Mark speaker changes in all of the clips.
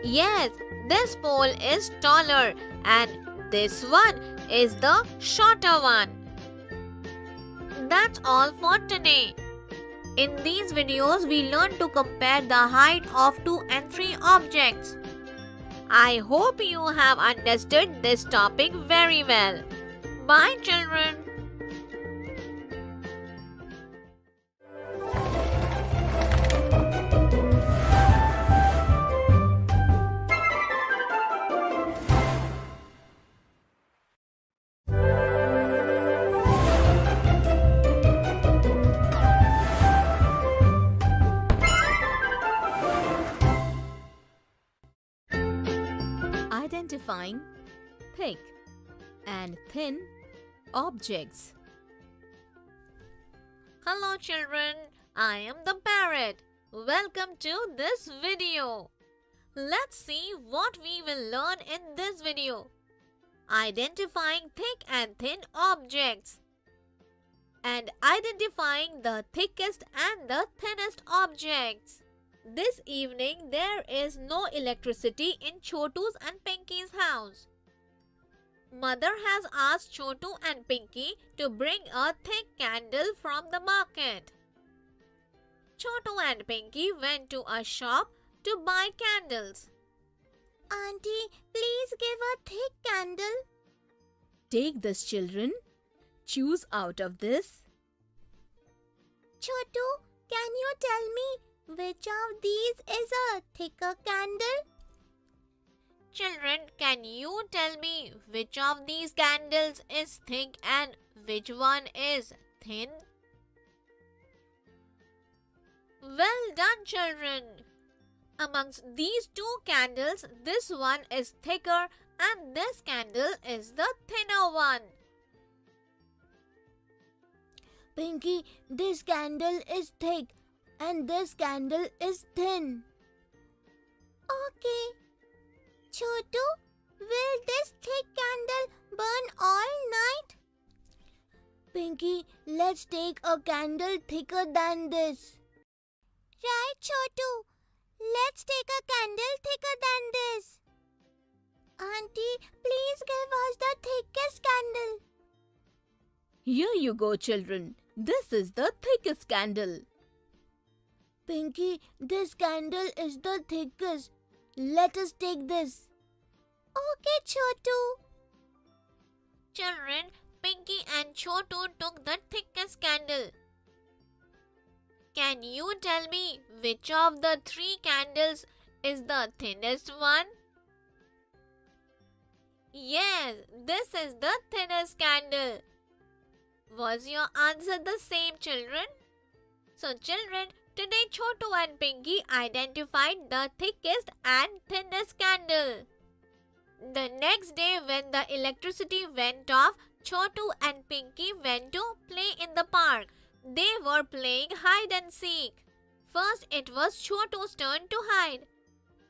Speaker 1: Yes, this pole is taller and this one is the shorter one. That's all for today. In these videos, we learn to compare the height of 2 and 3 objects. I hope you have understood this topic very well. Bye, children.
Speaker 2: Identifying thick and thin objects.
Speaker 1: Hello, children. I am the parrot. Welcome to this video. Let's see what we will learn in this video. Identifying thick and thin objects. And identifying the thickest and the thinnest objects. This evening there is no electricity in Chotu's and Pinky's house. Mother has asked Chotu and Pinky to bring a thick candle from the market. Chotu and Pinky went to a shop to buy candles.
Speaker 3: Auntie, please give a thick candle.
Speaker 2: Take this, children. Choose out of this.
Speaker 3: Chotu, can you tell me which of these is a thicker candle?
Speaker 1: Children, can you tell me which of these candles is thick and which one is thin? Well done, children. Amongst these two candles, this one is thicker and this candle is the thinner one.
Speaker 3: Pinky, this candle is thick and this candle is thin. Okay. Chotu, will this thick candle burn all night? Pinky, let's take a candle thicker than this. Right, Chotu. Let's take a candle thicker than this. Auntie, please give us the thickest candle.
Speaker 2: Here you go, children. This is the thickest candle.
Speaker 3: Pinky, this candle is the thickest. Let us take this. Okay, Chotu.
Speaker 1: Children, Pinky and Chotu took the thickest candle. Can you tell me which of the 3 candles is the thinnest one? Yes, this is the thinnest candle. Was your answer the same, children? So, children, today Chotu and Pinky identified the thickest and thinnest candle. The next day when the electricity went off, Chotu and Pinky went to play in the park. They were playing hide and seek. First, it was Chotu's turn to hide.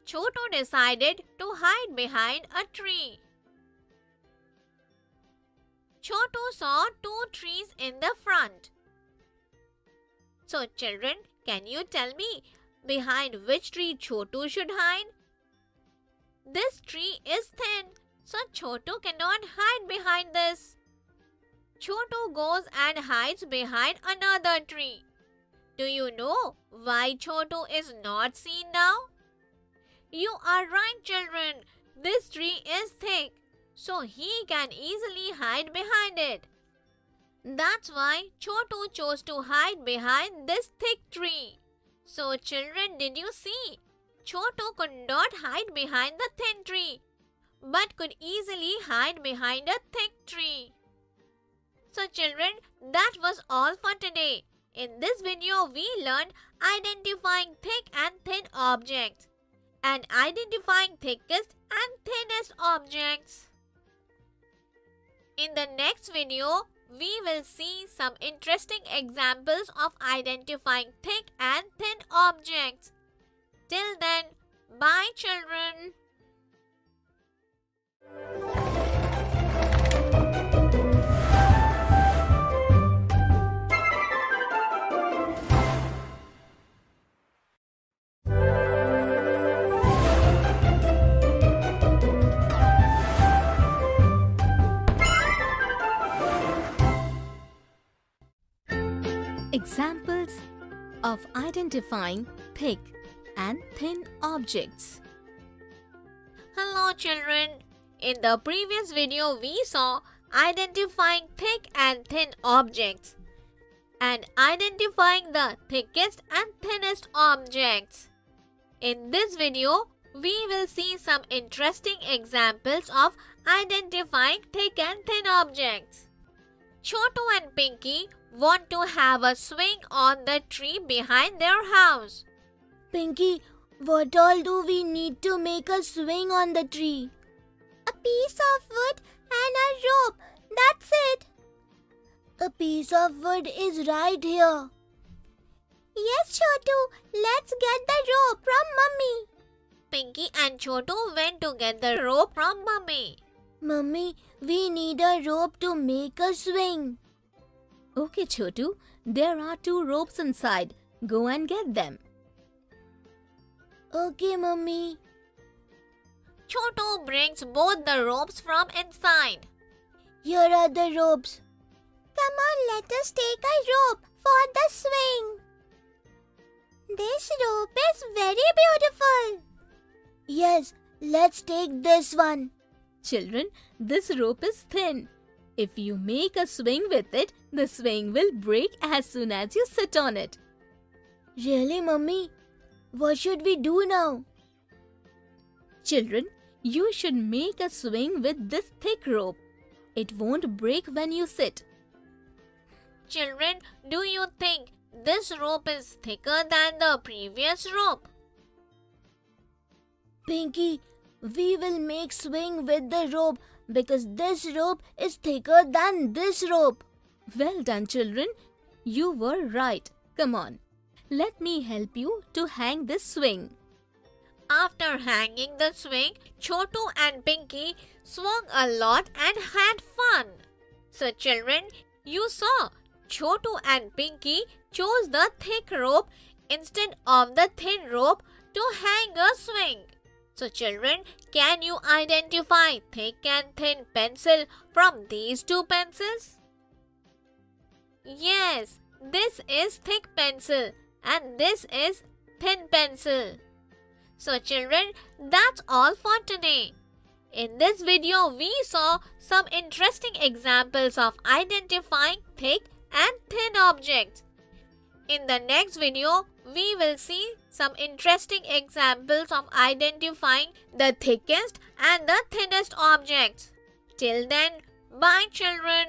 Speaker 1: Chotu decided to hide behind a tree. Chotu saw 2 trees in the front. So, children, can you tell me behind which tree Chotu should hide? This tree is thin, so Chotu cannot hide behind this. Chotu goes and hides behind another tree. Do you know why Chotu is not seen now? You are right, children. This tree is thick, so he can easily hide behind it. That's why Chotu chose to hide behind this thick tree. So, children, did you see? Chotu could not hide behind the thin tree, but could easily hide behind a thick tree. So, children, that was all for today. In this video, we learned identifying thick and thin objects and identifying thickest and thinnest objects. In the next video, we will see some interesting examples of identifying thick and thin objects. Till then, bye, children.
Speaker 2: of identifying thick and thin objects.
Speaker 1: Hello children. In the previous video we saw identifying thick and thin objects and identifying the thickest and thinnest objects. In this video, we will see some interesting examples of identifying thick and thin objects. Chotu and Pinky want to have a swing on the tree behind their house.
Speaker 3: Pinky, what all do we need to make a swing on the tree? A piece of wood and a rope. That's it. A piece of wood is right here. Yes, Chotu. Let's get the rope from Mummy.
Speaker 1: Pinky and Chotu went to get the rope from Mummy.
Speaker 3: Mummy, we need a rope to make a swing.
Speaker 2: Okay, Chotu, there are 2 ropes inside. Go and get them.
Speaker 3: Okay, Mummy.
Speaker 1: Chotu brings both the ropes from inside.
Speaker 3: Here are the ropes. Come on, let us take a rope for the swing. This rope is very beautiful. Yes, let's take this one.
Speaker 2: Children, this rope is thin. If you make a swing with it, the swing will break as soon as you sit on it.
Speaker 3: Really, Mummy? What should we do now?
Speaker 2: Children, you should make a swing with this thick rope. It won't break when you sit.
Speaker 1: Children, do you think this rope is thicker than the previous rope?
Speaker 3: Pinky, we will make swing with the rope because this rope is thicker than this rope.
Speaker 2: Well done, children. You were right. Come on. Let me help you to hang this swing.
Speaker 1: After hanging the swing, Chotu and Pinky swung a lot and had fun. So children, you saw Chotu and Pinky chose the thick rope instead of the thin rope to hang a swing. So children, can you identify thick and thin pencil from these 2 pencils? Yes, this is thick pencil and this is thin pencil. So children, that's all for today. In this video, we saw some interesting examples of identifying thick and thin objects. In the next video, we will see some interesting examples of identifying the thickest and the thinnest objects. Till then, bye children.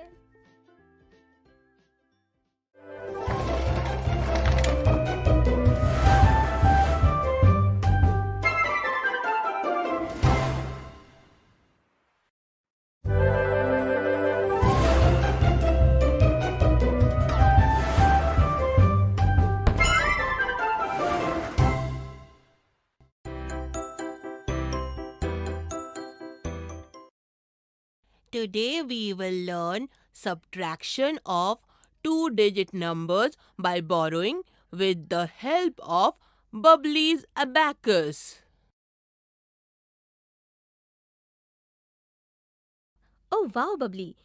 Speaker 4: Today we will learn subtraction of 2-digit numbers by borrowing with the help of Bubbly's abacus.
Speaker 2: Oh wow, Bubbly.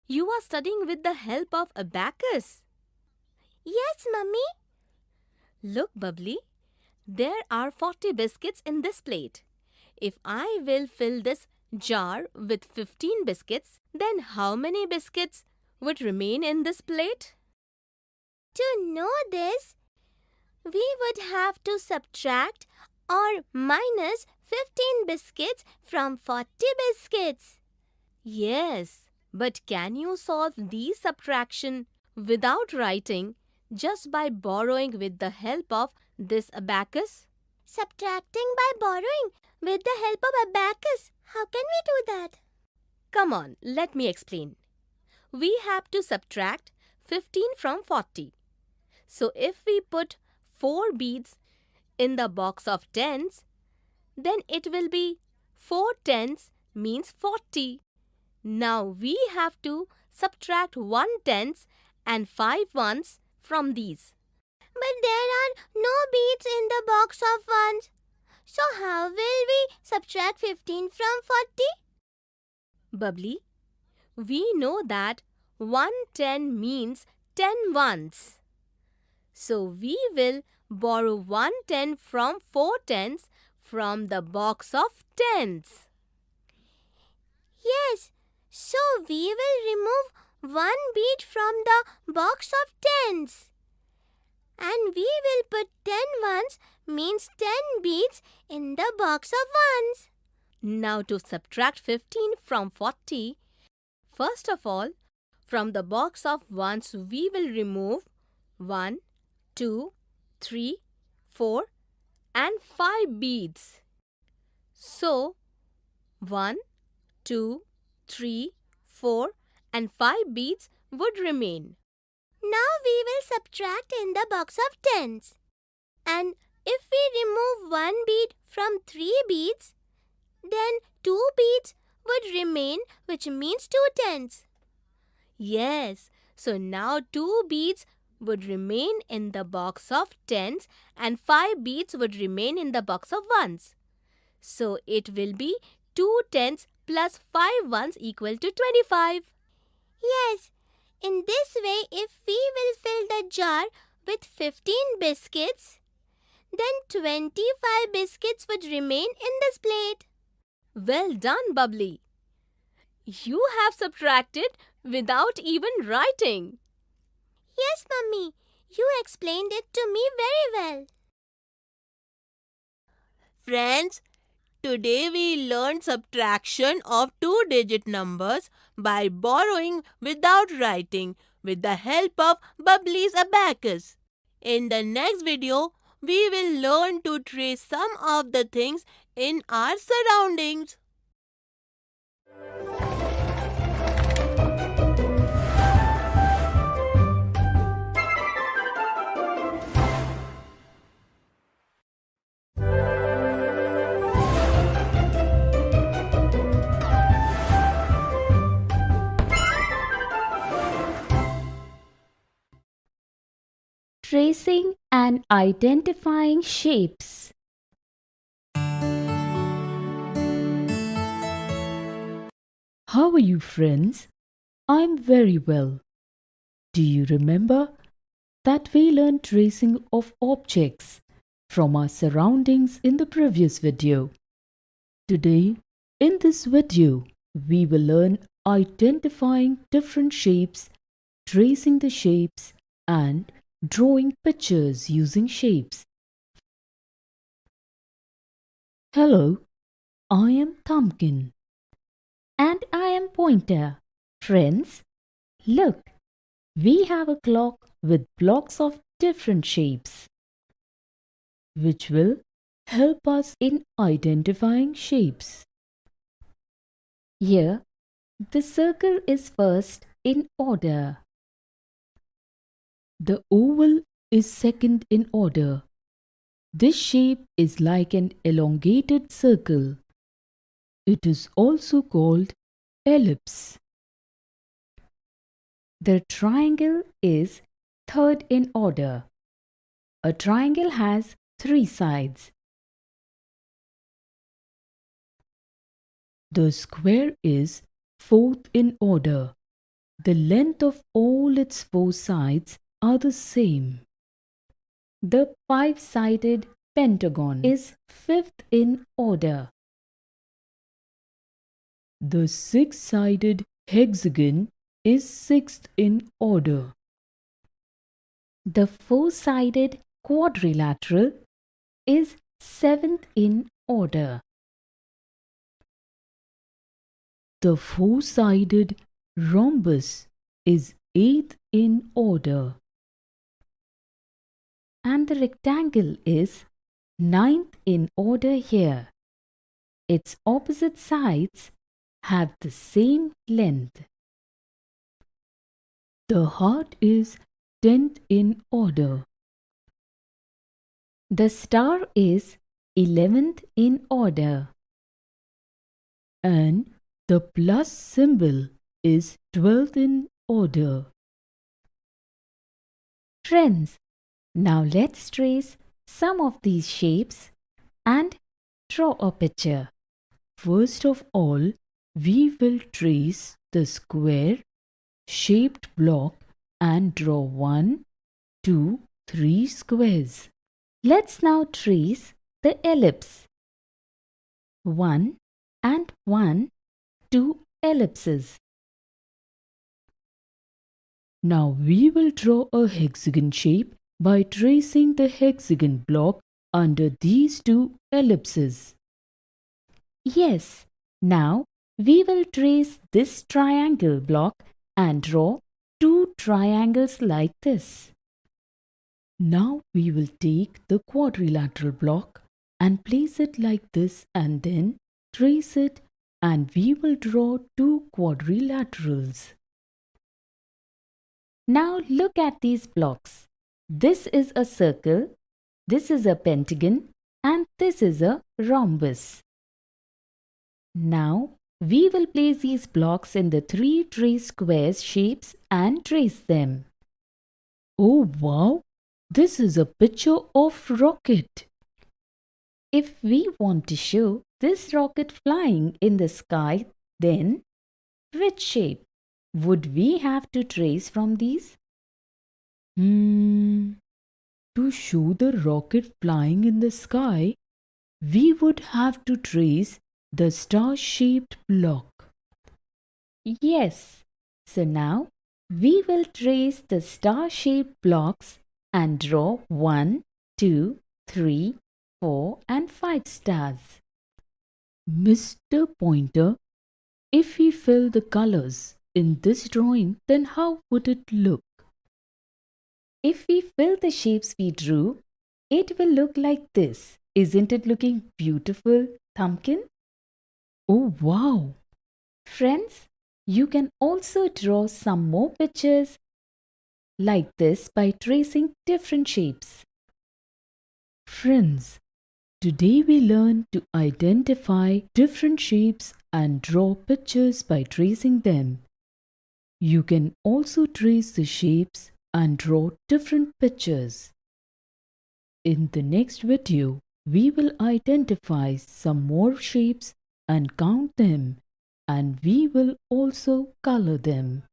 Speaker 2: You are studying with the help of abacus.
Speaker 3: Yes, Mummy.
Speaker 2: Look, Bubbly. There are 40 biscuits in this plate. If I will fill this jar with 15 biscuits, then how many biscuits would remain in this plate?
Speaker 3: To know this, we would have to subtract or minus 15 biscuits from 40 biscuits.
Speaker 2: Yes, but can you solve these subtraction without writing, just by borrowing with the help of this abacus?
Speaker 3: Subtracting by borrowing with the help of abacus. How can we do that?
Speaker 2: Come on, let me explain. We have to subtract 15 from 40. So if we put 4 beads in the box of tens, then it will be 4 tens means 40. Now we have to subtract 1 tens and 5 ones from these.
Speaker 3: But there are no beads in the box of ones. So how will we subtract 15 from 40?
Speaker 2: Bubbly, we know that 1 10 means 10 ones. So we will borrow 110 from 4 tens from the box of tens.
Speaker 3: Yes, so we will remove one bead from the box of tens. And we will put 10 ones means 10 beads in the box of ones.
Speaker 2: Now to subtract 15 from 40, first of all, from the box of ones we will remove 1, 2, 3, 4 and 5 beads. So 1, 2, 3, 4 and 5 beads would remain.
Speaker 3: Now we will subtract in the box of tens. And if we remove one bead from 3 beads, then 2 beads would remain, which means 2 tens.
Speaker 2: Yes, so now 2 beads would remain in the box of tens and 5 beads would remain in the box of ones. So it will be 2 tens plus 5 ones equal to 25.
Speaker 3: Yes, in this way, if we will fill the jar with 15 biscuits, then 25 biscuits would remain in this plate.
Speaker 2: Well done, Bubbly. You have subtracted without even writing.
Speaker 3: Yes, Mummy, you explained it to me very well.
Speaker 4: Friends, today we learned subtraction of two-digit numbers by borrowing without writing with the help of Bubbly's abacus. In the next video, we will learn to trace some of the things in our surroundings.
Speaker 5: Tracing and identifying shapes. How are you, friends? I'm very well. Do you remember that we learned tracing of objects from our surroundings in the previous video? Today, in this video, we will learn identifying different shapes, tracing the shapes, and drawing pictures using shapes. Hello, I am Thumbkin. And I am Pointer. Friends, look, we have a clock with blocks of different shapes, which will help us in identifying shapes. Here, the circle is first in order. The oval is second in order. This shape is like an elongated circle. It is also called ellipse. The triangle is third in order. A triangle has 3 sides. The square is fourth in order. The length of all its 4 sides are the same. The 5-sided pentagon is fifth in order. The 6-sided hexagon is sixth in order. The 4-sided quadrilateral is seventh in order. The 4-sided rhombus is eighth in order. And the rectangle is ninth in order here. Its opposite sides have the same length. The heart is 10th in order. The star is 11th in order. And the plus symbol is 12th in order. Friends, now let's trace some of these shapes and draw a picture. First of all, we will trace the square shaped block and draw 1, 2, 3 squares.
Speaker 2: Let's now trace the ellipse. 1 and 1, 2 ellipses.
Speaker 5: Now we will draw a hexagon shape by tracing the hexagon block under these 2 ellipses.
Speaker 2: Yes, now we will trace this triangle block and draw 2 triangles like this.
Speaker 5: Now we will take the quadrilateral block and place it like this and then trace it, and we will draw 2 quadrilaterals.
Speaker 2: Now look at these blocks. This is a circle, this is a pentagon, and this is a rhombus. Now we will place these blocks in the 3 traced squares shapes and trace them.
Speaker 5: Oh wow! This is a picture of rocket.
Speaker 2: If we want to show this rocket flying in the sky, then which shape would we have to trace from these?
Speaker 5: To show the rocket flying in the sky, we would have to trace the star-shaped block.
Speaker 2: Yes. So now we will trace the star-shaped blocks and draw 1, 2, 3, 4 and 5 stars.
Speaker 5: Mr. Pointer, if we fill the colors in this drawing, then how would it look?
Speaker 2: If we fill the shapes we drew, it will look like this. Isn't it looking beautiful, Thumbkin?
Speaker 5: Oh wow!
Speaker 2: Friends, you can also draw some more pictures like this by tracing different shapes.
Speaker 5: Friends, today we learned to identify different shapes and draw pictures by tracing them. You can also trace the shapes and draw different pictures. In the next video, we will identify some more shapes and count them, and we will also color them.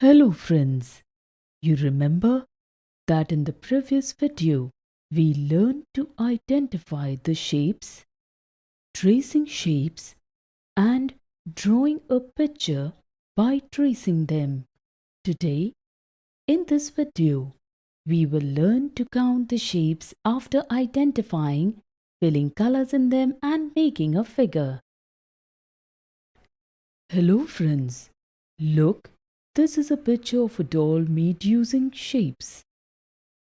Speaker 5: Hello friends, you remember that in the previous video we learned to identify the shapes, tracing shapes and drawing a picture by tracing them. Today, in this video, we will learn to count the shapes after identifying, filling colors in them and making a figure. Hello friends, look. This is a picture of a doll made using shapes.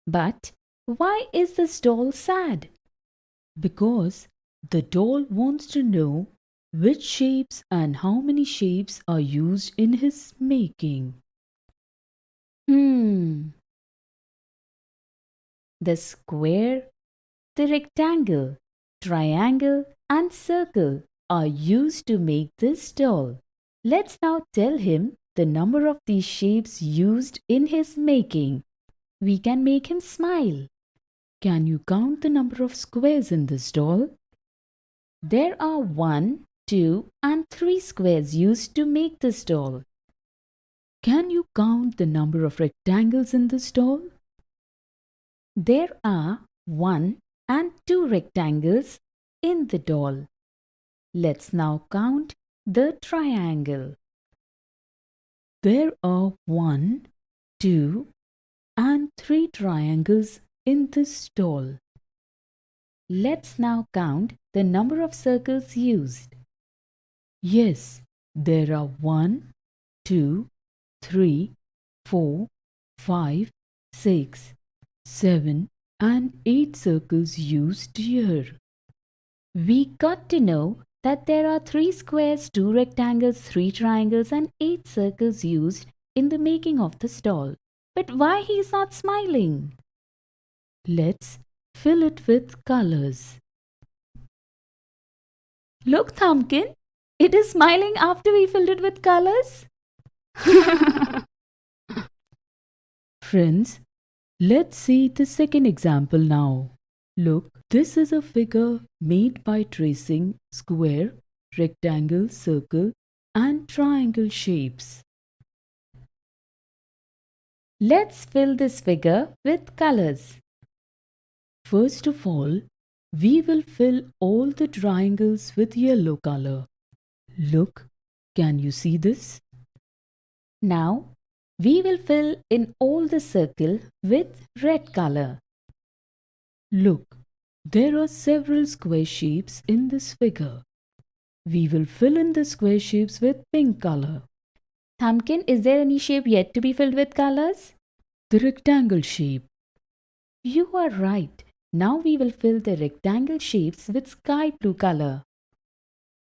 Speaker 2: But why is this doll sad?
Speaker 5: Because the doll wants to know which shapes and how many shapes are used in his making.
Speaker 2: The square, the rectangle, triangle and circle are used to make this doll. Let's now tell him the number of these shapes used in his making. We can make him smile.
Speaker 5: Can you count the number of squares in this doll?
Speaker 2: There are 1, 2 and 3 squares used to make this doll.
Speaker 5: Can you count the number of rectangles in this doll?
Speaker 2: There are 1 and 2 rectangles in the doll. Let's now count the triangle.
Speaker 5: There are 1, 2 and 3 triangles in this doll.
Speaker 2: Let's now count the number of circles used.
Speaker 5: Yes, there are 1, 2, 3, 4, 5, 6, 7 and 8 circles used here.
Speaker 2: We got to know that there are 3 squares, 2 rectangles, 3 triangles and 8 circles used in the making of this doll. But why he is not smiling?
Speaker 5: Let's fill it with colors. Look, Thumbkin, it is smiling after we filled it with colors. Friends, let's see the second example now. Look, this is a figure made by tracing square, rectangle, circle, and triangle shapes. Let's fill this figure with colors. First of all, we will fill all the triangles with yellow color. Look, can you see this? Now, we will fill in all the circle with red color. Look, there are several square shapes in this figure. We will fill in the square shapes with pink color. Thumbkin, is there any shape yet to be filled with colors? The rectangle shape. You are right. Now we will fill the rectangle shapes with sky blue color.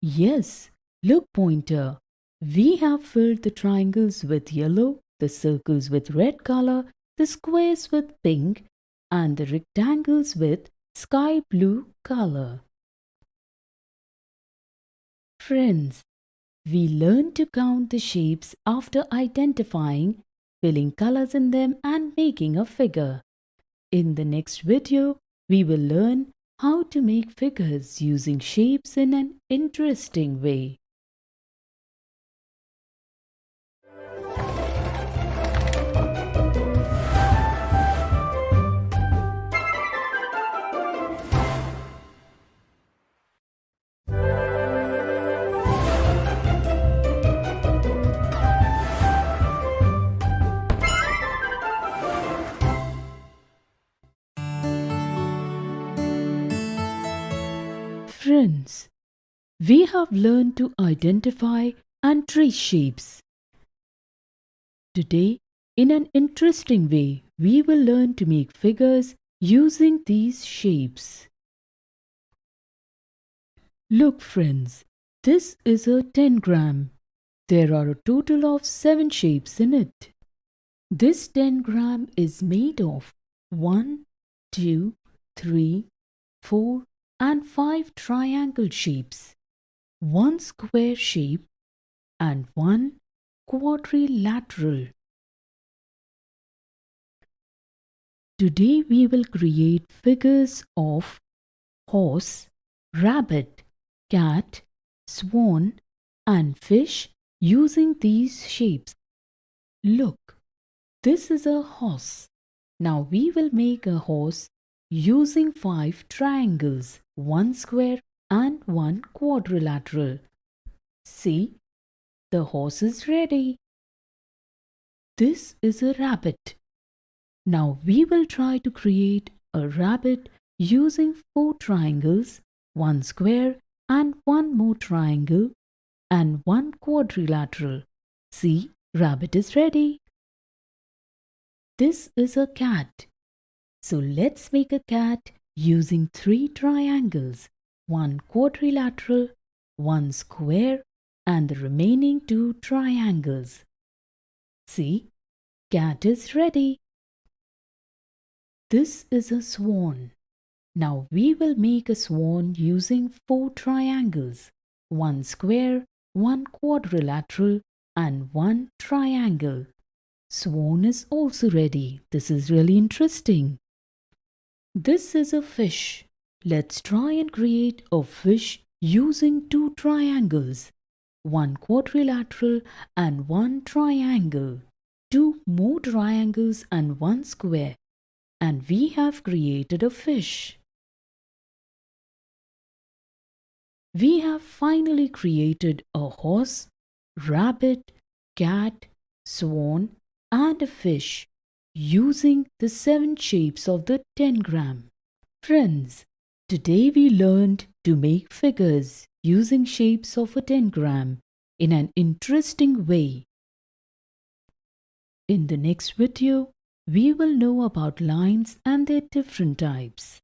Speaker 5: Yes, look, Pointer. We have filled the triangles with yellow, the circles with red color, the squares with pink, and the rectangles with sky blue color. Friends, we learned to count the shapes after identifying, filling colors in them, and making a figure. In the next video, we will learn how to make figures using shapes in an interesting way. Friends, we have learned to identify and trace shapes. Today, in an interesting way, we will learn to make figures using these shapes. Look, friends, this is a 10-gram. There are a total of 7 shapes in it. This 10-gram is made of 1, 2, 3, 4, and 5 triangle shapes, 1 square shape, and 1 quadrilateral. Today we will create figures of horse, rabbit, cat, swan, and fish using these shapes. Look, this is a horse. Now we will make a horse using 5 triangles, 1 square and 1 quadrilateral. See, the horse is ready. This is a rabbit. Now we will try to create a rabbit using 4 triangles, 1 square and 1 more triangle and 1 quadrilateral. See, rabbit is ready. This is a cat. So let's make a cat using 3 triangles, 1 quadrilateral, 1 square, and the remaining 2 triangles. See, cat is ready. This is a swan. Now we will make a swan using 4 triangles, 1 square, 1 quadrilateral, and 1 triangle. Swan is also ready. This is really interesting. This is a fish. Let's try and create a fish using 2 triangles, 1 quadrilateral and 1 triangle, 2 more triangles and 1 square, and we have created a fish. We have finally created a horse, rabbit, cat, swan, and a fish using the 7 shapes of the 10-gram. Friends, today we learned to make figures using shapes of a 10-gram in an interesting way. In the next video, we will know about lines and their different types.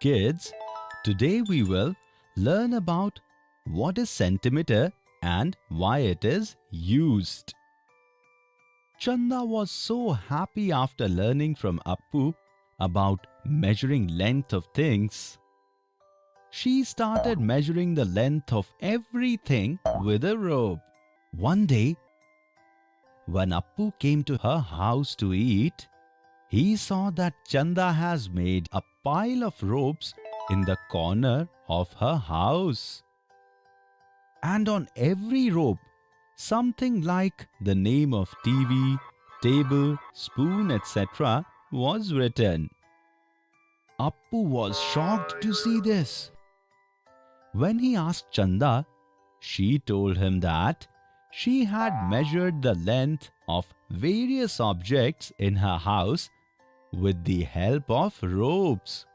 Speaker 6: Kids, today we will learn about what is centimeter and why it is used. Chanda was so happy after learning from Appu about measuring length of things. She started measuring the length of everything with a rope. One day, when Appu came to her house to eat, he saw that Chanda has made a pile of ropes in the corner of her house. And on every rope, something like the name of TV, table, spoon, etc. was written. Appu was shocked to see this. When he asked Chanda, she told him that she had measured the length of various objects in her house with the help of ropes.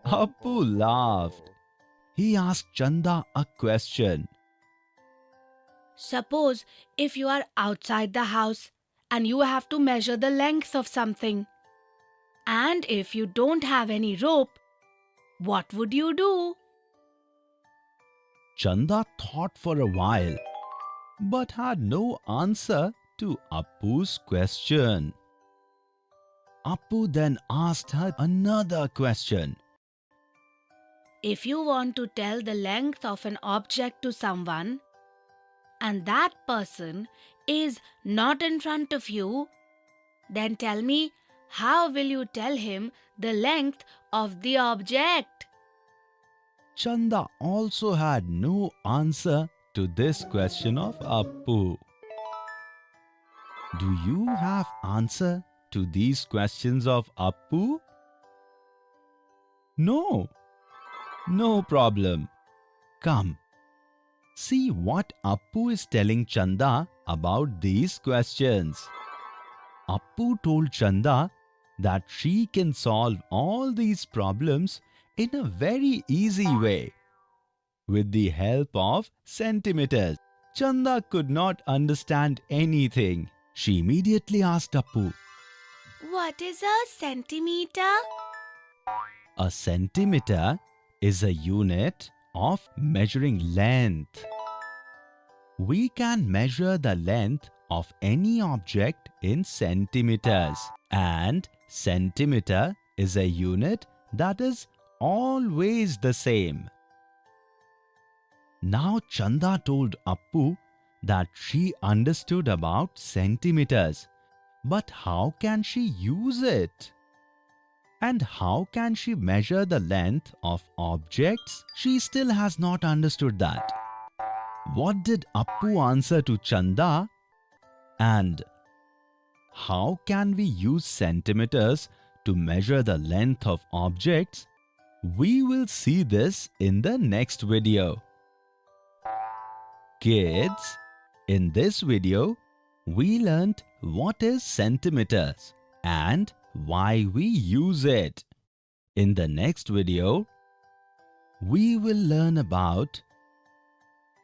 Speaker 6: Appu laughed. He asked Chanda a question.
Speaker 2: Suppose if you are outside the house and you have to measure the length of something, and if you don't have any rope, what would you do?
Speaker 6: Chanda thought for a while, but had no answer to Appu's question. Appu then asked her another question.
Speaker 2: If you want to tell the length of an object to someone, and that person is not in front of you, then tell me, how will you tell him the length of the object?
Speaker 6: Chanda also had no answer to this question of Appu. Do you have answer to these questions of Appu? No. No problem. Come. See what Appu is telling Chanda about these questions. Appu told Chanda that she can solve all these problems in a very easy way with the help of centimeters. Chanda could not understand anything. She immediately asked Appu,
Speaker 2: What is a centimeter?
Speaker 6: a centimeter is a unit of measuring length. We can measure the length of any object in centimeters, and centimeter is a unit that is always the same. Now Chanda told Appu that she understood about centimeters, but how can she use it? And how can she measure the length of objects? She still has not understood that. What did Appu answer to Chanda? And how can we use centimeters to measure the length of objects? We will see this in the next video. Kids, in this video, we learnt what is centimeters and why we use it. In the next video, we will learn about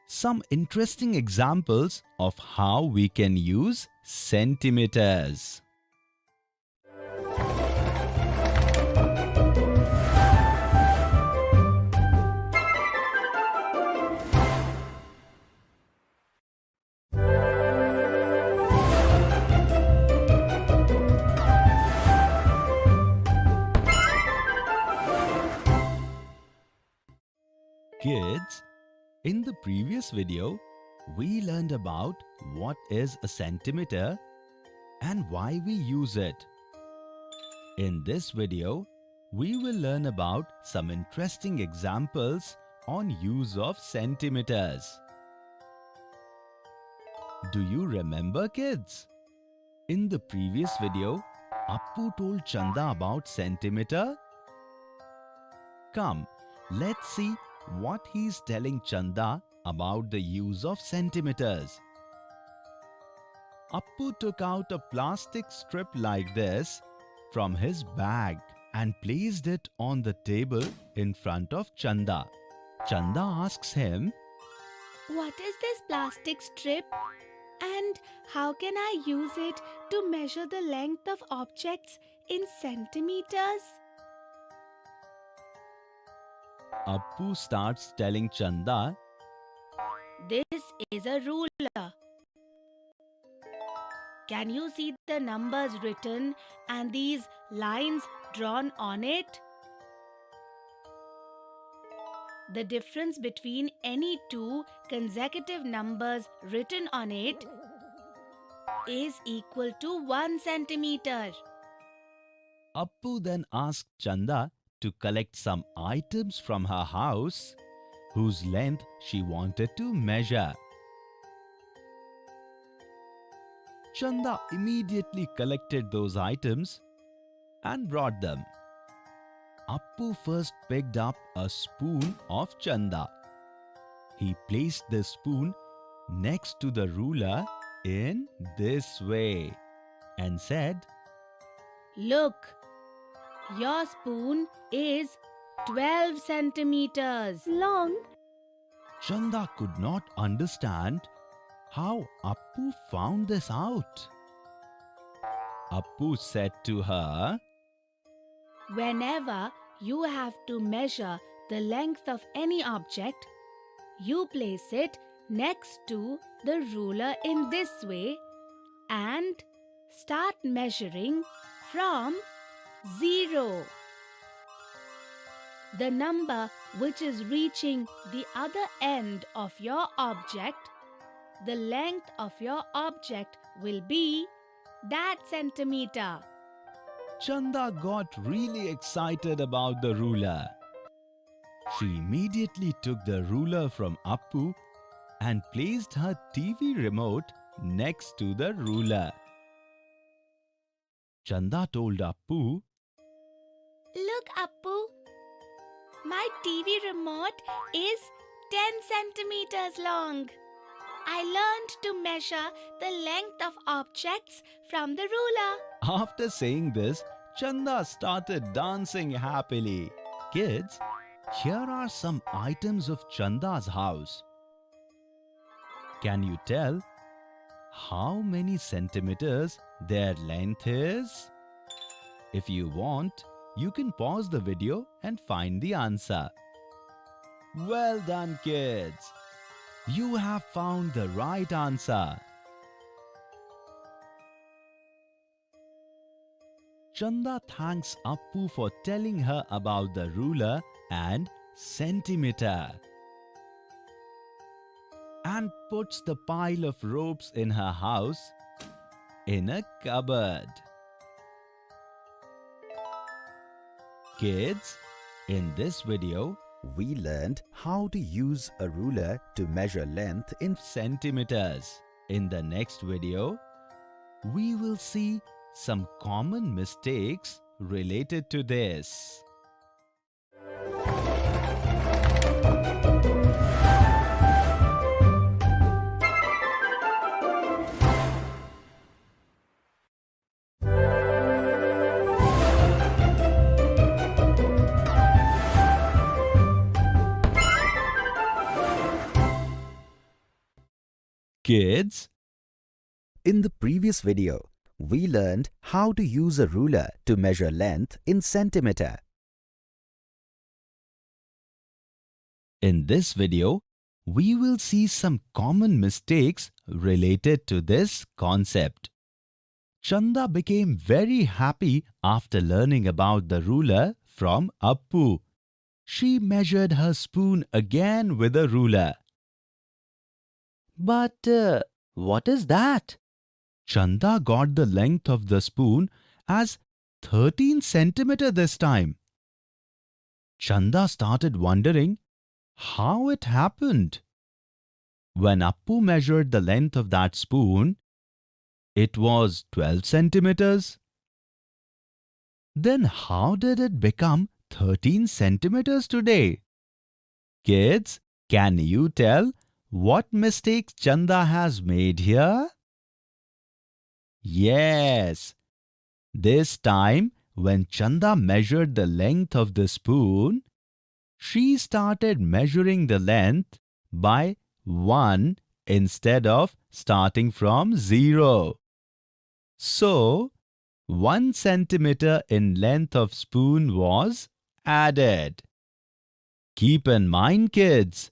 Speaker 6: some interesting examples of how we can use centimeters. Kids, in the previous video, we learned about what is a centimeter and why we use it. In this video, we will learn about some interesting examples on use of centimeters. Do you remember, kids? In the previous video, Appu told Chanda about centimeter. Come, let's see what he's telling Chanda about the use of centimeters. Appu took out a plastic strip like this from his bag and placed it on the table in front of Chanda. Chanda asks him,
Speaker 2: What is this plastic strip? And how can I use it to measure the length of objects in centimeters?
Speaker 6: Appu starts telling Chanda,
Speaker 2: This is a ruler. Can you see the numbers written and these lines drawn on it? The difference between any two consecutive numbers written on it is equal to 1 centimeter.
Speaker 6: Appu then asked Chanda to collect some items from her house whose length she wanted to measure. Chanda immediately collected those items and brought them. Appu first picked up a spoon of Chanda. He placed the spoon next to the ruler in this way and said,
Speaker 2: Look, your spoon is 12 centimeters long.
Speaker 6: Chanda could not understand how Appu found this out. Appu said to her,
Speaker 2: Whenever you have to measure the length of any object, you place it next to the ruler in this way and start measuring from 0. The number which is reaching the other end of your object, the length of your object will be that centimeter.
Speaker 6: Chanda got really excited about the ruler. She immediately took the ruler from Appu and placed her TV remote next to the ruler. Chanda told Appu,
Speaker 2: Look, Appu, my TV remote is 10 centimeters long. I learned to measure the length of objects from the ruler.
Speaker 6: After saying this, Chanda started dancing happily. Kids, here are some items of Chanda's house. Can you tell how many centimeters their length is? If you want, you can pause the video and find the answer. Well done, kids! You have found the right answer. Chanda thanks Appu for telling her about the ruler and centimeter and puts the pile of ropes in her house in a cupboard. Kids, in this video, we learned how to use a ruler to measure length in centimeters. In the next video, we will see some common mistakes related to this. Kids, in the previous video, we learned how to use a ruler to measure length in centimeter. In this video, we will see some common mistakes related to this concept. Chanda became very happy after learning about the ruler from Appu. She measured her spoon again with a ruler. But what is that? Chanda got the length of the spoon as 13 centimeter this time. Chanda started wondering how it happened. When Appu measured the length of that spoon, it was 12 centimeters. Then how did it become 13 centimeters today? Kids, can you tell what mistakes Chanda has made here? Yes, this time when Chanda measured the length of the spoon, she started measuring the length by 1 instead of starting from 0. So, 1 centimeter in length of spoon was added. Keep in mind, kids,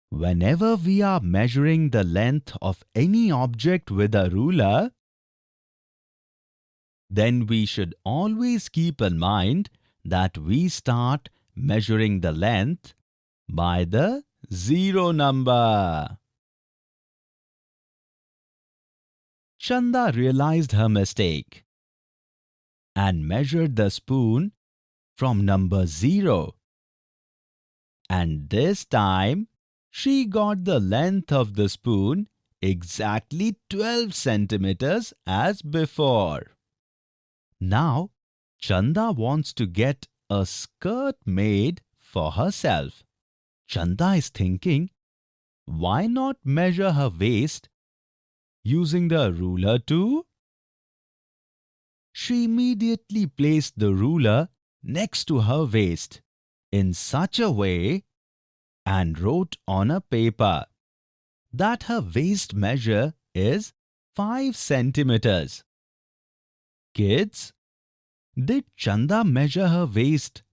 Speaker 6: whenever we are measuring the length of any object with a ruler, then we should always keep in mind that we start measuring the length by the 0 number. Chanda realized her mistake and measured the spoon from number 0. And this time, she got the length of the spoon exactly 12 centimeters as before. Now, Chanda wants to get a skirt made for herself. Chanda is thinking, why not measure her waist using the ruler too? She immediately placed the ruler next to her waist in such a way and wrote on a paper that her waist measure is 5 centimeters. Kids, did Chanda measure her waist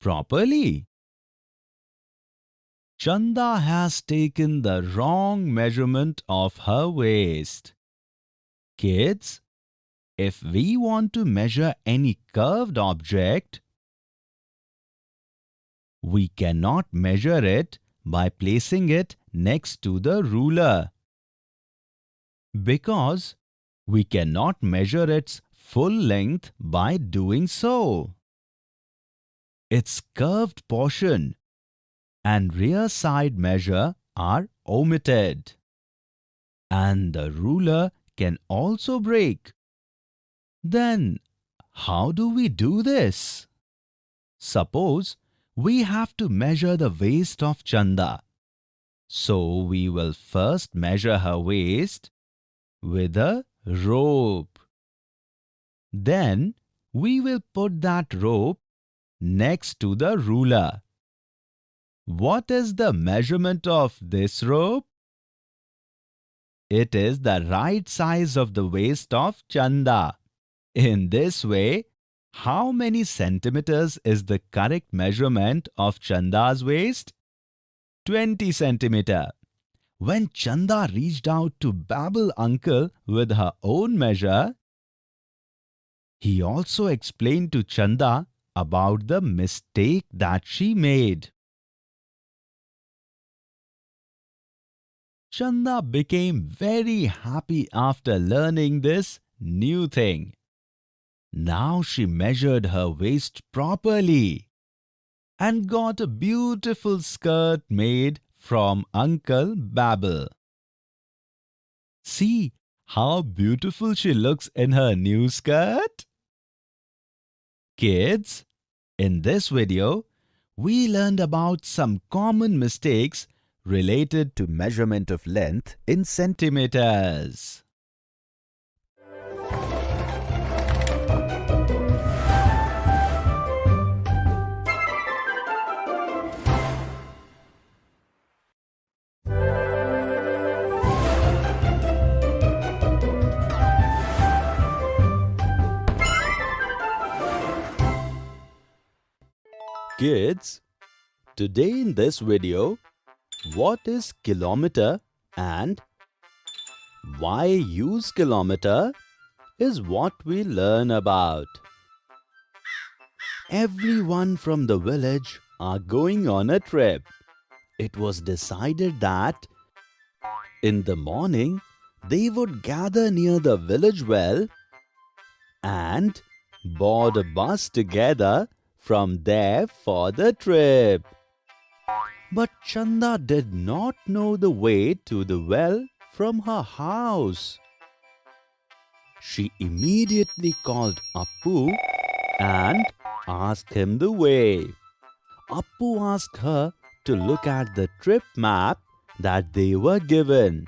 Speaker 6: properly? Chanda has taken the wrong measurement of her waist. Kids, if we want to measure any curved object, we cannot measure it by placing it next to the ruler, because we cannot measure its full length by doing so. Its curved portion and rear side measure are omitted, and the ruler can also break. Then, how do we do this? Suppose we have to measure the waist of Chanda. So we will first measure her waist with a rope. Then we will put that rope next to the ruler. What is the measurement of this rope? It is the right size of the waist of Chanda. In this way, how many centimeters is the correct measurement of Chanda's waist? 20 centimeter. When Chanda reached out to Babble uncle with her own measure, he also explained to Chanda about the mistake that she made. Chanda became very happy after learning this new thing. Now she measured her waist properly and got a beautiful skirt made from Uncle Babble. See how beautiful she looks in her new skirt? Kids, in this video, we learned about some common mistakes related to measurement of length in centimeters. Kids, today in this video, what is kilometer and why use kilometer is what we learn about. Everyone from the village are going on a trip. It was decided that in the morning they would gather near the village well and board a bus together from there for the trip. But Chanda did not know the way to the well from her house. She immediately called Appu and asked him the way. Appu asked her to look at the trip map that they were given.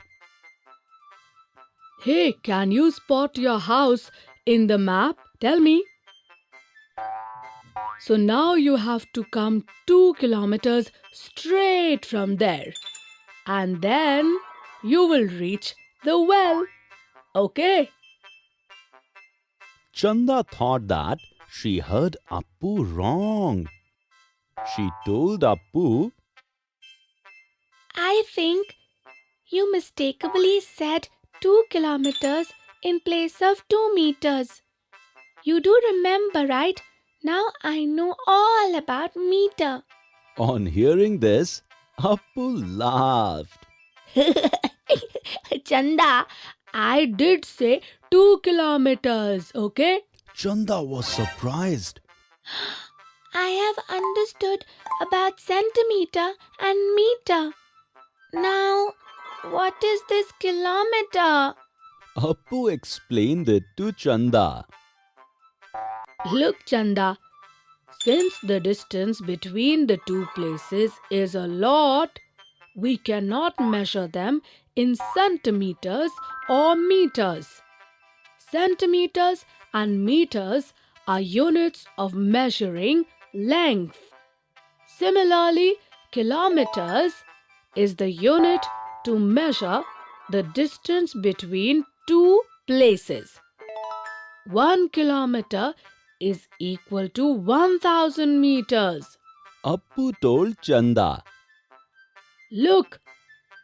Speaker 7: Hey, can you spot your house in the map? Tell me. So now you have to come 2 kilometers straight from there. And then you will reach the well. Okay?
Speaker 6: Chanda thought that she heard Appu wrong. She told Appu,
Speaker 7: I think you mistakenly said 2 kilometers in place of 2 meters. You do remember, right? Now I know all about meter.
Speaker 6: On hearing this, Appu laughed.
Speaker 7: Chanda, I did say 2 kilometers, okay?
Speaker 6: Chanda was surprised.
Speaker 7: I have understood about centimeter and meter. Now, what is this kilometer?
Speaker 6: Appu explained it to Chanda.
Speaker 7: Look, Chanda, since the distance between the two places is a lot, we cannot measure them in centimeters or meters. Centimeters and meters are units of measuring length. Similarly, kilometers is the unit to measure the distance between two places. 1 kilometer is equal to 1000 meters.
Speaker 6: Appu told Chanda.
Speaker 7: Look,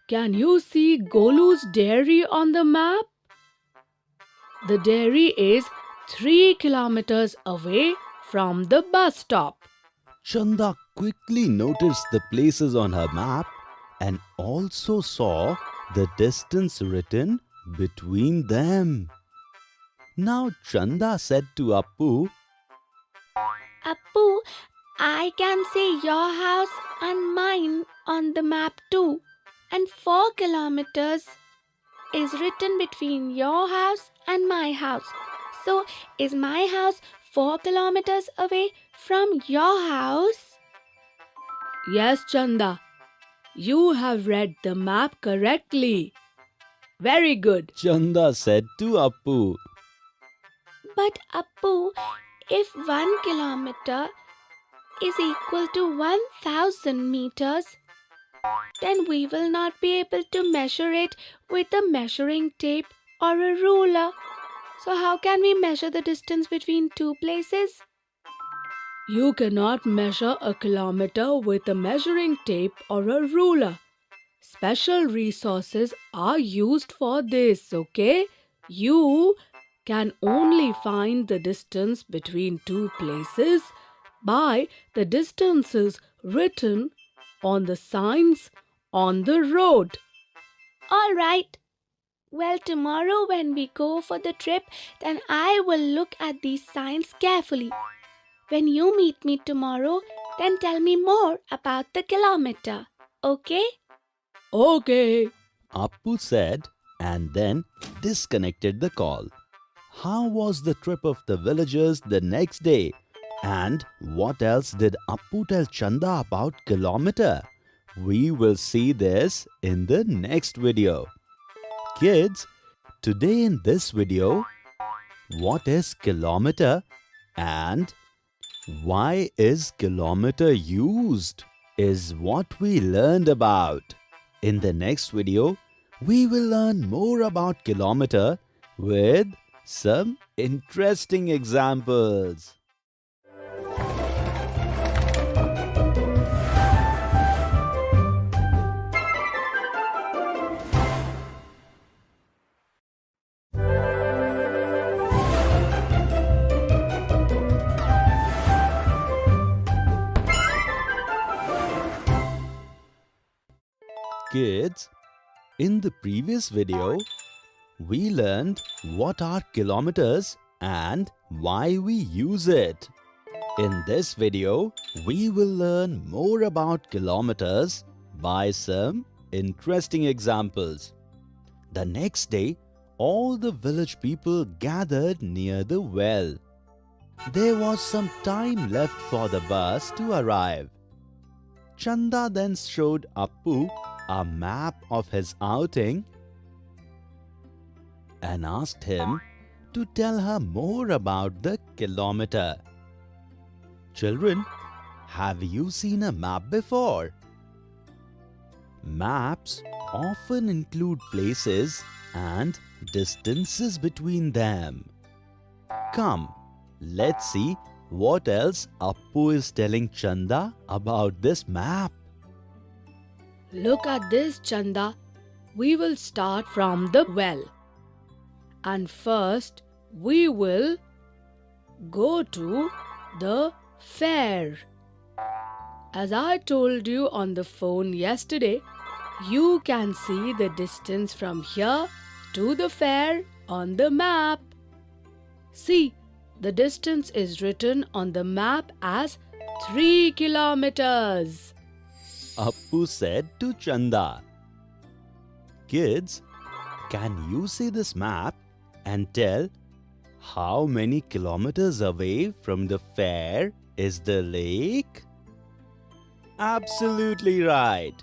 Speaker 7: can you see Golu's dairy on the map? The dairy is 3 kilometers away from the bus stop.
Speaker 6: Chanda quickly noticed the places on her map and also saw the distance written between them. Now Chanda said to Appu,
Speaker 7: Appu, I can see your house and mine on the map too. And 4 kilometers is written between your house and my house. So, is my house 4 kilometers away from your house? Yes, Chanda. You have read the map correctly. Very good.
Speaker 6: Chanda said to Appu.
Speaker 7: But Appu, if 1 kilometer is equal to 1000 meters, then we will not be able to measure it with a measuring tape or a ruler. So how can we measure the distance between two places? You cannot measure a kilometer with a measuring tape or a ruler. Special resources are used for this, okay? You can only find the distance between two places by the distances written on the signs on the road. All right. Well, tomorrow when we go for the trip, then I will look at these signs carefully. When you meet me tomorrow, then tell me more about the kilometer. Okay? Okay.
Speaker 6: Appu said and then disconnected the call. How was the trip of the villagers the next day? And what else did Appu tell Chanda about kilometer? We will see this in the next video. Kids, today in this video, what is kilometer and why is kilometer used is what we learned about. In the next video, we will learn more about kilometer with some interesting examples. Kids, in the previous video, we learned what are kilometers and why we use it. In this video, we will learn more about kilometers by some interesting examples. The next day, all the village people gathered near the well. There was some time left for the bus to arrive. Chanda then showed Appu a map of his outing and asked him to tell her more about the kilometer. Children, have you seen a map before? Maps often include places and distances between them. Come, let's see what else Appu is telling Chanda about this map?
Speaker 7: Look at this, Chanda. We will start from the well. And first, we will go to the fair. As I told you on the phone yesterday, you can see the distance from here to the fair on the map. See, the distance is written on the map as 3 kilometers.
Speaker 6: Appu said to Chanda. Kids, can you see this map and tell how many kilometers away from the fair is the lake? Absolutely right.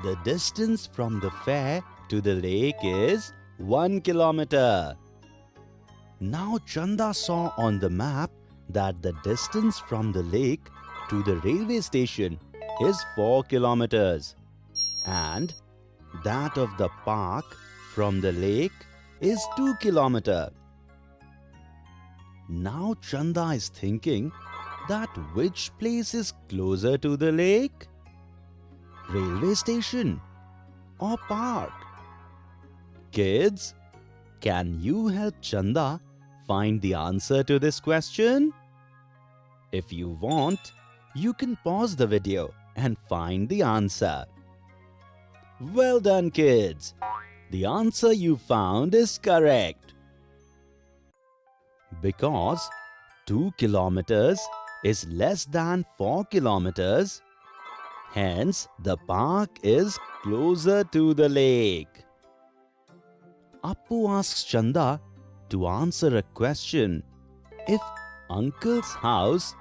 Speaker 6: The distance from the fair to the lake is 1 kilometer. Now Chanda saw on the map that the distance from the lake to the railway station is 4 kilometers and that of the park from the lake is 2 kilometers. Now Chanda is thinking that which place is closer to the lake? Railway station or park? Kids, can you help Chanda find the answer to this question? If you want, you can pause the video and find the answer. Well done, kids. The answer you found is correct. Because 2 kilometers is less than 4 kilometers, hence the park is closer to the lake. Appu asks Chanda to answer a question. If uncle's house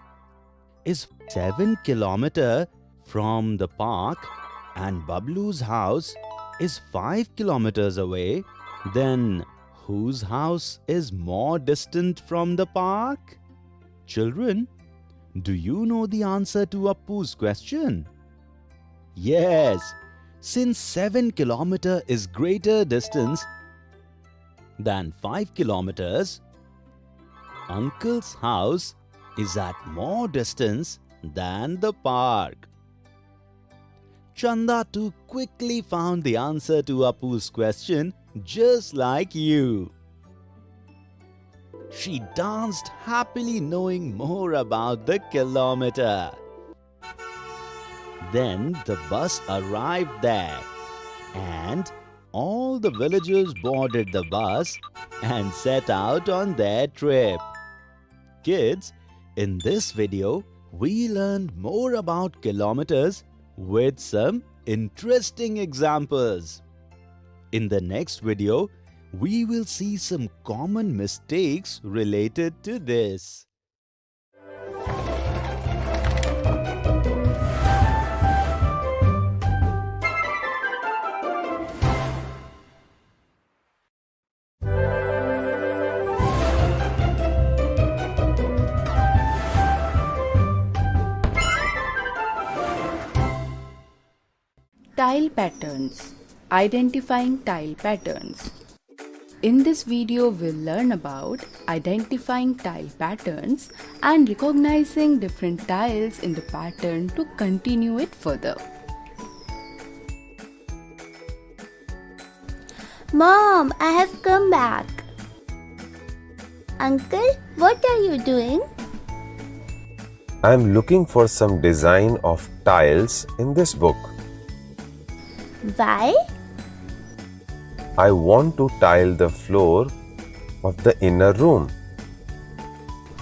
Speaker 6: is 7 kilometers from the park and Bablu's house is 5 kilometers away, then whose house is more distant from the park? Children, do you know the answer to Appu's question? Yes, since 7 kilometers is greater distance than 5 kilometers, uncle's house is at more distance than the park. Chanda too quickly found the answer to Appu's question just like you. She danced happily knowing more about the kilometer. Then the bus arrived there and all the villagers boarded the bus and set out on their trip. Kids, in this video, we learned more about kilometers with some interesting examples. In the next video, we will see some common mistakes related to this.
Speaker 5: Tile patterns. Identifying tile patterns. In this video, we'll learn about identifying tile patterns and recognizing different tiles in the pattern to continue it further.
Speaker 3: Mom, I have come back. Uncle, what are you doing?
Speaker 8: I'm looking for some design of tiles in this book.
Speaker 3: Why?
Speaker 8: I want to tile the floor of the inner room.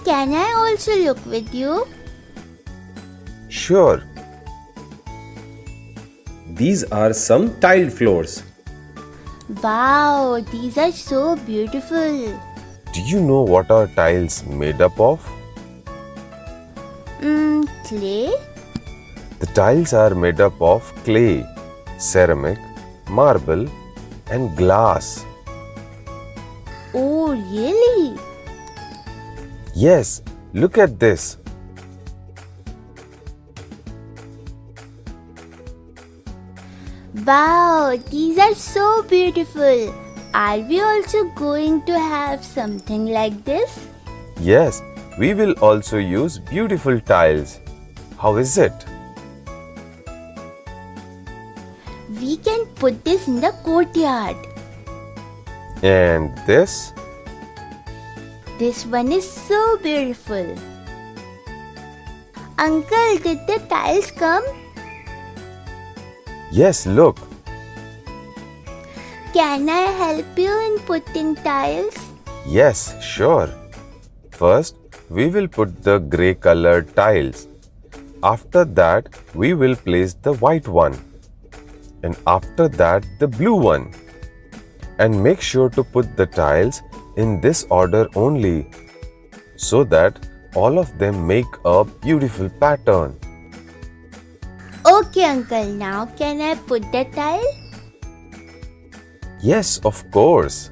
Speaker 3: Can I also look with you?
Speaker 8: Sure.
Speaker 9: These are some tiled floors.
Speaker 3: Wow, these are so beautiful.
Speaker 8: Do you know what are tiles made up of?
Speaker 3: Clay?
Speaker 8: The tiles are made up of clay, ceramic, marble, and glass.
Speaker 3: Oh, really?
Speaker 8: Yes, look at this.
Speaker 3: Wow, these are so beautiful. Are we also going to have something like this?
Speaker 8: Yes, we will also use beautiful tiles. How is it?
Speaker 3: We can put this in the courtyard.
Speaker 8: And this?
Speaker 3: This one is so beautiful. Uncle, did the tiles come?
Speaker 8: Yes, look.
Speaker 3: Can I help you in putting tiles?
Speaker 8: Yes, sure. First, we will put the grey colored tiles. After that, we will place the white one. And after that, the blue one. And make sure to put the tiles in this order only, so that all of them make a beautiful pattern.
Speaker 3: Okay, Uncle. Now can I put the tile?
Speaker 8: Yes, of course.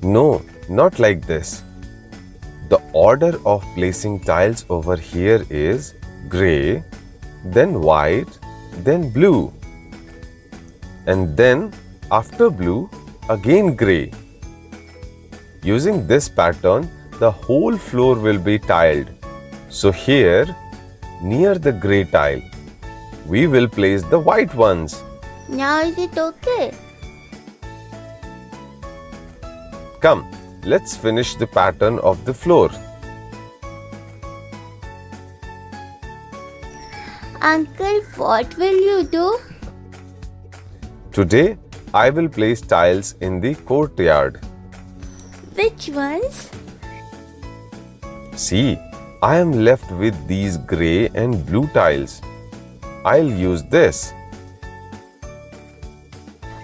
Speaker 8: No, not like this. The order of placing tiles over here is grey, then white, then blue. And then after blue, again grey. Using this pattern, the whole floor will be tiled. So here, near the grey tile, we will place the white ones.
Speaker 3: Now is it okay?
Speaker 8: Come, let's finish the pattern of the floor.
Speaker 3: Uncle, what will you do?
Speaker 8: Today, I will place tiles in the courtyard.
Speaker 3: Which ones?
Speaker 8: See, I am left with these grey and blue tiles. I'll use this.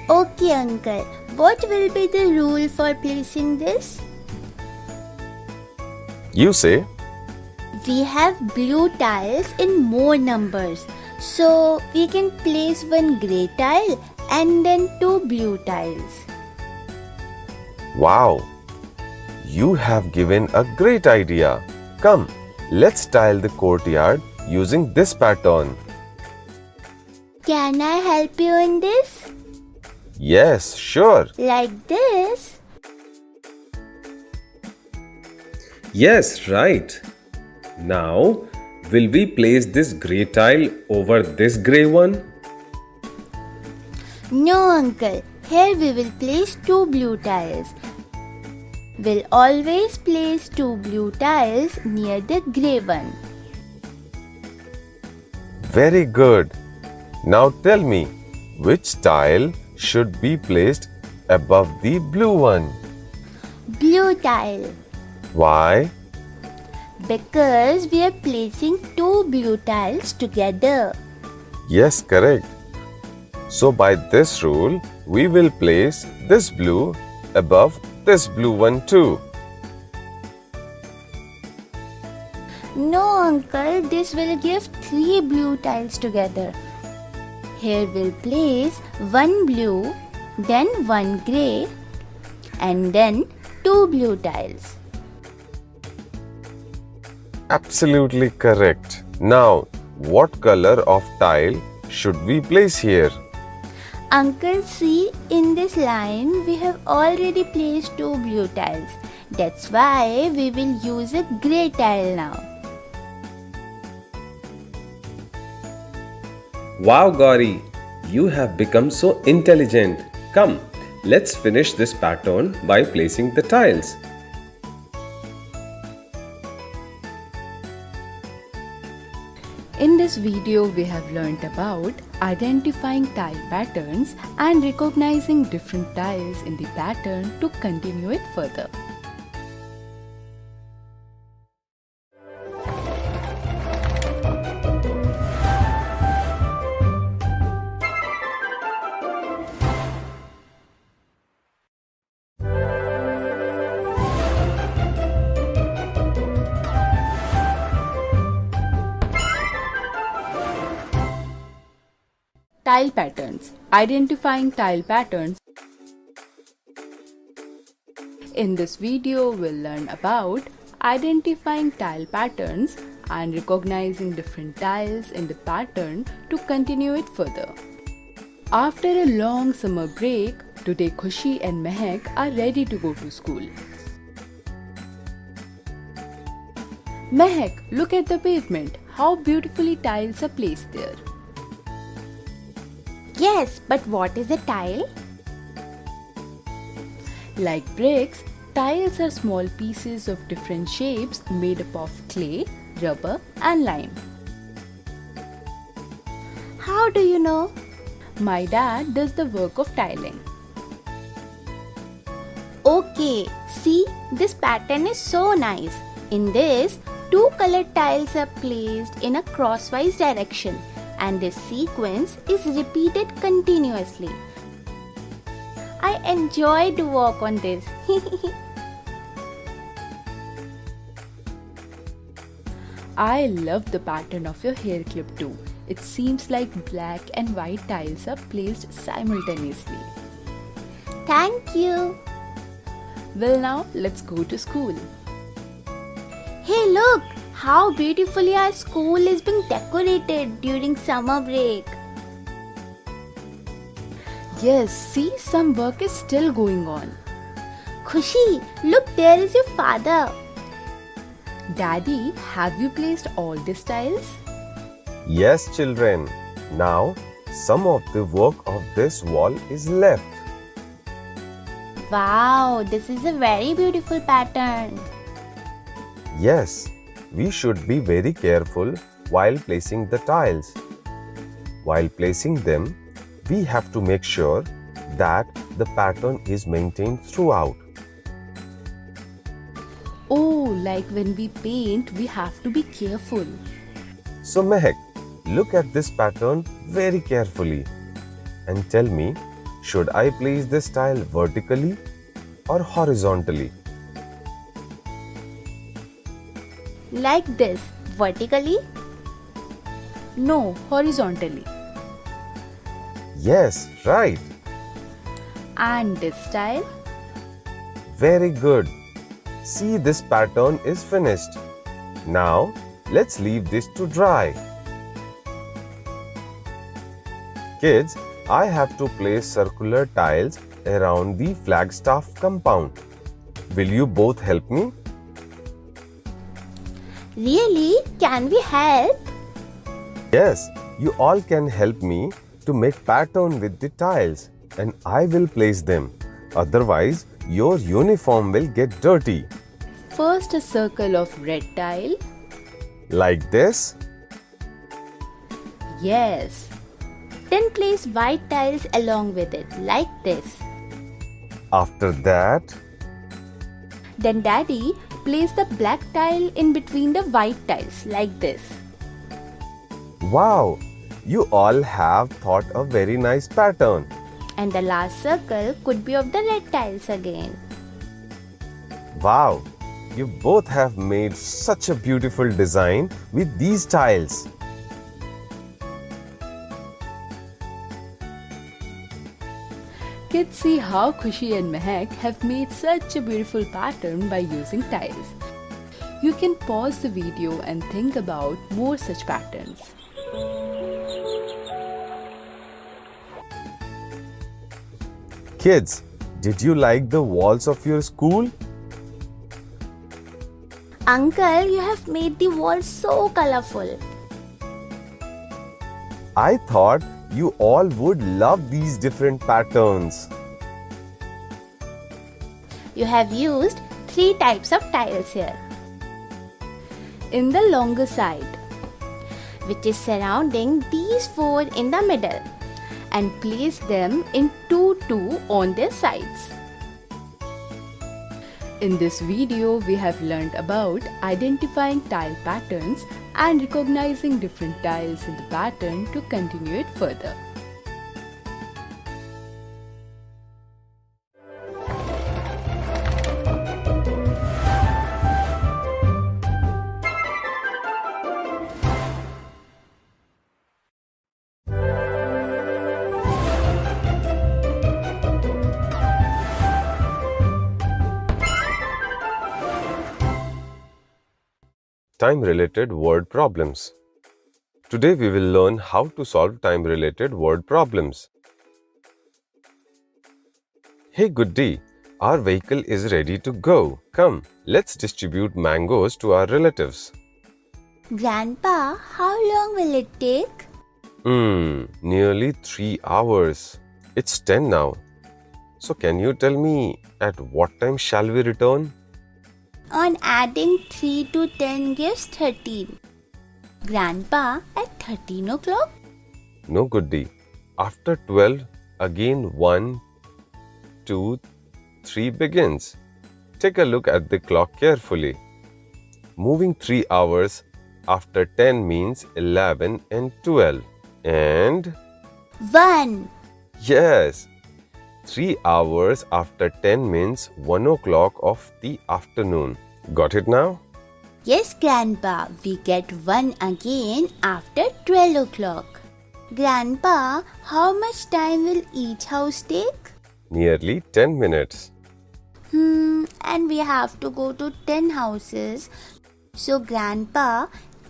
Speaker 3: Okay, Uncle. What will be the rule for placing this?
Speaker 8: You say?
Speaker 3: We have blue tiles in more numbers. So we can place one grey tile and then two blue tiles.
Speaker 8: Wow! You have given a great idea. Come, let's tile the courtyard using this pattern.
Speaker 3: Can I help you in this?
Speaker 8: Yes, sure.
Speaker 3: Like this?
Speaker 9: Yes, right. Now, will we place this grey tile over this grey one?
Speaker 3: No, Uncle. Here we will place two blue tiles. We'll always place two blue tiles near the grey one.
Speaker 8: Very good. Now tell me, which tile should be placed above the blue one?
Speaker 3: Blue tile.
Speaker 8: Why?
Speaker 3: Because we are placing two blue tiles together.
Speaker 8: Yes, correct. So by this rule, we will place this blue above this blue one too.
Speaker 3: No, Uncle, this will give three blue tiles together. Here we'll place one blue, then one grey, and then two blue tiles.
Speaker 8: Absolutely correct. Now, what color of tile should we place here?
Speaker 3: Uncle, see, in this line we have already placed two blue tiles. That's why we will use a grey tile now.
Speaker 9: Wow, Gauri, you have become so intelligent. Come, let's finish this pattern by placing the tiles.
Speaker 5: In this video, we have learnt about identifying tile patterns and recognizing different tiles in the pattern to continue it further. Tile patterns. Identifying tile patterns. In this video, we'll learn about identifying tile patterns and recognizing different tiles in the pattern to continue it further. After a long summer break, today Khushi and Mehak are ready to go to school. Mehak, look at the pavement. How beautifully tiles are placed there.
Speaker 7: Yes, but what is a tile?
Speaker 5: Like bricks, tiles are small pieces of different shapes made up of clay, rubber, and lime.
Speaker 7: How do you know?
Speaker 5: My dad does the work of tiling.
Speaker 7: Okay, see, this pattern is so nice. In this, two colored tiles are placed in a crosswise direction and this sequence is repeated continuously. I enjoyed to work on this.
Speaker 5: I love the pattern of your hair clip too. It seems like black and white tiles are placed simultaneously.
Speaker 7: Thank you.
Speaker 5: Well, now let's go to school.
Speaker 7: Hey, look how beautifully our school is being decorated during summer break.
Speaker 5: Yes, see, some work is still going on.
Speaker 7: Khushi, look, there is your father.
Speaker 5: Daddy, have you placed all these tiles?
Speaker 8: Yes, children. Now, some of the work of this wall is left.
Speaker 7: Wow, this is a very beautiful pattern.
Speaker 8: Yes, we should be very careful while placing the tiles. While placing them, we have to make sure that the pattern is maintained throughout.
Speaker 5: Oh, like when we paint, we have to be careful.
Speaker 8: So Mehak, look at this pattern very carefully and tell me, should I place this tile vertically or horizontally?
Speaker 7: Like this, vertically?
Speaker 5: No, horizontally.
Speaker 8: Yes, right.
Speaker 5: And this style?
Speaker 8: Very good. See, this pattern is finished. Now, let's leave this to dry. Kids, I have to place circular tiles around the Flagstaff compound. Will you both help me?
Speaker 7: Really? Can we help?
Speaker 8: Yes, you all can help me to make pattern with the tiles and I will place them. Otherwise, your uniform will get dirty.
Speaker 5: First a circle of red tile.
Speaker 8: Like this?
Speaker 5: Yes.
Speaker 7: Then place white tiles along with it, like this.
Speaker 8: After that,
Speaker 5: Then Daddy, place the black tile in between the white tiles, like this.
Speaker 8: wow, you all have thought a very nice pattern.
Speaker 7: And the last circle could be of the red tiles again.
Speaker 8: Wow, you both have made such a beautiful design with these tiles.
Speaker 5: Kids, see how Khushi and Mehak have made such a beautiful pattern by using tiles. You can pause the video and think about more such patterns.
Speaker 8: Kids, did you like the walls of your school?
Speaker 7: Uncle, you have made the walls so colorful.
Speaker 8: I thought you all would love these different patterns.
Speaker 7: You have used 3 types of tiles here,
Speaker 5: In the longer side,
Speaker 7: which is surrounding these 4 in the middle.
Speaker 5: and place them in 2-2 on their sides. In this video, we have learned about identifying tile patterns and recognizing different tiles in the pattern to continue it further.
Speaker 8: Time-related word problems. Today we will learn how to solve time-related word problems. Hey Goody, our vehicle is ready to go. Come, let's distribute mangoes to our relatives.
Speaker 3: Grandpa, how long will it take?
Speaker 8: Nearly 3 hours. It's 10 now. So can you tell me at what time shall we return?
Speaker 3: On adding 3 to 10 gives 13. Grandpa, at 13 o'clock?
Speaker 8: No, goodie. After 12, again 1, 2, 3 begins. Take a look at the clock carefully. Moving 3 hours after 10 means 11 and 12. And
Speaker 3: 1.
Speaker 8: yes, 3 hours after 10 means 1 o'clock of the afternoon. Got it now?
Speaker 3: Yes, Grandpa, we get 1 again after 12 o'clock. Grandpa, how much time will each house take?
Speaker 8: Nearly 10 minutes.
Speaker 3: And we have to go to 10 houses. So, Grandpa,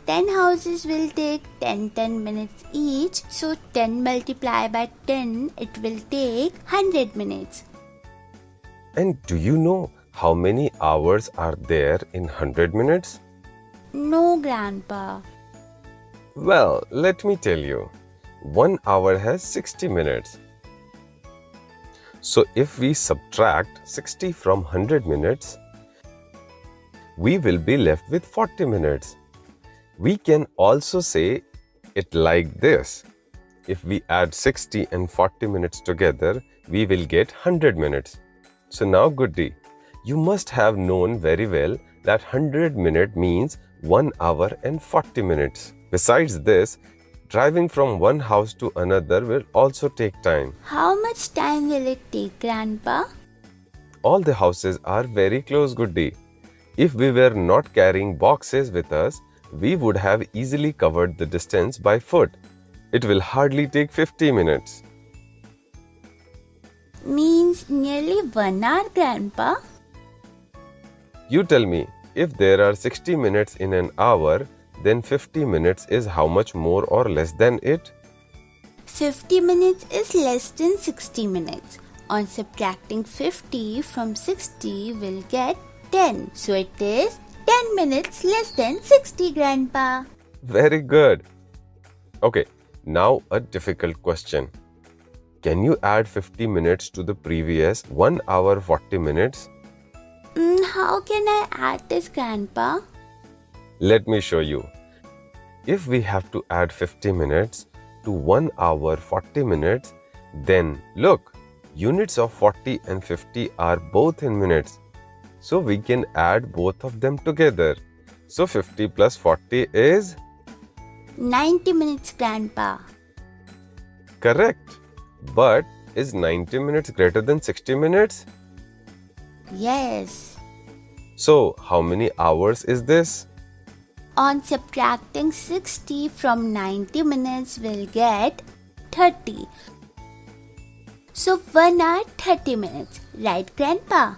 Speaker 3: 10 houses will take 10 minutes each. So, 10 multiplied by 10, it will take 100 minutes.
Speaker 8: And do you know how many hours are there in 100 minutes?
Speaker 3: No, Grandpa.
Speaker 8: Well, let me tell you. 1 hour has 60 minutes. So if we subtract 60 from 100 minutes, we will be left with 40 minutes. We can also say it like this. If we add 60 and 40 minutes together, we will get 100 minutes. So now, Goody, you must have known very well that 100 minute means 1 hour and 40 minutes. Besides this, driving from one house to another will also take time.
Speaker 3: How much time will it take, Grandpa?
Speaker 8: All the houses are very close, Goody. If we were not carrying boxes with us, we would have easily covered the distance by foot. It will hardly take 50 minutes.
Speaker 3: Means nearly 1 hour, Grandpa.
Speaker 8: You tell me, if there are 60 minutes in an hour, then 50 minutes is how much more or less than it?
Speaker 3: 50 minutes is less than 60 minutes. On subtracting 50 from 60, we'll get 10. So it is 10 minutes less than 60, Grandpa.
Speaker 8: Very good. Okay, now a difficult question. Can you add 50 minutes to the previous 1 hour 40 minutes?
Speaker 3: How can I add this, Grandpa?
Speaker 8: Let me show you. If we have to add 50 minutes to 1 hour 40 minutes, then look, units of 40 and 50 are both in minutes. So we can add both of them together. So 50 plus 40 is?
Speaker 3: 90 minutes, Grandpa.
Speaker 8: Correct. But is 90 minutes greater than 60 minutes?
Speaker 3: Yes.
Speaker 8: So how many hours is this?
Speaker 3: On subtracting 60 from 90 minutes, we'll get 30. So 1 hour 30 minutes. Right, Grandpa?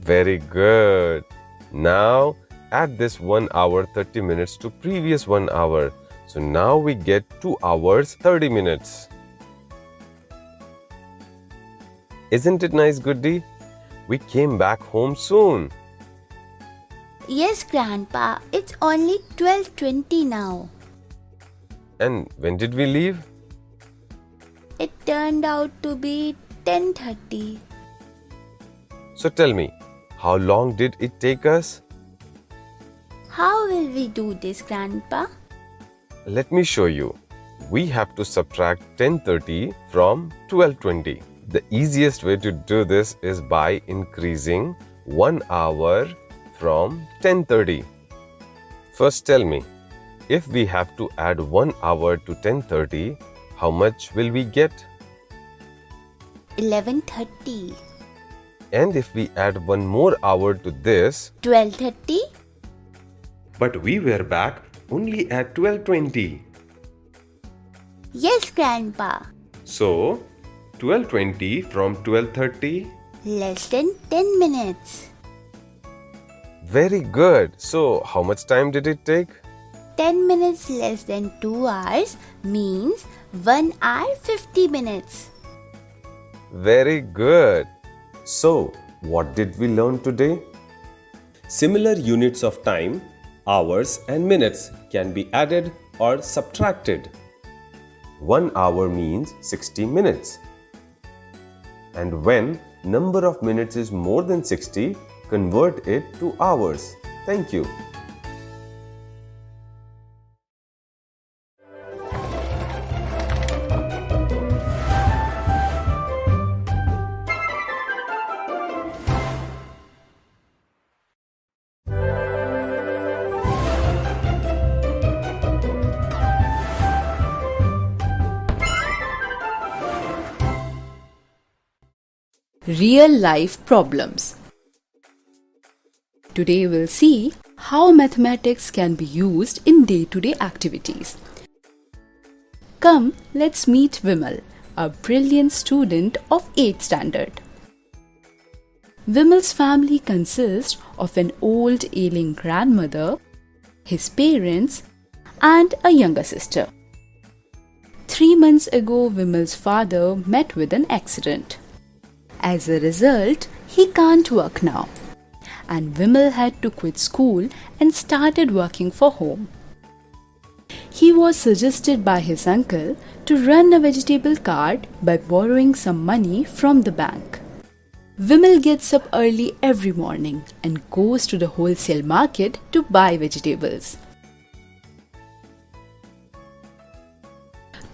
Speaker 8: Very good. Now add this 1 hour 30 minutes to previous 1 hour. So now we get 2 hours 30 minutes. Isn't it nice, Goody? We came back home soon.
Speaker 3: Yes, Grandpa. It's only 12:20 now.
Speaker 8: And when did we leave?
Speaker 3: It turned out to be 10:30.
Speaker 8: So tell me, how long did it take us?
Speaker 3: How will we do this, Grandpa?
Speaker 8: Let me show you. We have to subtract 10:30 from 12:20. The easiest way to do this is by increasing 1 hour from 10:30. First tell me, if we have to add 1 hour to 10:30, how much will we get?
Speaker 3: 11:30.
Speaker 8: And if we add one more hour to this,
Speaker 3: 12:30.
Speaker 9: But we were back only at 12:20.
Speaker 3: Yes, Grandpa.
Speaker 9: So, 12:20 from 12:30.
Speaker 3: Less than 10 minutes.
Speaker 8: very good. So how much time did it take?
Speaker 3: 10 minutes less than 2 hours means 1 hour 50 minutes.
Speaker 8: Very good. So what did we learn today?
Speaker 9: Similar units of time Hours and minutes can be added or subtracted. 1 hour means 60 minutes. And when number of minutes is more than 60, convert it to hours. Thank you.
Speaker 5: Real life problems. Today we'll see how mathematics can be used in day-to-day activities. Come, let's meet Vimal, a brilliant student of 8th standard. Vimal's family consists of an old ailing grandmother, his parents, and a younger sister. 3 months ago, Vimal's father met with an accident. As a result, he can't work now, and Vimal had to quit school and started working for home. He was suggested by his uncle to run a vegetable cart by borrowing some money from the bank. Vimal gets up early every morning and goes to the wholesale market to buy vegetables.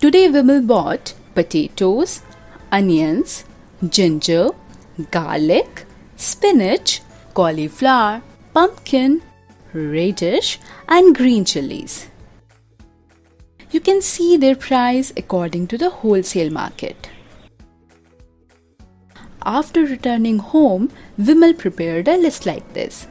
Speaker 5: Today Vimal bought potatoes, onions, ginger, garlic, spinach, cauliflower, pumpkin, radish, and green chilies. You can see their price according to the wholesale market. After returning home, Vimal prepared a list like this.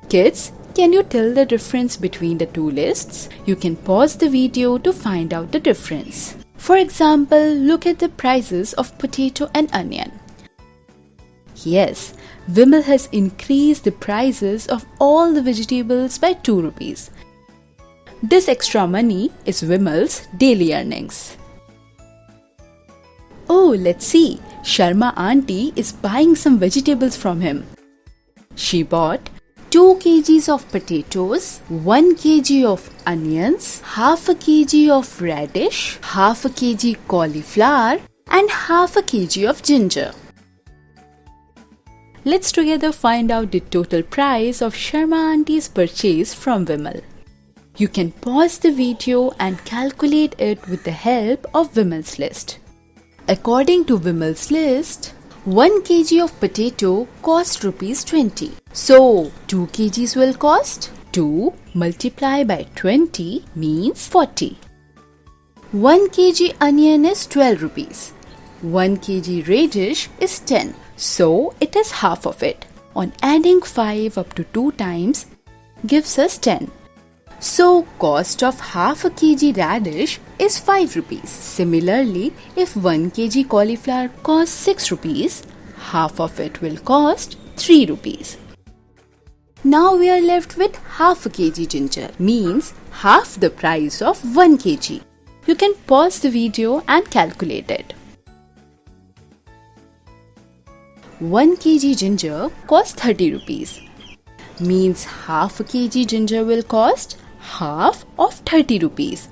Speaker 5: Kids, can you tell the difference between the two lists? You can pause the video to find out the difference. For example, look at the prices of potato and onion. Yes, Vimal has increased the prices of all the vegetables by 2 rupees. This extra money is Vimal's daily earnings. Oh, let's see. Sharma auntie is buying some vegetables from him. She bought 2 kgs of potatoes, 1 kg of onions, half a kg of radish, half a kg cauliflower, and half a kg of ginger. Let's together find out the total price of Sharma auntie's purchase from Vimal. You can pause the video and calculate it with the help of Vimal's list. According to Vimal's list, 1 kg of potato cost rupees 20. So, 2 kgs will cost 2 multiplied by 20 means 40. 1 kg onion is 12 rupees. 1 kg radish is 10. So, it is half of it. On adding 5 up to 2 times gives us 10. So, cost of half a kg radish is 5 rupees. Similarly, if 1 kg cauliflower costs 6 rupees, half of it will cost 3 rupees. Now we are left with half a kg ginger, means half the price of 1 kg. You can pause the video and calculate it. 1 kg ginger costs 30 rupees, means half a kg ginger will cost half of 30 rupees.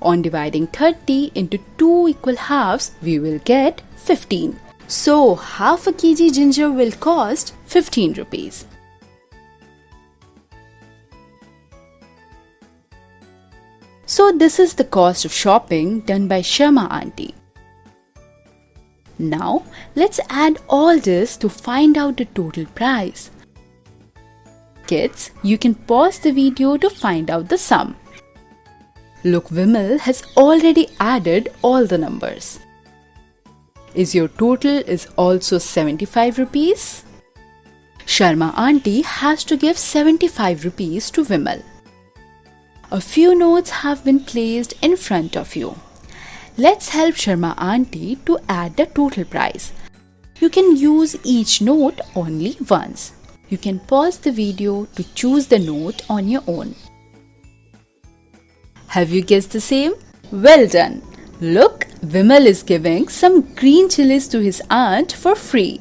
Speaker 5: On dividing 30 into 2 equal halves, we will get 15. So, half a kg ginger will cost 15 rupees. So, this is the cost of shopping done by Sharma auntie. Now, let's add all this to find out the total price. Kids, you can pause the video to find out the sum. Look, Vimal has already added all the numbers. Is your total is also 75 rupees? Sharma auntie has to give 75 rupees to Vimal. A few notes have been placed in front of you. Let's help Sharma auntie to add the total price. You can use each note only once. You can pause the video to choose the note on your own. Have you guessed the same? Well done! Look, Vimal is giving some green chilies to his aunt for free.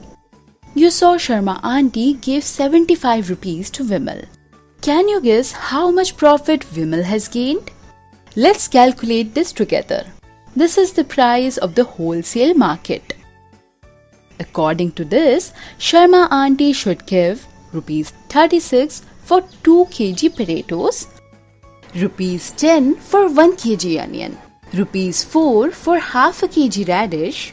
Speaker 5: You saw Sharma auntie gave 75 rupees to Vimal. Can you guess how much profit Vimal has gained? Let's calculate this together. This is the price of the wholesale market. According to this, Sharma auntie should give rupees 36 for 2 kg potatoes, rupees 10 for 1 kg onion, rupees 4 for half a kg radish,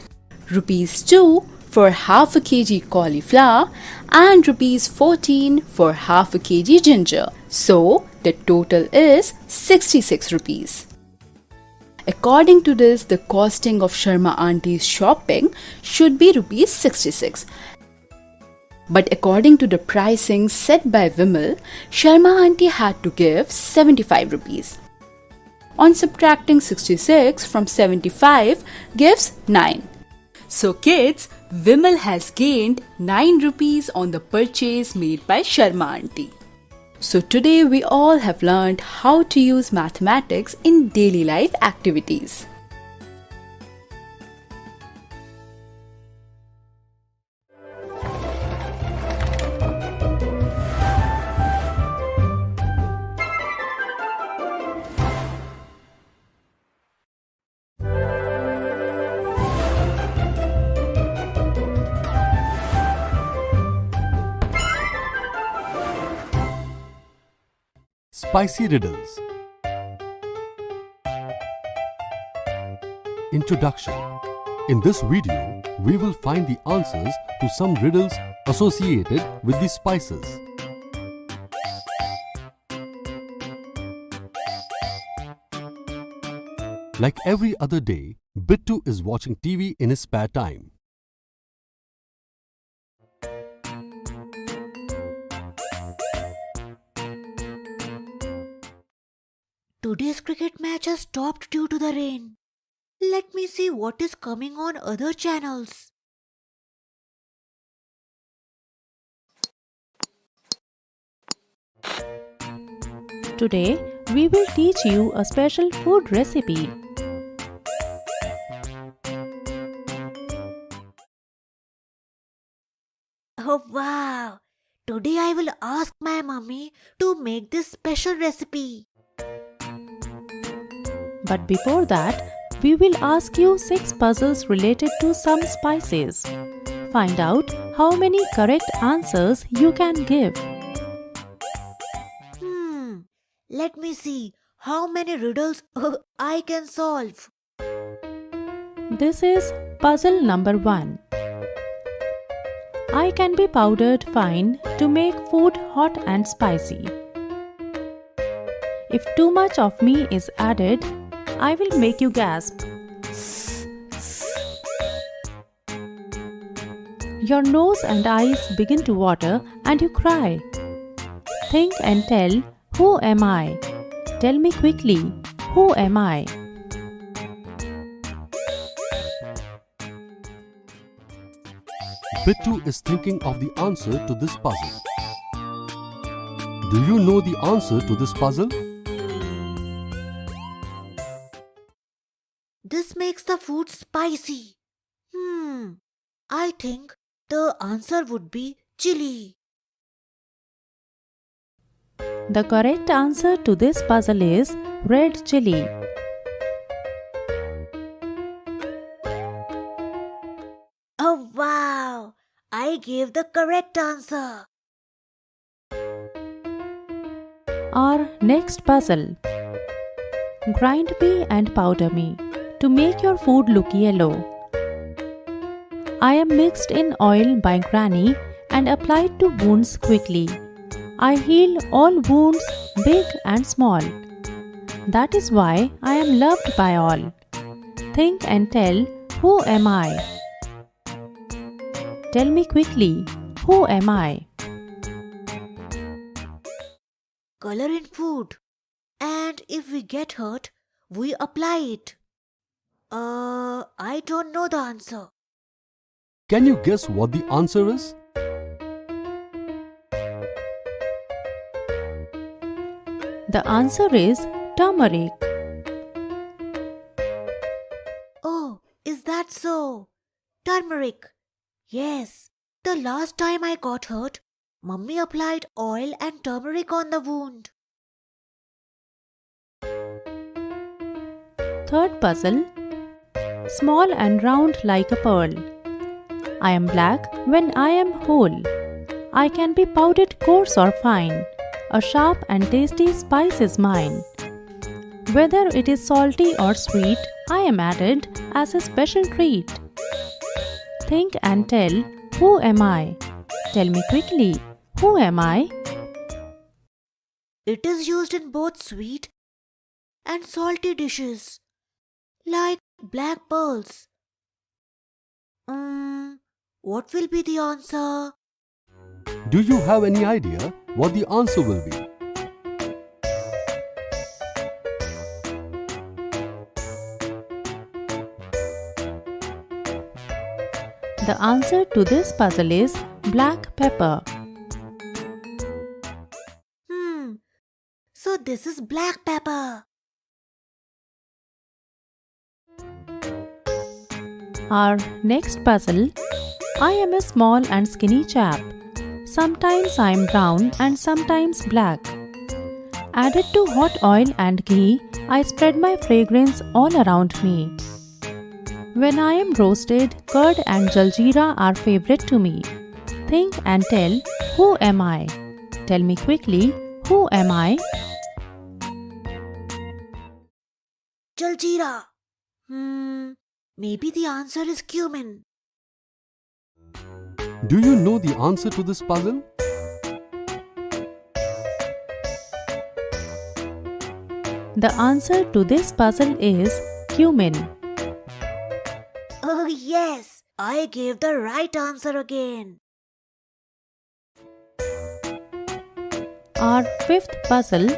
Speaker 5: rupees 2 for half a kg cauliflower, and rupees 14 for half a kg ginger. So the total is 66 rupees. According to this, the costing of Sharma auntie's shopping should be rupees 66. But according to the pricing set by Vimal, Sharma auntie had to give 75 rupees. On subtracting 66 from 75 gives 9. So kids, Vimal has gained 9 rupees on the purchase made by Sharma auntie. So today we all have learned how to use mathematics in daily life activities.
Speaker 10: Spicy riddles. Introduction. In this video, we will find the answers to some riddles associated with the spices. Like every other day, Bittu is watching TV in his spare time.
Speaker 1: Today's cricket match has stopped due to the rain. Let me see what is coming on other channels.
Speaker 11: Today, we will teach you a special food recipe.
Speaker 1: Oh wow! Today I will ask my mummy to make this special recipe.
Speaker 11: But before that, we will ask you 6 puzzles related to some spices. Find out how many correct answers you can give.
Speaker 1: Let me see how many riddles I can solve.
Speaker 11: This is puzzle number 1. I can be powdered fine to make food hot and spicy. If too much of me is added, I will make you gasp. Your nose and eyes begin to water and you cry. Think and tell, who am I? Tell me quickly, who am I?
Speaker 10: Bittu is thinking of the answer to this puzzle. Do you know the answer to this puzzle?
Speaker 1: This makes the food spicy. I think the answer would be chili.
Speaker 11: The correct answer to this puzzle is red chili.
Speaker 1: Oh wow! I gave the correct answer.
Speaker 11: Our next puzzle. Grind me and powder me to make your food look yellow. I am mixed in oil by Granny and applied to wounds quickly. I heal all wounds, big and small. That is why I am loved by all. Think and tell, who am I? Tell me quickly, who am I?
Speaker 1: Color in food. And if we get hurt, we apply it. I don't know the answer.
Speaker 10: Can you guess what the answer is?
Speaker 11: The answer is turmeric.
Speaker 1: Oh, is that so? Turmeric. Yes,
Speaker 3: The last time I got hurt, Mummy applied oil and turmeric on the wound.
Speaker 11: Third puzzle. Small and round like a pearl. I am black when I am whole. I can be powdered coarse or fine. A sharp and tasty spice is mine. Whether it is salty or sweet, I am added as a special treat. Think and tell, who am I? Tell me quickly, who am I?
Speaker 3: It is used in both sweet and salty dishes, like black pearls. What will be the answer?
Speaker 10: Do you have any idea what the answer will be?
Speaker 11: The answer to this puzzle is black pepper.
Speaker 3: So this is black pepper.
Speaker 11: Our next puzzle. I am a small and skinny chap. Sometimes I am brown and sometimes black. Added to hot oil and ghee, I spread my fragrance all around me. When I am roasted, curd and jaljeera are favorite to me. Think and tell, who am I? Tell me quickly, who am I?
Speaker 3: Jaljeera. Maybe the answer is cumin.
Speaker 10: Do you know the answer to this puzzle?
Speaker 11: The answer to this puzzle is cumin.
Speaker 3: Oh yes, I gave the right answer again.
Speaker 11: Our fifth puzzle.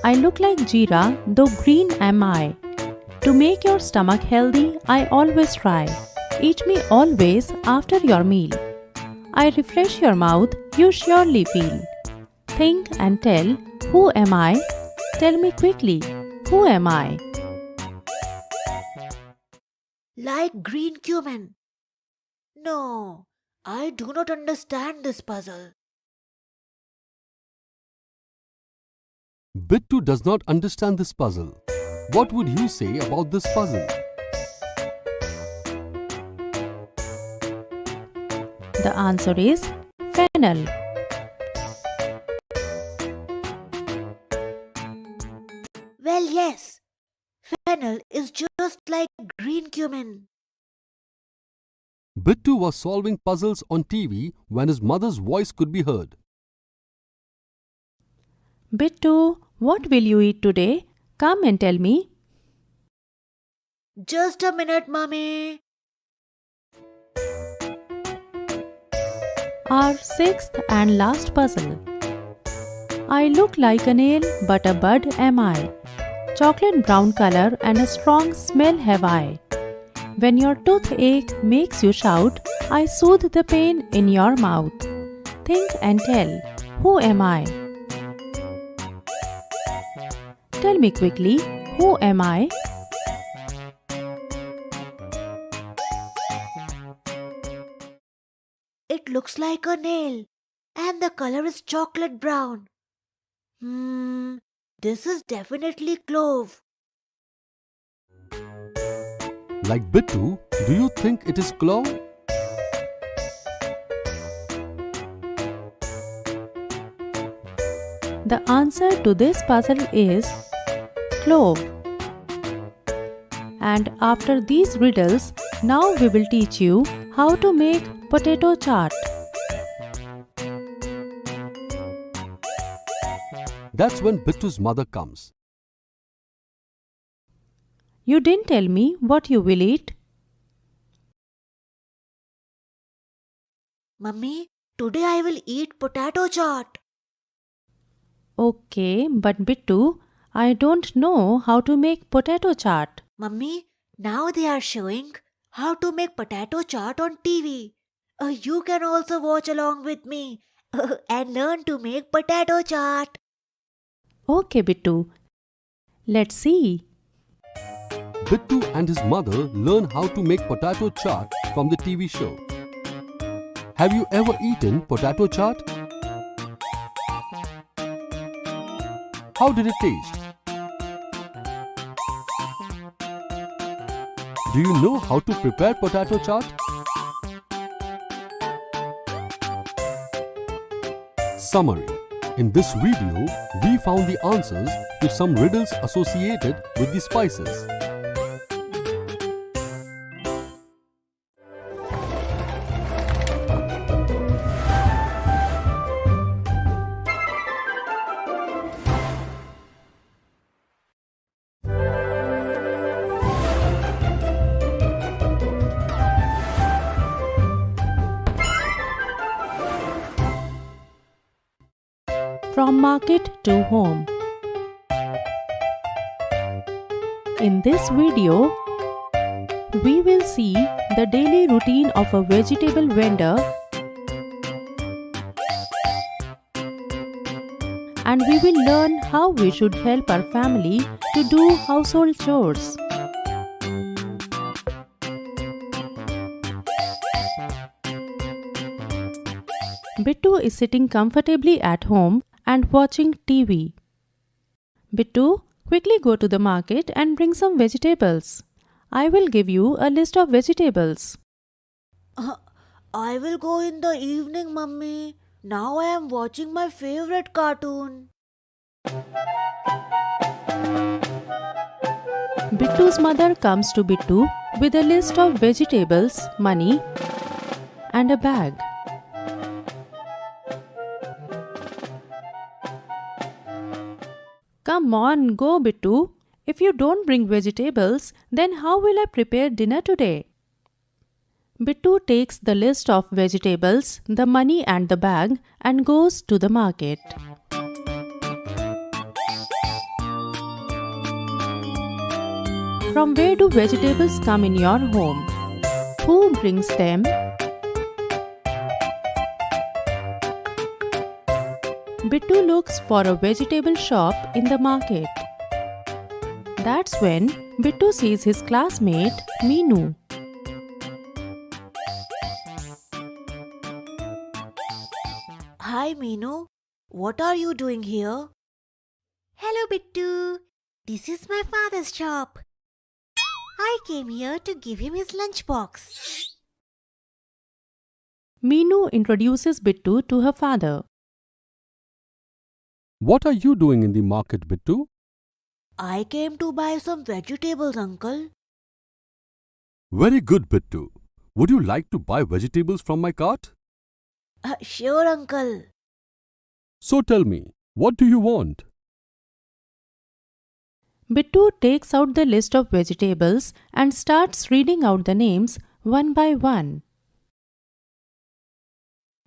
Speaker 11: I look like jeera, though green am I. To make your stomach healthy, I always try. Eat me always after your meal. I refresh your mouth, you surely feel. Think and tell, who am I? Tell me quickly, who am I?
Speaker 3: Like green cumin. No, I do not understand this puzzle.
Speaker 10: Bittu does not understand this puzzle. What would you say about this puzzle?
Speaker 11: The answer is fennel.
Speaker 3: Well, yes. Fennel is just like green cumin.
Speaker 10: Bittu was solving puzzles on TV when his mother's voice could be heard.
Speaker 11: Bittu, what will you eat today? Come and tell me.
Speaker 3: Just a minute, Mummy.
Speaker 11: Our sixth and last puzzle. I look like a nail, but a bud am I. Chocolate brown color and a strong smell have I. When your toothache makes you shout, I soothe the pain in your mouth. Think and tell, who am I? Tell me quickly, who am I?
Speaker 3: It looks like a nail, and the color is chocolate brown. This is definitely clove.
Speaker 10: Like Bittu, do you think it is clove?
Speaker 11: The answer to this puzzle is clove. And after these riddles, now we will teach you how to make potato chaat.
Speaker 10: That's when Bittu's mother comes.
Speaker 11: You didn't tell me what you will eat.
Speaker 3: Mummy, today I will eat potato chaat.
Speaker 11: Okay, but Bittu, I don't know how to make potato chaat.
Speaker 3: Mummy, now they are showing how to make potato chaat on TV. You can also watch along with me and learn to make potato chaat.
Speaker 11: Okay, Bittu. Let's see.
Speaker 10: Bittu and his mother learn how to make potato chaat from the TV show. have you ever eaten potato chaat? How did it taste? Do you know how to prepare potato chaat? Summary. In this video, we found the answers to some riddles associated with the spices.
Speaker 11: From market to home. In this video, we will see the daily routine of a vegetable vendor and we will learn how we should help our family to do household chores. Bittu is sitting comfortably at home and watching TV. Bittu, quickly go to the market and bring some vegetables. I will give you a list of vegetables.
Speaker 3: I will go in the evening, Mummy. Now I am watching my favorite cartoon.
Speaker 11: Bittu's mother comes to Bittu with a list of vegetables, money, and a bag. Come on, go Bittu. If you don't bring vegetables, then how will I prepare dinner today? Bittu takes the list of vegetables, the money and the bag and goes to the market. From where do vegetables come in your home? Who brings them? Bittu looks for a vegetable shop in the market. That's when Bittu sees his classmate Meenu.
Speaker 3: Hi, Meenu. What are you doing here?
Speaker 1: Hello, Bittu. This is my father's shop. I came here to give him his lunchbox.
Speaker 11: Meenu introduces Bittu to her father.
Speaker 10: What are you doing in the market, Bittu?
Speaker 3: I came to buy some vegetables, uncle.
Speaker 10: Very good, Bittu. Would you like to buy vegetables from my cart?
Speaker 3: Sure, uncle.
Speaker 10: So tell me, what do you want?
Speaker 11: Bittu takes out the list of vegetables and starts reading out the names one by one.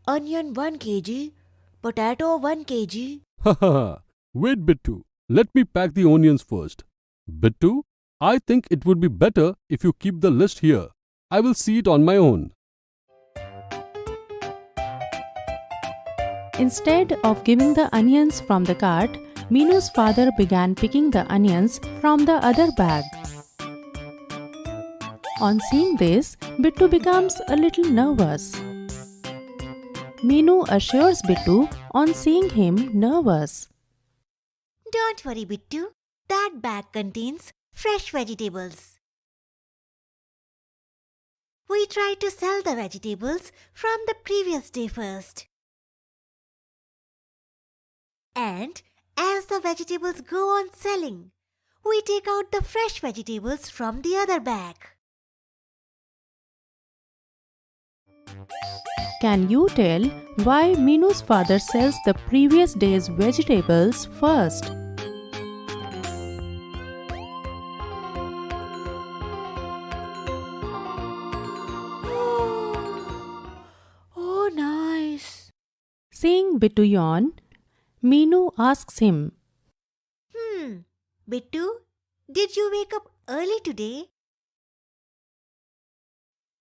Speaker 3: Onion 1 kg, potato 1 kg.
Speaker 10: Haha, wait Bittu, let me pack the onions first. Bittu, I think it would be better if you keep the list here. I will see it on my own.
Speaker 11: Instead of giving the onions from the cart, Meenu's father began picking the onions from the other bag. On seeing this, Bittu becomes a little nervous. Meenu assures Bittu on seeing him nervous.
Speaker 1: Don't worry, Bittu. That bag contains fresh vegetables. We try to sell the vegetables from the previous day first. And as the vegetables go on selling, we take out the fresh vegetables from the other bag.
Speaker 11: Can you tell why Meenu's father sells the previous day's vegetables first?
Speaker 3: Oh, nice.
Speaker 11: Seeing Bittu yawn, Meenu asks him,
Speaker 1: Bittu, did you wake up early today?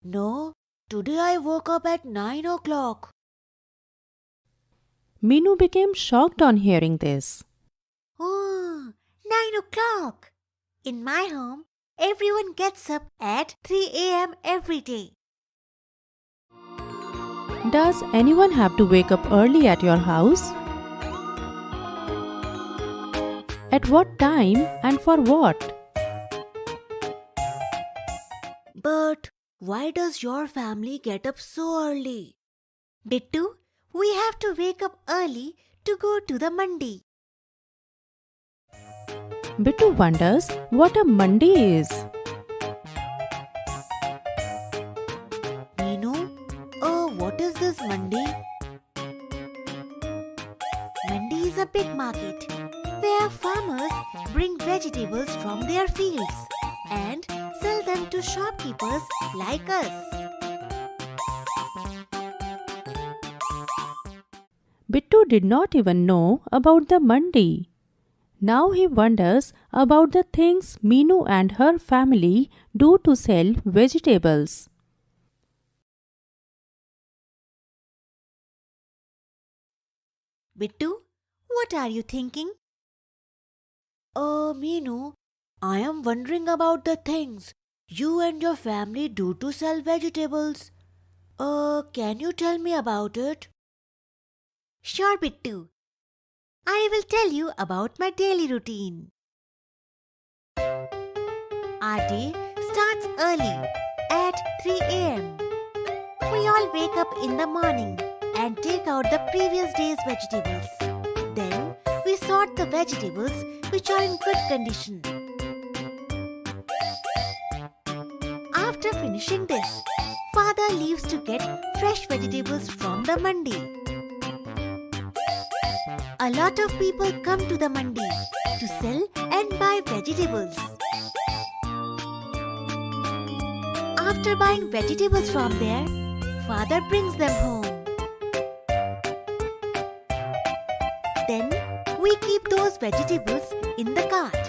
Speaker 3: No, today I woke up at 9 o'clock.
Speaker 11: Meenu became shocked on hearing this.
Speaker 1: Oh, 9 o'clock. In my home, everyone gets up at 3 a.m. every day.
Speaker 11: Does anyone have to wake up early at your house? At what time and for what?
Speaker 3: But why does your family get up so early? Bittu, we have to wake up early to go to the mandi.
Speaker 11: Bittu wonders what a mandi is.
Speaker 3: Meenu, what is this mandi? Mandi is a big market where farmers bring vegetables from their fields and sell them to shopkeepers like us.
Speaker 11: Bittu did not even know about the mandi. Now he wonders about the things Meenu and her family do to sell vegetables.
Speaker 3: Bittu, what are you thinking? Meenu, I am wondering about the things you and your family do to sell vegetables. Can you tell me about it? Sure, Bittu. I will tell you about my daily routine. Our day starts early at 3 a.m. We all wake up in the morning and take out the previous day's vegetables. Then we sort the vegetables which are in good condition. After finishing this, Father leaves to get fresh vegetables from the mandi. A lot of people come to the mandi to sell and buy vegetables. After buying vegetables from there, Father brings them home. Then we keep those vegetables in the cart.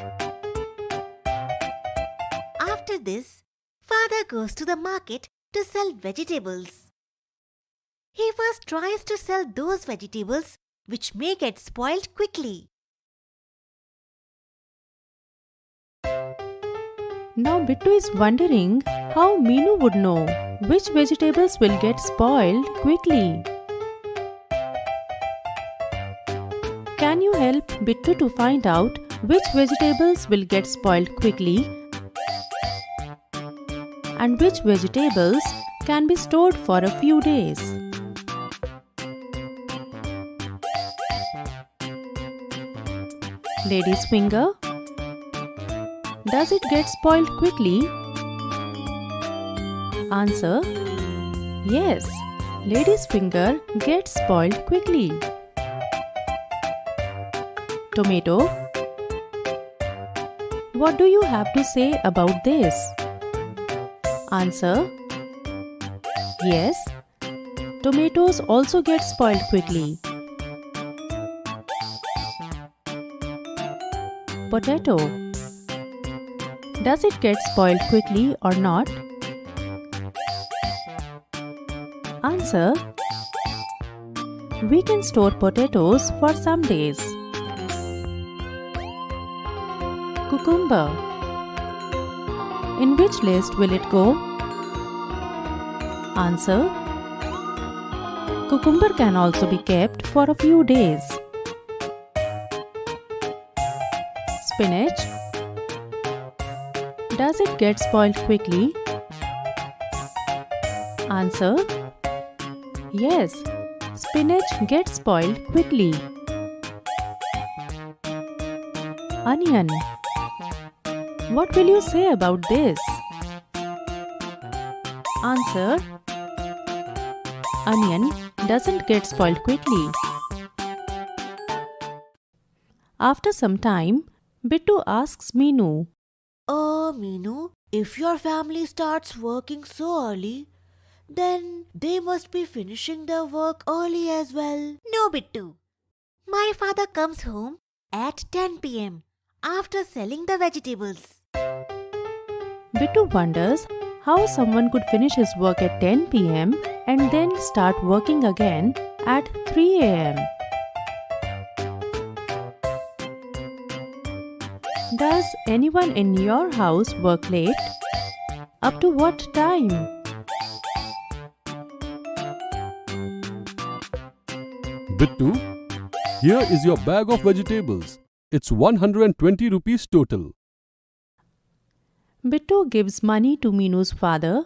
Speaker 3: After this, Father goes to the market to sell vegetables. He first tries to sell those vegetables which may get spoiled quickly.
Speaker 11: Now Bittu is wondering how Meenu would know which vegetables will get spoiled quickly. Can you help Bittu to find out which vegetables will get spoiled quickly and which vegetables can be stored for a few days? Lady's finger. Does it get spoiled quickly? Answer: yes, lady's finger gets spoiled quickly. Tomato. What do you have to say about this? Answer: yes, tomatoes also get spoiled quickly. Potato. Does it get spoiled quickly or not? Answer: we can store potatoes for some days. Cucumber. In which list will it go? Answer: cucumber can also be kept for a few days. Spinach. Does it get spoiled quickly? Answer: yes, spinach gets spoiled quickly. Onion. What will you say about this? Answer: onion doesn't get spoiled quickly. After some time, Bittu asks Meenu,
Speaker 3: Meenu, if your family starts working so early, then they must be finishing their work early as well. No, Bittu. My father comes home at 10 p.m. after selling the vegetables.
Speaker 11: Bittu wonders how someone could finish his work at 10 p.m. and then start working again at 3 a.m. Does anyone in your house work late? Up to what time?
Speaker 10: Bittu, here is your bag of vegetables. It's 120 rupees total.
Speaker 11: Bittu gives money to Minu's father,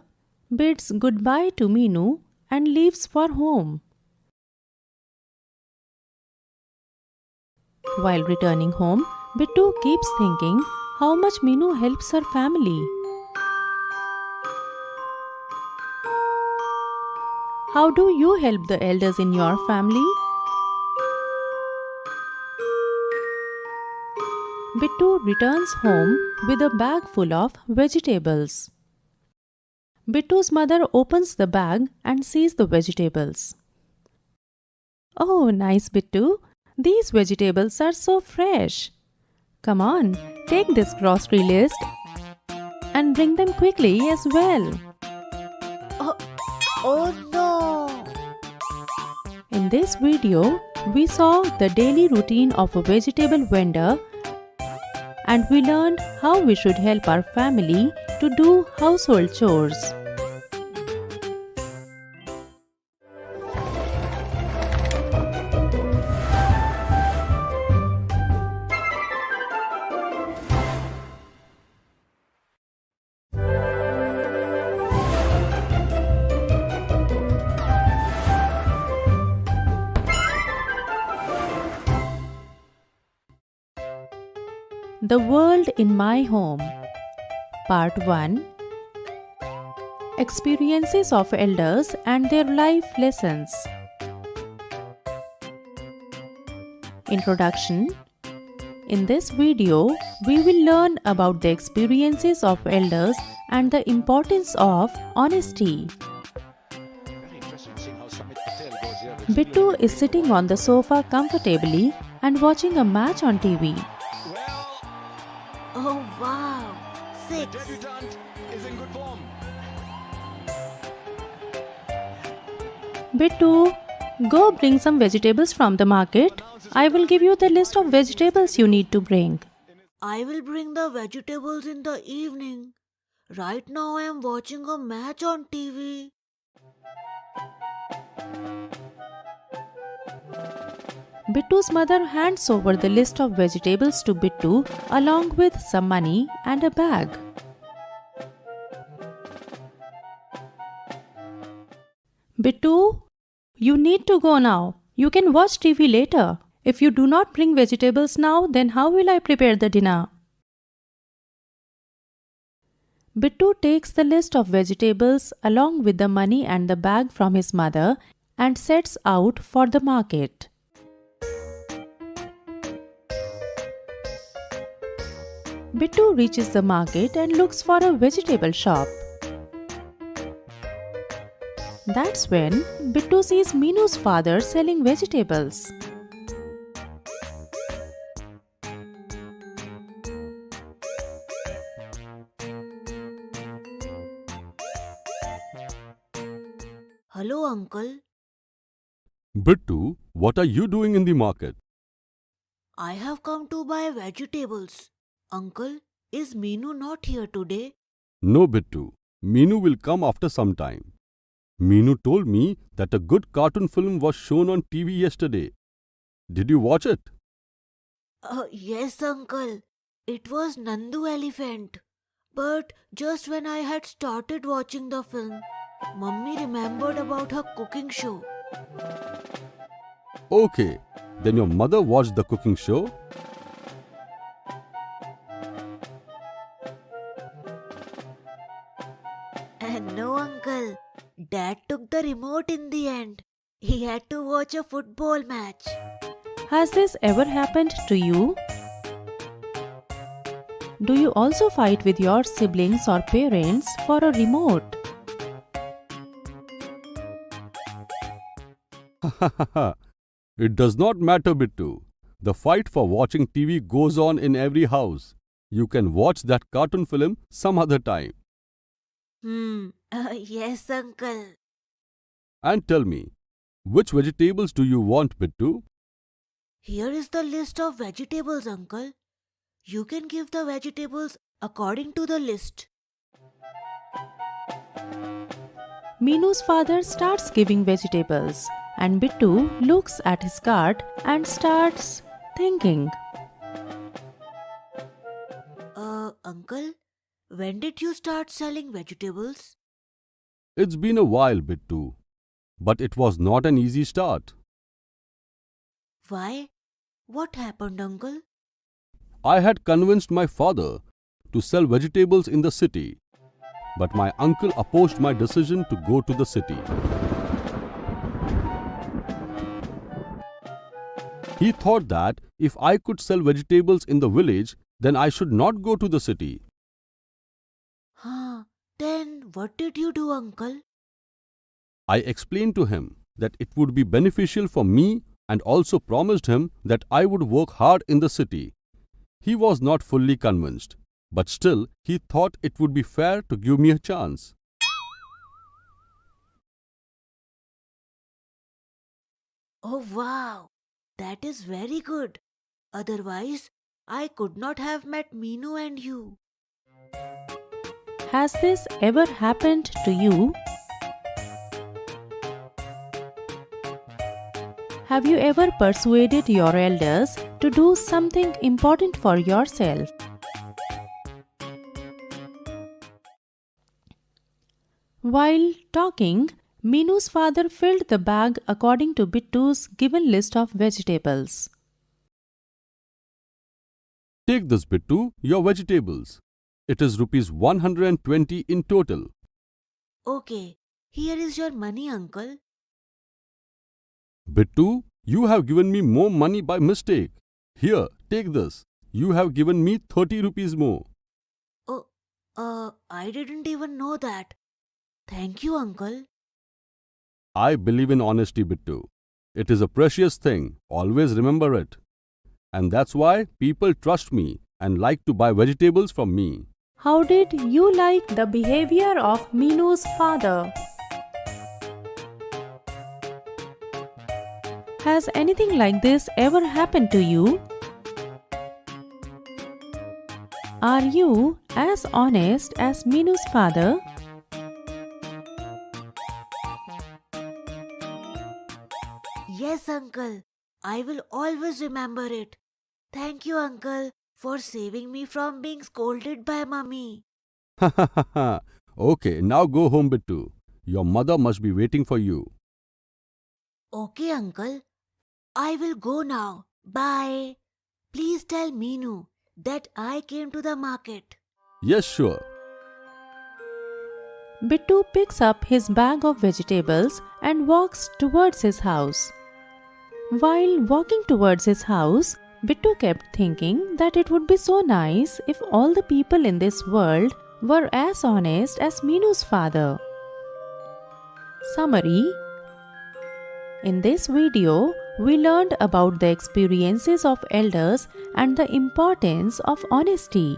Speaker 11: bids goodbye to Minu, and leaves for home. While returning home, Bittu keeps thinking how much Minu helps her family. How do you help the elders in your family? Bittu returns home with a bag full of vegetables. Bittu's mother opens the bag and sees the vegetables. Oh, nice Bittu. These vegetables are so fresh. Come on, take this grocery list and bring them quickly as well.
Speaker 3: Oh no!
Speaker 11: In this video, we saw the daily routine of a vegetable vendor and we learned how we should help our family to do household chores. The World in My Home. Part 1. Experiences of Elders and Their Life Lessons. Introduction. In this video, we will learn about the experiences of elders and the importance of honesty. Bittu is sitting on the sofa comfortably and watching a match on TV.
Speaker 3: Oh wow! 6.
Speaker 11: Bittu, go bring some vegetables from the market. I will give you the list of vegetables you need to bring.
Speaker 3: I will bring the vegetables in the evening. Right now I am watching a match on TV.
Speaker 11: Bittu's mother hands over the list of vegetables to Bittu along with some money and a bag. Bittu, you need to go now. You can watch TV later. If you do not bring vegetables now, then how will I prepare the dinner? Bittu takes the list of vegetables along with the money and the bag from his mother and sets out for the market. Bittu reaches the market and looks for a vegetable shop. That's when Bittu sees Minu's father selling vegetables.
Speaker 3: Hello, uncle.
Speaker 10: Bittu, what are you doing in the market?
Speaker 3: I have come to buy vegetables. Uncle, is Meenu not here today?
Speaker 10: No, Bittu. Meenu will come after some time. Meenu told me that a good cartoon film was shown on TV yesterday. Did you watch it?
Speaker 3: Yes, uncle. It was Nandu Elephant. But just when I had started watching the film, Mummy remembered about her cooking show.
Speaker 10: Okay, then your mother watched the cooking show?
Speaker 3: No, uncle. Dad took the remote in the end. He had to watch a football match.
Speaker 11: Has this ever happened to you? Do you also fight with your siblings or parents for a remote?
Speaker 10: It does not matter, Bittu. The fight for watching TV goes on in every house. You can watch that cartoon film some other time.
Speaker 3: Yes, uncle.
Speaker 10: And tell me, which vegetables do you want, Bittu?
Speaker 3: Here is the list of vegetables, uncle. You can give the vegetables according to the list.
Speaker 11: Meenu's father starts giving vegetables and Bittu looks at his cart and starts thinking.
Speaker 12: Uncle, when did you start selling vegetables?
Speaker 10: It's been a while, Bittu, but it was not an easy start.
Speaker 12: Why? What happened, Uncle?
Speaker 10: I had convinced my father to sell vegetables in the city, but my uncle opposed my decision to go to the city. He thought that if I could sell vegetables in the village, then I should not go to the city.
Speaker 12: Then what did you do, Uncle?
Speaker 10: I explained to him that it would be beneficial for me and also promised him that I would work hard in the city. He was not fully convinced, but still he thought it would be fair to give me a chance.
Speaker 12: Oh wow, that is very good. Otherwise, I could not have met Meenu and you.
Speaker 11: Has this ever happened to you? Have you ever persuaded your elders to do something important for yourself? While talking, Meenu's father filled the bag according to Bittu's given list of vegetables.
Speaker 10: Take this, Bittu, your vegetables. It is rupees 120 in total.
Speaker 12: Okay, here is your money, Uncle.
Speaker 10: Bittu, you have given me more money by mistake. Here, take this. You have given me 30 rupees more.
Speaker 12: I didn't even know that. Thank you, Uncle.
Speaker 10: I believe in honesty, Bittu. It is a precious thing. Always remember it. And that's why people trust me and like to buy vegetables from me.
Speaker 11: How did you like the behavior of Meenu's father? Has anything like this ever happened to you? Are you as honest as Meenu's father?
Speaker 12: Yes, Uncle. I will always remember it. Thank you, Uncle, for saving me from being scolded by Mummy.
Speaker 10: Okay, now go home, Bittu. Your mother must be waiting for you.
Speaker 12: Okay, Uncle. I will go now. Bye. Please tell Meenu that I came to the market.
Speaker 10: Yes, sure.
Speaker 11: Bittu picks up his bag of vegetables and walks towards his house. While walking towards his house, Bittu kept thinking that it would be so nice if all the people in this world were as honest as Meenu's father. Summary: in this video, we learned about the experiences of elders and the importance of honesty.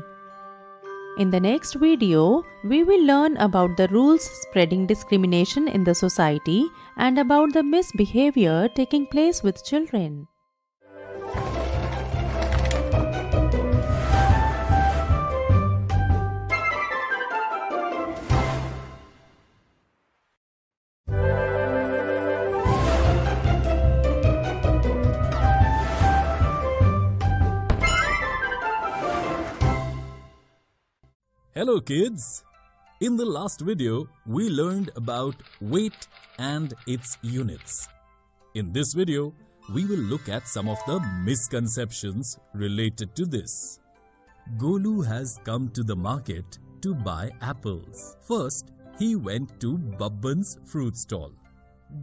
Speaker 11: In the next video, we will learn about the rules spreading discrimination in the society and about the misbehavior taking place with children.
Speaker 13: Hello kids! In the last video, we learned about weight and its units. In this video, we will look at some of the misconceptions related to this. Golu has come to the market to buy apples. First, he went to Babban's fruit stall.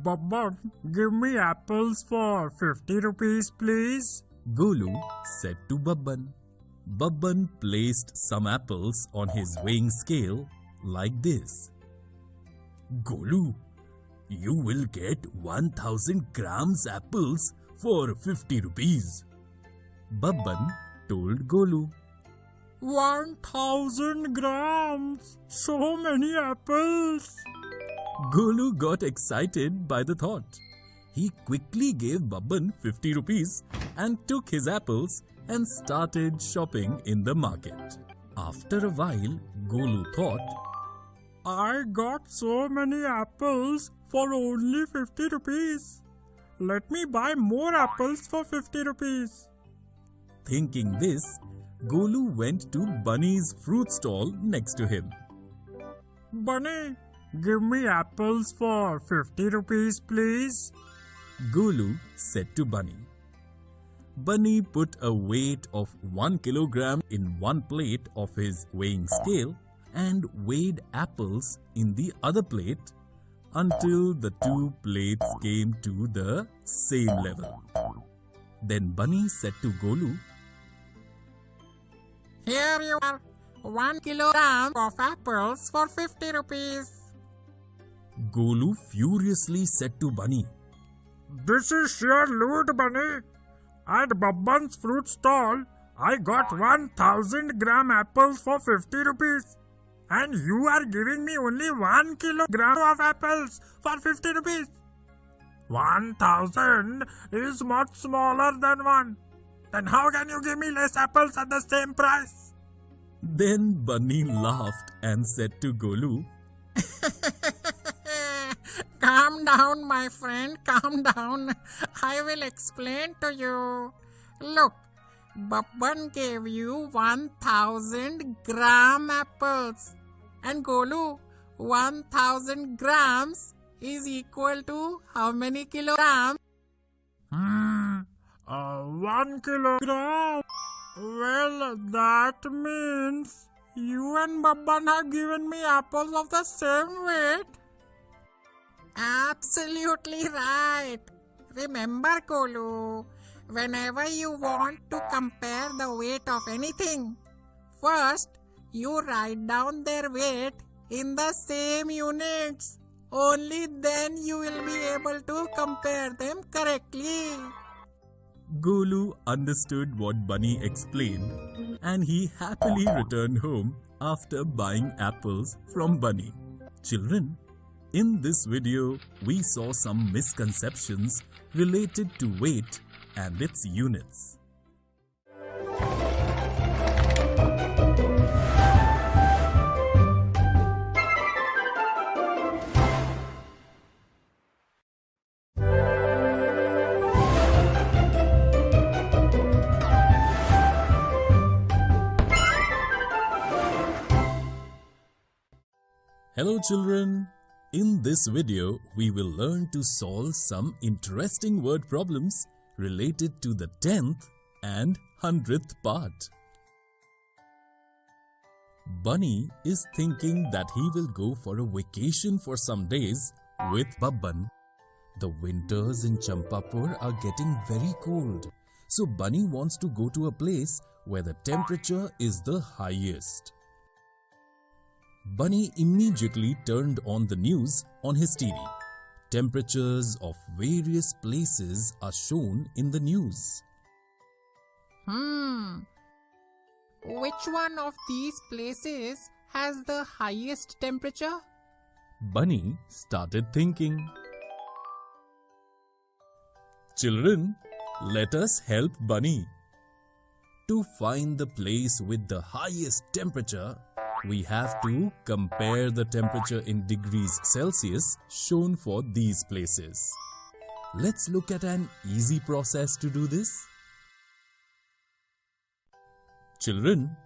Speaker 14: Babban, give me apples for 50 rupees, please.
Speaker 13: Golu said to Babban. Babban placed some apples on his weighing scale like this. Golu, you will get 1000 grams apples for 50 rupees. Babban told Golu.
Speaker 14: 1000 grams! So many apples!
Speaker 13: Golu got excited by the thought. He quickly gave Babban 50 rupees and took his apples and started shopping in the market. After a while, Golu thought,
Speaker 14: I got so many apples for only 50 rupees. let me buy more apples for 50 rupees.
Speaker 13: Thinking this, Golu went to Bunny's fruit stall next to him.
Speaker 14: Bunny, give me apples for 50 rupees, please.
Speaker 13: Golu said to Bunny. Bunny put a weight of 1 kilogram in one plate of his weighing scale and weighed apples in the other plate until the two plates came to the same level. Then Bunny said to Golu,
Speaker 14: Here you are, 1 kilogram of apples for 50 rupees.
Speaker 13: Golu furiously said to Bunny,
Speaker 14: This is sheer loot, Bunny. At Babban's fruit stall, I got 1000 gram apples for 50 rupees. And you are giving me only 1 kilogram of apples for 50 rupees. 1000 is much smaller than 1. Then how can you give me less apples at the same price?
Speaker 13: Then Bunny laughed and said to Golu,
Speaker 14: Calm down, my friend, calm down. I will explain to you. Look, Babban gave you 1000 gram apples. And Golu, 1000 grams is equal to how many kilograms? 1 kilogram. Well, that means you and Babban have given me apples of the same weight. Absolutely right. Remember, Golu, whenever you want to compare the weight of anything, first you write down their weight in the same units. Only then you will be able to compare them correctly.
Speaker 13: Golu understood what Bunny explained and he happily returned home after buying apples from Bunny. Children, in this video, we saw some misconceptions related to weight and its units. Hello children, in this video we will learn to solve some interesting word problems related to the 10th and 100th part. Bunny is thinking that he will go for a vacation for some days with Babban. The winters in Champapur are getting very cold, so Bunny wants to go to a place where the temperature is the highest. Bunny immediately turned on the news on his TV. Temperatures of various places are shown in the news.
Speaker 14: Which one of these places has the highest temperature?
Speaker 13: Bunny started thinking. Children, let us help Bunny. To find the place with the highest temperature, we have to compare the temperature in degrees Celsius shown for these places. Let's look at an easy process to do this. Children,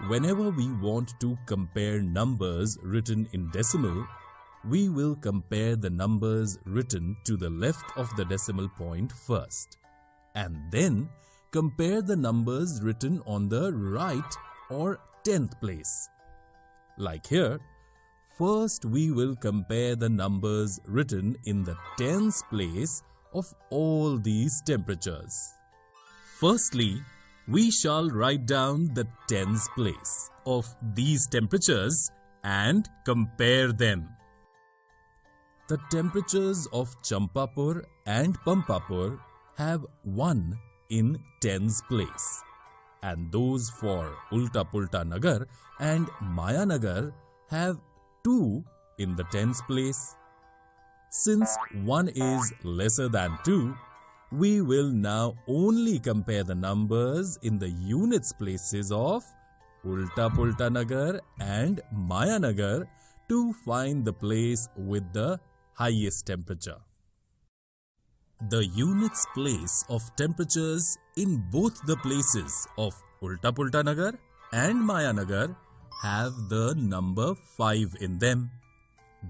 Speaker 13: whenever we want to compare numbers written in decimal, we will compare the numbers written to the left of the decimal point first, and then compare the numbers written on the right or 10th place. Like here, first we will compare the numbers written in the tens place of all these temperatures. Firstly, we shall write down the tens place of these temperatures and compare them. The temperatures of Champapur and Pampapur have 1 in tens place, and those for Ulta Pulta Nagar and Maya Nagar have 2 in the tens place. Since 1 is lesser than 2, we will now only compare the numbers in the units places of Ulta Pulta Nagar and Maya Nagar to find the place with the highest temperature. The units place of temperatures in both the places of Ulta Pulta Nagar and Maya Nagar have the number 5 in them.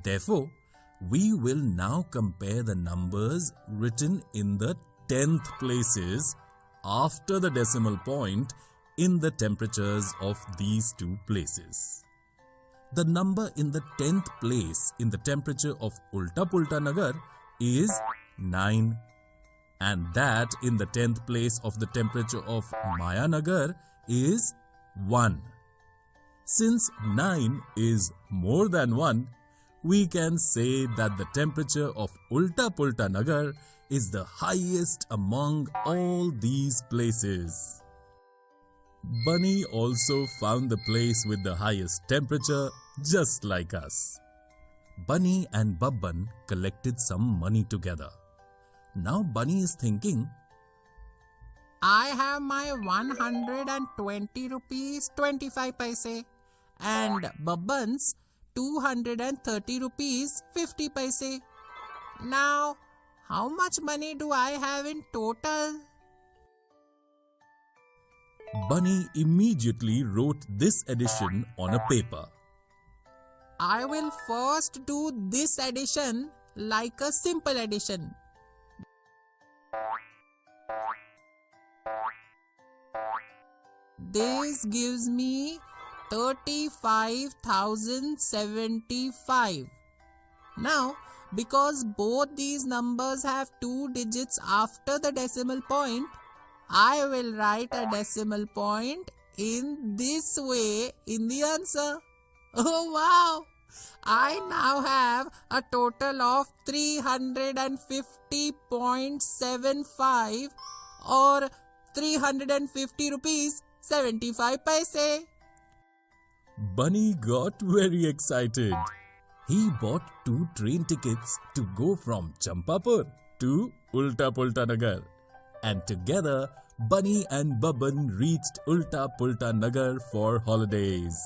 Speaker 13: Therefore, we will now compare the numbers written in the 10th places after the decimal point in the temperatures of these two places. The number in the 10th place in the temperature of Ulta Pulta Nagar is 9, and that in the 10th place of the temperature of Maya Nagar is 1. Since 9 is more than 1, we can say that the temperature of Ulta Pulta Nagar is the highest among all these places. Bunny also found the place with the highest temperature, just like us. Bunny and Babban collected some money together. Now Bunny is thinking,
Speaker 14: I have my 120 rupees 25 paise and Babban's 230 rupees 50 paise. Now, how much money do I have in total?
Speaker 13: Bunny immediately wrote this addition on a paper.
Speaker 14: I will first do this addition like a simple addition. This gives me 35,075. Now, because both these numbers have 2 digits after the decimal point, I will write a decimal point in this way in the answer. Oh wow! I now have a total of 350.75 or 350 rupees 75 paise.
Speaker 13: Bunny got very excited. He bought 2 train tickets to go from Champapur to Ulta Pulta Nagar. And together, Bunny and Babban reached Ulta Pulta Nagar for holidays.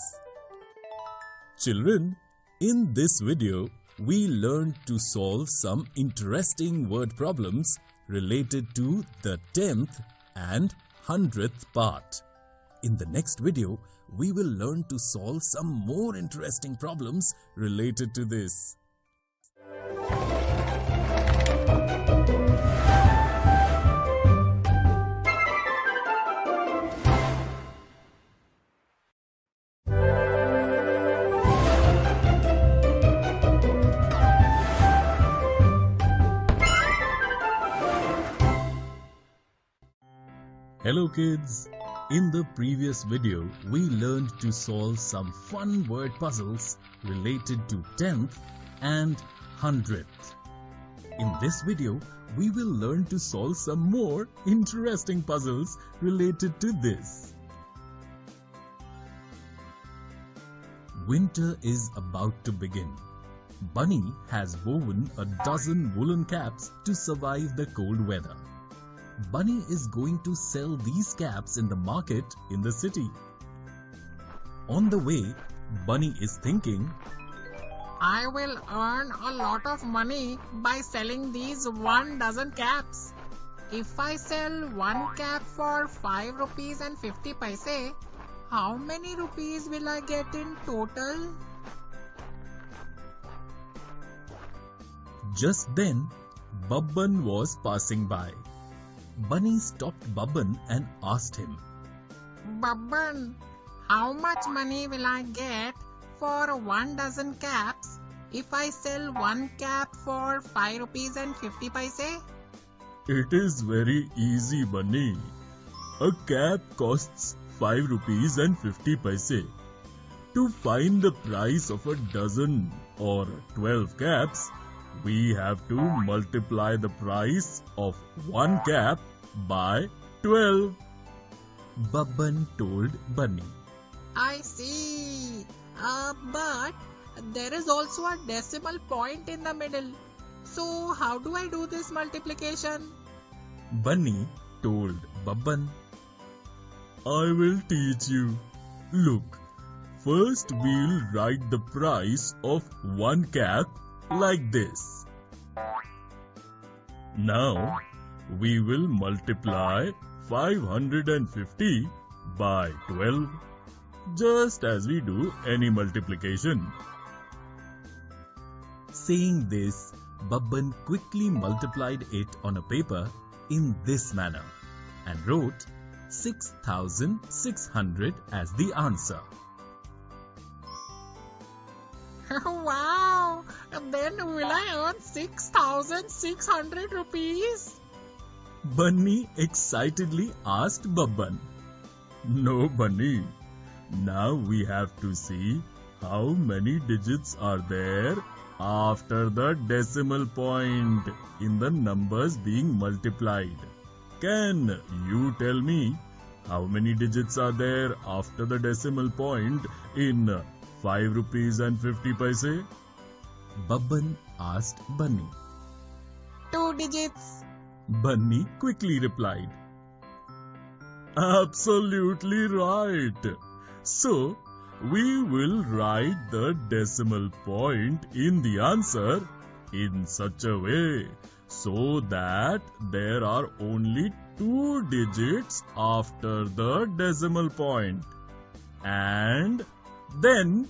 Speaker 13: Children, in this video, we learned to solve some interesting word problems related to the 10th and 100th part. In the next video, we will learn to solve some more interesting problems related to this. Hello kids! In the previous video, we learned to solve some fun word puzzles related to 10th and 100th. In this video, we will learn to solve some more interesting puzzles related to this. Winter is about to begin. Bunny has woven a dozen woolen caps to survive the cold weather. Bunny is going to sell these caps in the market in the city. On the way, Bunny is thinking,
Speaker 14: I will earn a lot of money by selling these 1 dozen caps. If I sell 1 cap for 5 rupees and 50 paise, how many rupees will I get in total?
Speaker 13: Just then, Babban was passing by. Bunny stopped Babban and asked him,
Speaker 14: Babban, how much money will I get for 1 dozen caps if I sell 1 cap for 5 rupees and 50 paise?
Speaker 13: It is very easy, Bunny. A cap costs 5 rupees and 50 paise. To find the price of a dozen or 12 caps, we have to multiply the price of 1 cap by 12. Babban told Bunny.
Speaker 14: I see. But there is also a decimal point in the middle. So how do I do this multiplication?
Speaker 13: Bunny told Babban. I will teach you. Look, first we'll write the price of 1 cap like this. Now, we will multiply 550 by 12, just as we do any multiplication. Saying this, Babban quickly multiplied it on a paper in this manner and wrote 6,600 as the answer.
Speaker 14: Wow! Then will I earn 6,600 rupees?
Speaker 13: Bunny excitedly asked Babban. No, Bunny. Now we have to see how many digits are there after the decimal point in the numbers being multiplied. Can you tell me how many digits are there after the decimal point in 5 rupees and 50 paise? Babban asked Bunny.
Speaker 14: 2 digits.
Speaker 13: Bunny quickly replied. Absolutely right. So, we will write the decimal point in the answer in such a way so that there are only 2 digits after the decimal point. And then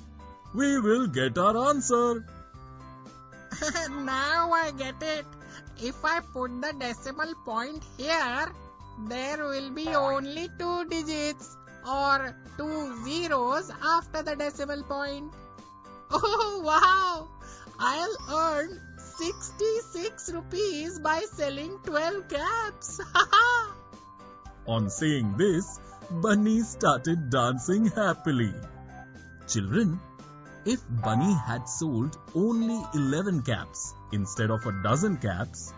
Speaker 13: we will get our answer.
Speaker 14: Now I get it. If I put the decimal point here, there will be only 2 digits or 2 zeros after the decimal point. Oh wow! I'll earn 66 rupees by selling 12 caps.
Speaker 13: On saying this, Bunny started dancing happily. Children, if Bunny had sold only 11 caps instead of a dozen caps,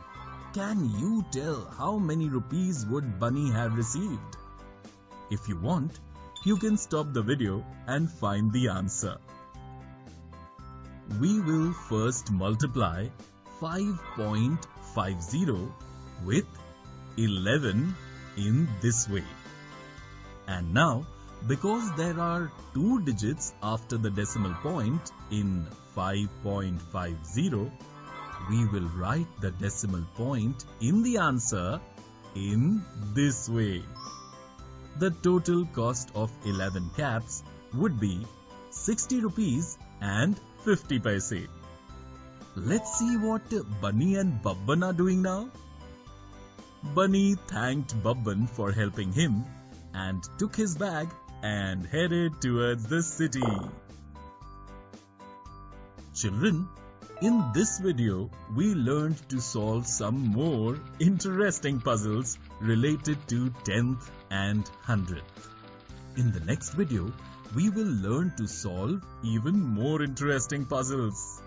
Speaker 13: can you tell how many rupees would Bunny have received? If you want, you can stop the video and find the answer. We will first multiply 5.50 with 11 in this way. And now, because there are 2 digits after the decimal point in 5.50, we will write the decimal point in the answer in this way. The total cost of 11 caps would be 60 rupees and 50 paise. Let's see what Bunny and Babban are doing now. Bunny thanked Babban for helping him and took his bag and headed towards the city. Children, in this video, we learned to solve some more interesting puzzles related to 10th and 100th. In the next video, we will learn to solve even more interesting puzzles.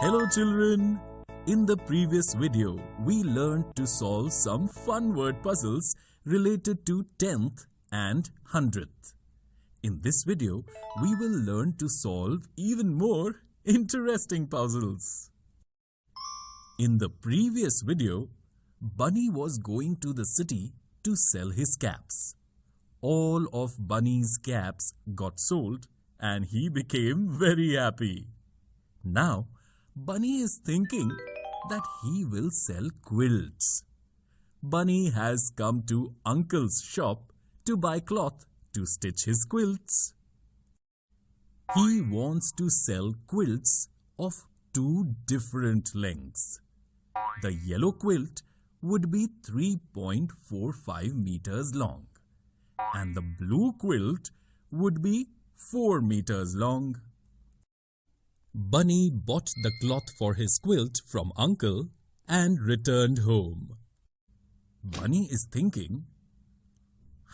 Speaker 13: Hello children! In the previous video, we learned to solve some fun word puzzles related to 10th and 100th. In this video, we will learn to solve even more interesting puzzles. In the previous video, Bunny was going to the city to sell his caps. All of Bunny's caps got sold and he became very happy. Now, Bunny is thinking that he will sell quilts. Bunny has come to Uncle's shop to buy cloth to stitch his quilts. He wants to sell quilts of 2 different lengths. The yellow quilt would be 3.45 meters long and the blue quilt would be 4 meters long. Bunny bought the cloth for his quilt from Uncle and returned home. Bunny is thinking,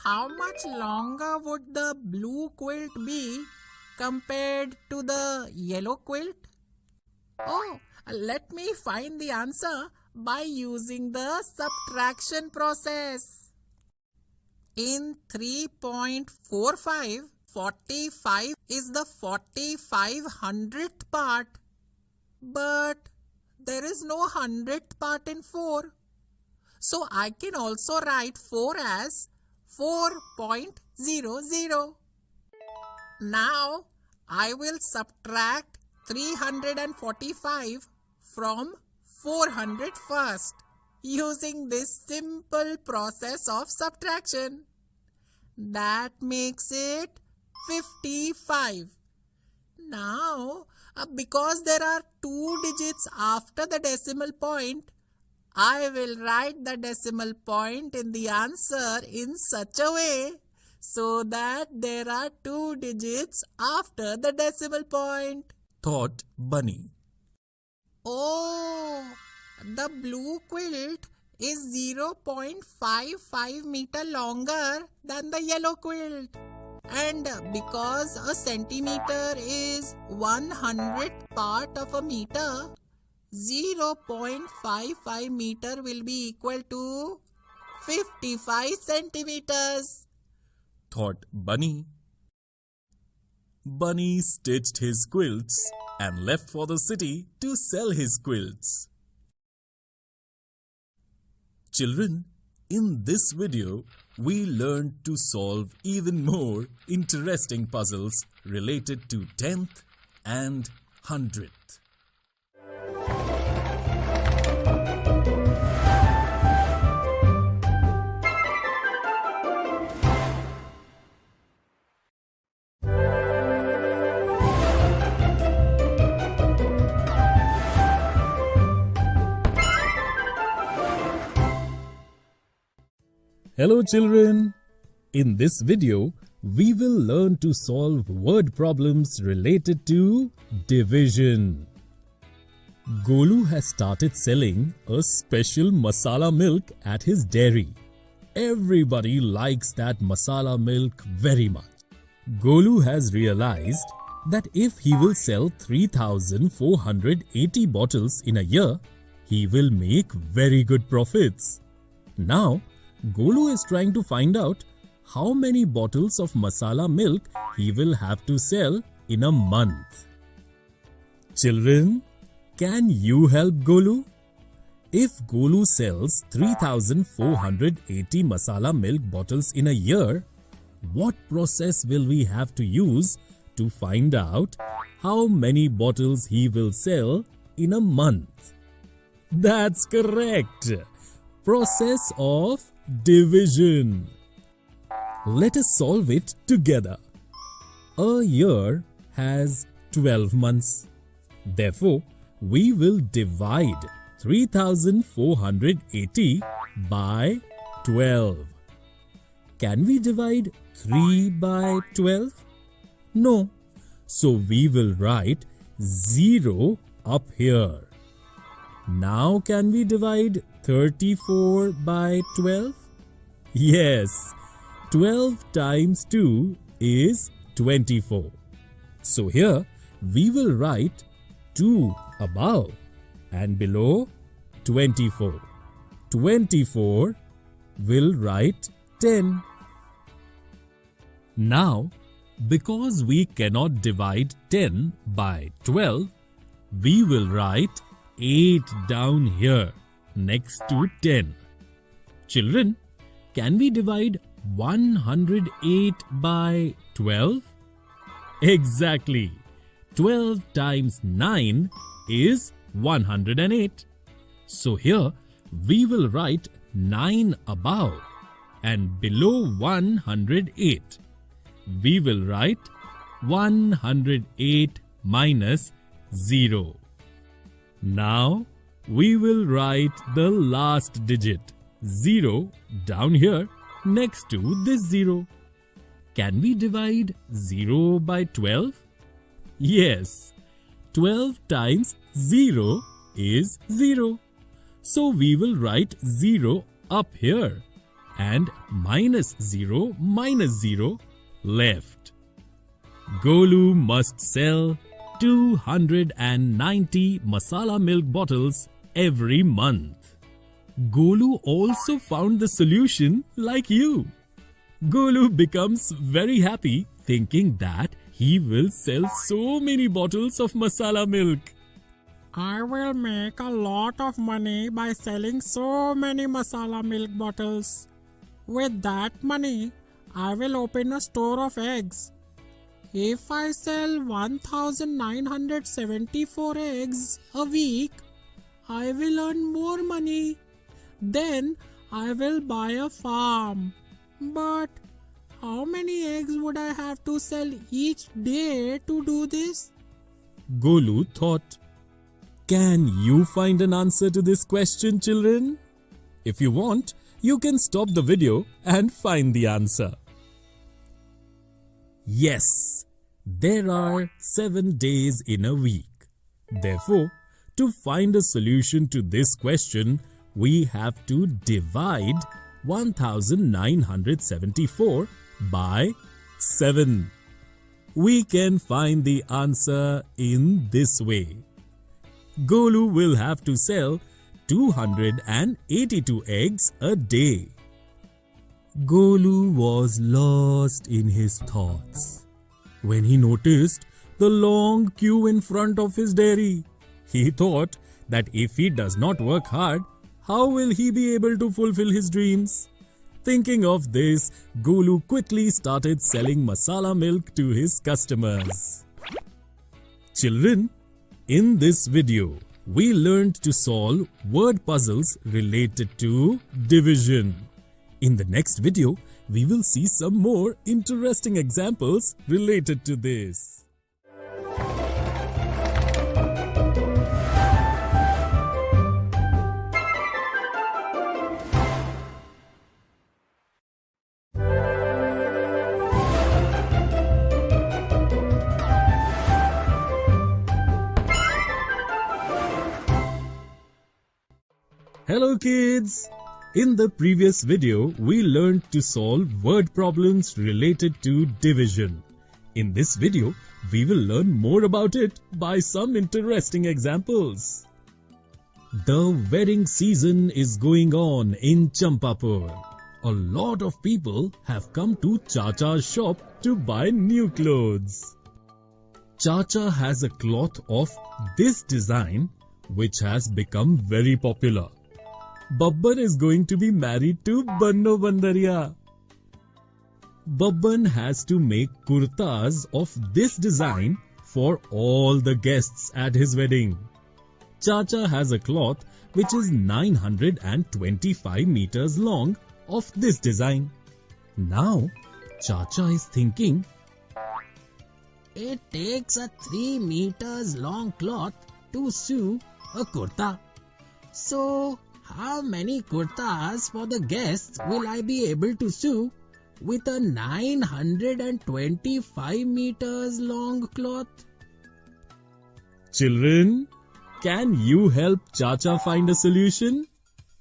Speaker 14: How much longer would the blue quilt be compared to the yellow quilt? Oh, let me find the answer by using the subtraction process. In 3.45, 45 is the 4500th part. But there is no 100th part in 4. So I can also write 4 as 4.00. Now I will subtract 345 from 400 first using this simple process of subtraction. That makes it 55. Now, because there are 2 digits after the decimal point, I will write the decimal point in the answer in such a way so that there are 2 digits after the decimal point,
Speaker 13: thought Bunny.
Speaker 14: Oh, the blue quilt is 0.55 meter longer than the yellow quilt. And because a centimeter is 100th part of a meter, 0.55 meter will be equal to 55 centimeters,
Speaker 13: thought Bunny. Bunny stitched his quilts and left for the city to sell his quilts. Children, in this video, we learned to solve even more interesting puzzles related to 10th and 100th. Hello children! In this video, we will learn to solve word problems related to division. Golu has started selling a special masala milk at his dairy. Everybody likes that masala milk very much. Golu has realized that if he will sell 3,480 bottles in a year, he will make very good profits. Now, Golu is trying to find out how many bottles of masala milk he will have to sell in a month. Children, can you help Golu? If Golu sells 3,480 masala milk bottles in a year, what process will we have to use to find out how many bottles he will sell in a month? That's correct! Process of division. Let us solve it together. A year has 12 months. Therefore, we will divide 3,480 by 12. Can we divide 3 by 12? No. So we will write 0 up here. Now can we divide 34 by 12? Yes, 12 times 2 is 24. So here we will write 2 above and below 24. 24 will write 10. Now, because we cannot divide 10 by 12, we will write 8 down here next to 10. Children, can we divide 108 by 12? Exactly. 12 times 9 is 108. So here we will write 9 above and below 108. We will write 108 minus 0. Now we will write the last digit 0 down here next to this 0. Can we divide 0 by 12? Yes, 12 times 0 is 0. So we will write 0 up here and minus 0 left. Golu must sell 290 masala milk bottles every month. Golu also found the solution like you. Golu becomes very happy thinking that he will sell so many bottles of masala milk.
Speaker 14: I will make a lot of money by selling so many masala milk bottles. With that money, I will open a store of eggs. If I sell 1974 eggs a week, I will earn more money. Then I will buy a farm. But how many eggs would I have to sell each day to do this?
Speaker 13: Golu thought. Can you find an answer to this question, children? If you want, you can stop the video and find the answer. Yes, there are 7 days in a week. Therefore, to find a solution to this question, we have to divide 1974 by 7. We can find the answer in this way. Golu will have to sell 282 eggs a day. Golu was lost in his thoughts when he noticed the long queue in front of his dairy. He thought that if he does not work hard, how will he be able to fulfill his dreams? Thinking of this, Golu quickly started selling masala milk to his customers. Children, in this video, we learned to solve word puzzles related to division. In the next video, we will see some more interesting examples related to this. Hello kids! In the previous video, we learned to solve word problems related to division. In this video, we will learn more about it by some interesting examples. The wedding season is going on in Champapur. A lot of people have come to Chacha's shop to buy new clothes. Chacha has a cloth of this design which has become very popular. Babban is going to be married to Banno Bandariya. Babban has to make kurtas of this design for all the guests at his wedding. Chacha has a cloth which is 925 meters long of this design. Now, Chacha is thinking,
Speaker 14: it takes a 3 meters long cloth to sew a kurta. So, how many kurtas for the guests will I be able to sew with a 925 meters long cloth?
Speaker 13: Children, can you help Chacha find a solution?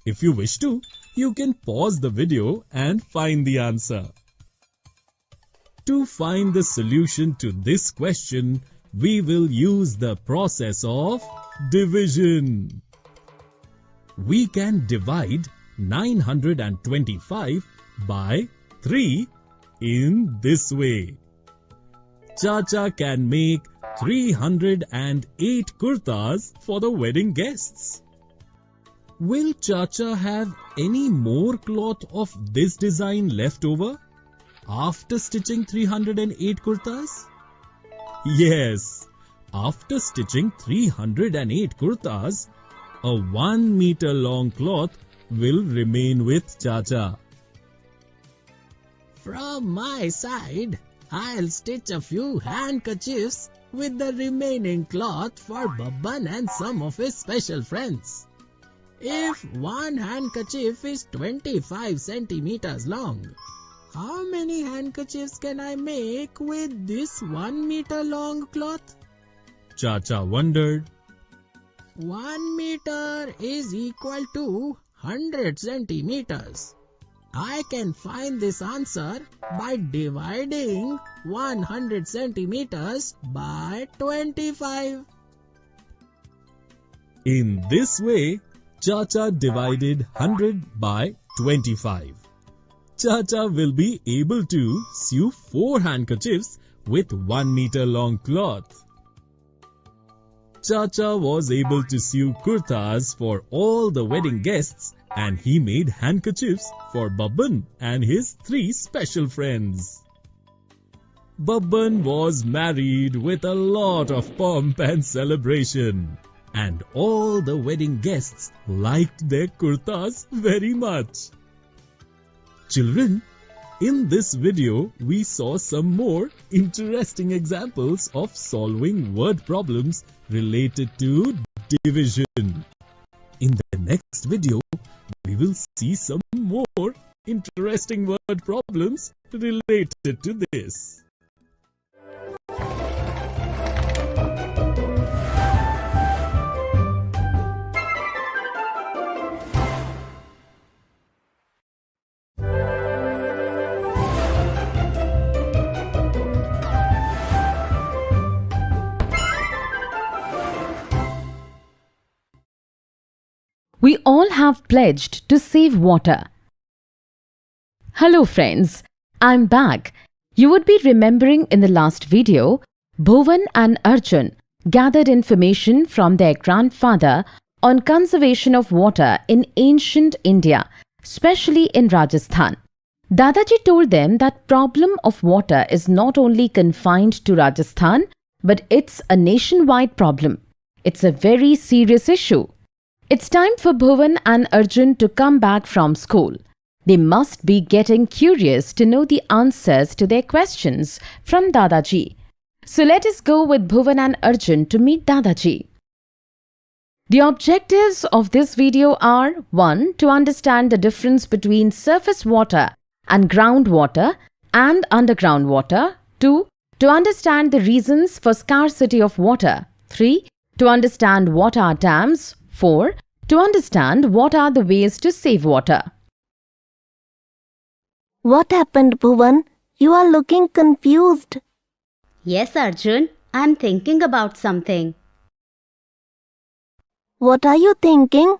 Speaker 13: If you wish to, you can pause the video and find the answer. To find the solution to this question, we will use the process of division. We can divide 925 by 3 in this way. Chacha can make 308 kurtas for the wedding guests. Will Chacha have any more cloth of this design left over after stitching 308 kurtas? Yes, after stitching 308 kurtas, a 1 meter long cloth will remain with Chacha.
Speaker 14: From my side, I'll stitch a few handkerchiefs with the remaining cloth for Babban and some of his special friends. If one handkerchief is 25 centimeters long, how many handkerchiefs can I make with this 1 meter long cloth?
Speaker 13: Chacha wondered.
Speaker 14: 1 meter is equal to 100 centimeters. I can find this answer by dividing 100 centimeters by 25.
Speaker 13: In this way, Chacha divided 100 by 25. Chacha will be able to sew 4 handkerchiefs with 1 meter long cloth. Chacha was able to sew kurtas for all the wedding guests, and he made handkerchiefs for Babban and his 3 special friends. Babban was married with a lot of pomp and celebration, and all the wedding guests liked their kurtas very much. Children, in this video, we saw some more interesting examples of solving word problems related to division. In the next video, we will see some more interesting word problems related to this.
Speaker 5: We all have pledged to save water. Hello friends, I'm back. You would be remembering in the last video, Bhuvan and Arjun gathered information from their grandfather on conservation of water in ancient India, especially in Rajasthan. Dadaji told them that problem of water is not only confined to Rajasthan, but it's a nationwide problem. It's a very serious issue. It's time for Bhuvan and Arjun to come back from school. They must be getting curious to know the answers to their questions from Dadaji. So let us go with Bhuvan and Arjun to meet Dadaji. The objectives of this video are 1. To understand the difference between surface water and groundwater and underground water. 2. To understand the reasons for scarcity of water. 3. To understand what are dams. 4. To understand what are the ways to save water.
Speaker 3: What happened, Bhuvan? You are looking confused.
Speaker 2: Yes, Arjun, I'm thinking about something.
Speaker 3: What are you thinking?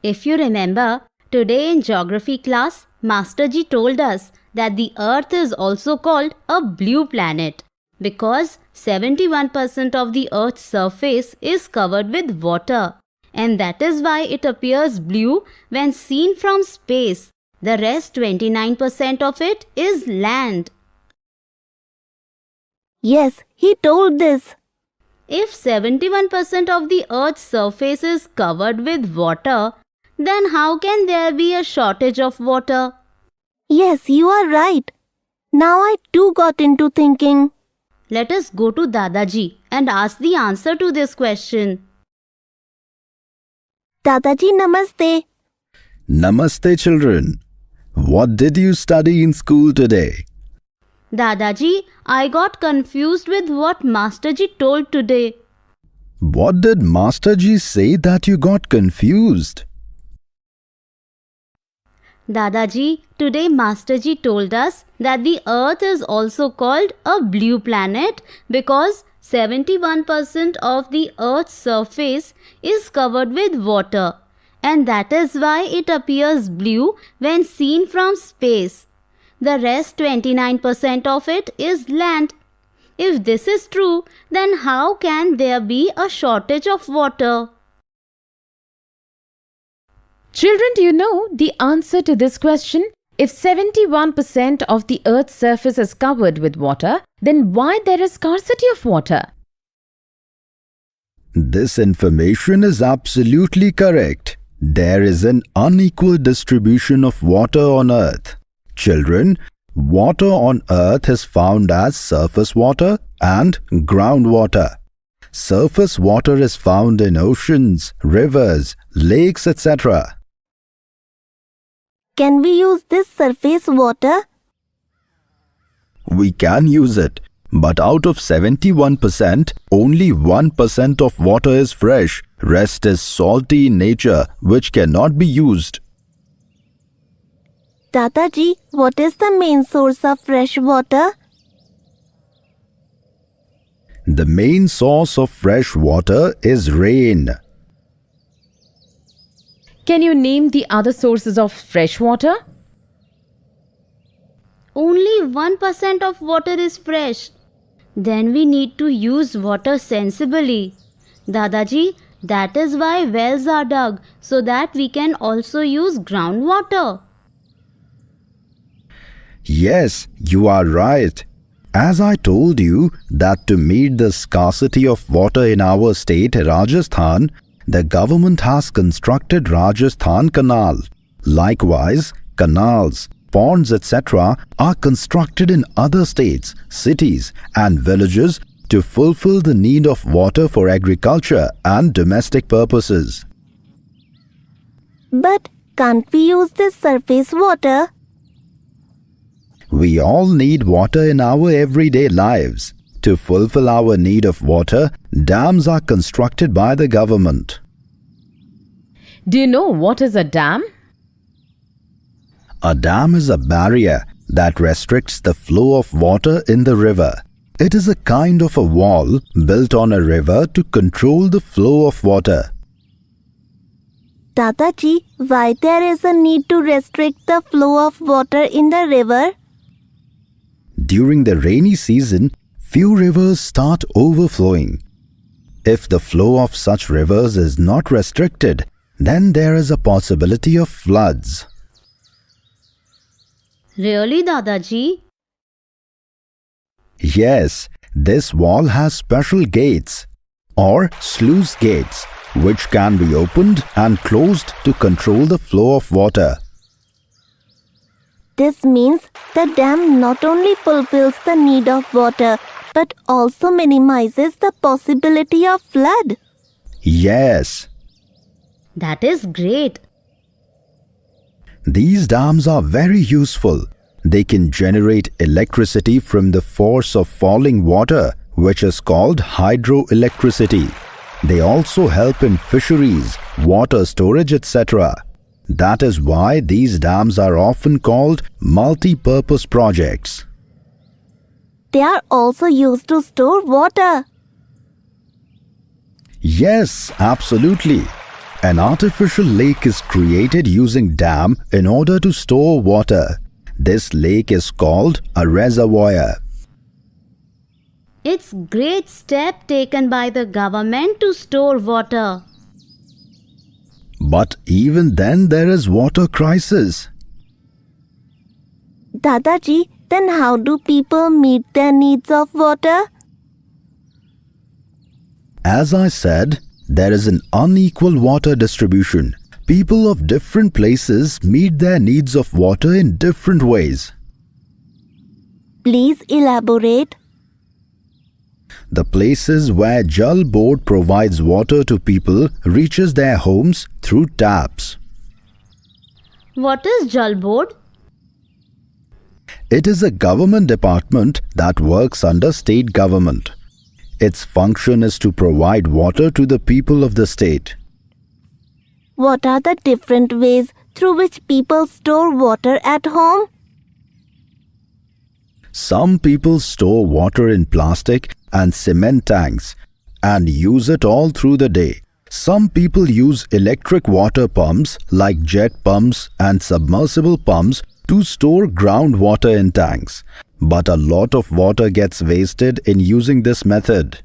Speaker 2: If you remember, today in geography class, Masterji told us that the Earth is also called a blue planet because 71% of the Earth's surface is covered with water. And that is why it appears blue when seen from space. The rest 29% of it is land.
Speaker 3: Yes, he told this.
Speaker 2: If 71% of the Earth's surface is covered with water, then how can there be a shortage of water?
Speaker 3: Yes, you are right. Now I too got into thinking.
Speaker 2: Let us go to Dadaji and ask the answer to this question.
Speaker 3: Dadaji, namaste.
Speaker 6: Namaste, children. What did you study in school today?
Speaker 2: Dadaji, I got confused with what Masterji told today.
Speaker 6: What did Masterji say that you got confused?
Speaker 2: Dadaji, today Masterji told us that the Earth is also called a blue planet because 71% of the Earth's surface is covered with water, and that is why it appears blue when seen from space. The rest 29% of it is land. If this is true, then how can there be a shortage of water?
Speaker 5: Children, do you know the answer to this question? If 71% of the Earth's surface is covered with water, then why there is scarcity of water?
Speaker 6: This information is absolutely correct. There is an unequal distribution of water on Earth. Children, water on Earth is found as surface water and groundwater. Surface water is found in oceans, rivers, lakes, etc.
Speaker 3: Can we use this surface water?
Speaker 6: We can use it, but out of 71%, only 1% of water is fresh. Rest is salty in nature, which cannot be used.
Speaker 3: Dadaji, what is the main source of fresh water?
Speaker 6: The main source of fresh water is rain.
Speaker 5: Can you name the other sources of fresh water?
Speaker 7: only 1% of water is fresh. Then we need to use water sensibly. Dadaji, that is why wells are dug, so that we can also use groundwater.
Speaker 15: Yes, you are right. As I told you that to meet the scarcity of water in our state, Rajasthan, the government has constructed Rajasthan Canal. Likewise, canals, ponds, etc. are constructed in other states, cities and villages to fulfill the need of water for agriculture and domestic purposes.
Speaker 3: But can't we use this surface water?
Speaker 15: We all need water in our everyday lives. To fulfill our need of water, dams are constructed by the government.
Speaker 11: Do you know what is a dam?
Speaker 15: A dam is a barrier that restricts the flow of water in the river. It is a kind of a wall built on a river to control the flow of water.
Speaker 3: Dadaji, why there is a need to restrict the flow of water in the river?
Speaker 15: During the rainy season, few rivers start overflowing. If the flow of such rivers is not restricted, then there is a possibility of floods.
Speaker 7: Really, Dadaji?
Speaker 15: Yes, this wall has special gates or sluice gates which can be opened and closed to control the flow of water.
Speaker 3: This means the dam not only fulfills the need of water but also minimizes the possibility of flood.
Speaker 15: Yes.
Speaker 7: That is great.
Speaker 15: These dams are very useful. They can generate electricity from the force of falling water, which is called hydroelectricity. They also help in fisheries, water storage, etc. That is why these dams are often called multi-purpose projects.
Speaker 3: They are also used to store water.
Speaker 15: Yes, absolutely. An artificial lake is created using dam in order to store water. This lake is called a reservoir.
Speaker 7: It's great step taken by the government to store water.
Speaker 15: But even then there is water crisis.
Speaker 3: Dadaji, then how do people meet their needs of water?
Speaker 15: As I said, there is an unequal water distribution. People of different places meet their needs of water in different ways.
Speaker 3: Please elaborate.
Speaker 15: The places where Jal Board provides water to people reaches their homes through taps.
Speaker 7: What is Jal Board?
Speaker 15: It is a government department that works under state government. Its function is to provide water to the people of the state.
Speaker 3: What are the different ways through which people store water at home?
Speaker 15: Some people store water in plastic and cement tanks and use it all through the day. Some people use electric water pumps like jet pumps and submersible pumps to store groundwater in tanks. But a lot of water gets wasted in using this method.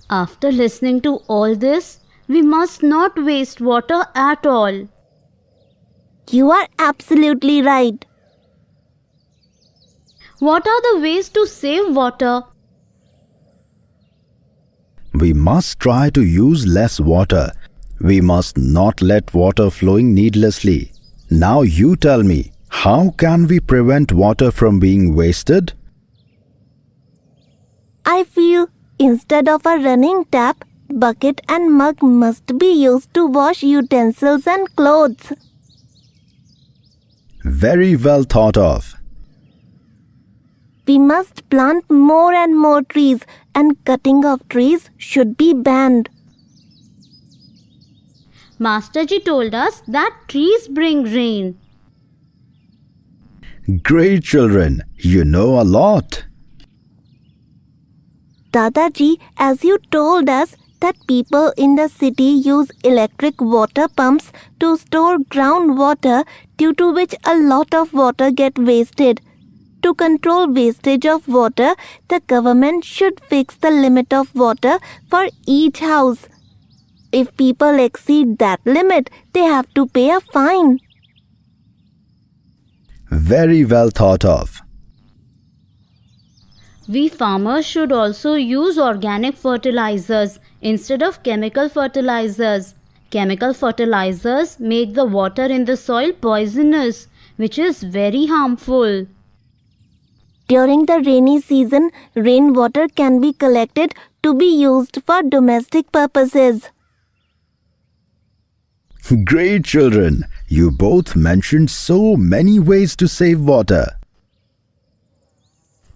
Speaker 7: After listening to all this, we must not waste water at all.
Speaker 3: You are absolutely right.
Speaker 7: What are the ways to save water?
Speaker 15: We must try to use less water. We must not let water flowing needlessly. Now you tell me, how can we prevent water from being wasted?
Speaker 3: I feel instead of a running tap, bucket and mug must be used to wash utensils and clothes.
Speaker 15: Very well thought of.
Speaker 3: We must plant more and more trees, and cutting of trees should be banned.
Speaker 7: Masterji told us that trees bring rain.
Speaker 15: Great children, you know a lot.
Speaker 3: Dadaji, as you told us, that people in the city use electric water pumps to store groundwater, due to which a lot of water get wasted. To control wastage of water, the government should fix the limit of water for each house. If people exceed that limit, they have to pay a fine.
Speaker 15: Very well thought of.
Speaker 11: We farmers should also use organic fertilizers instead of chemical fertilizers. Chemical fertilizers make the water in the soil poisonous, which is very harmful.
Speaker 3: During the rainy season, rainwater can be collected to be used for domestic purposes.
Speaker 15: Great children, you both mentioned so many ways to save water.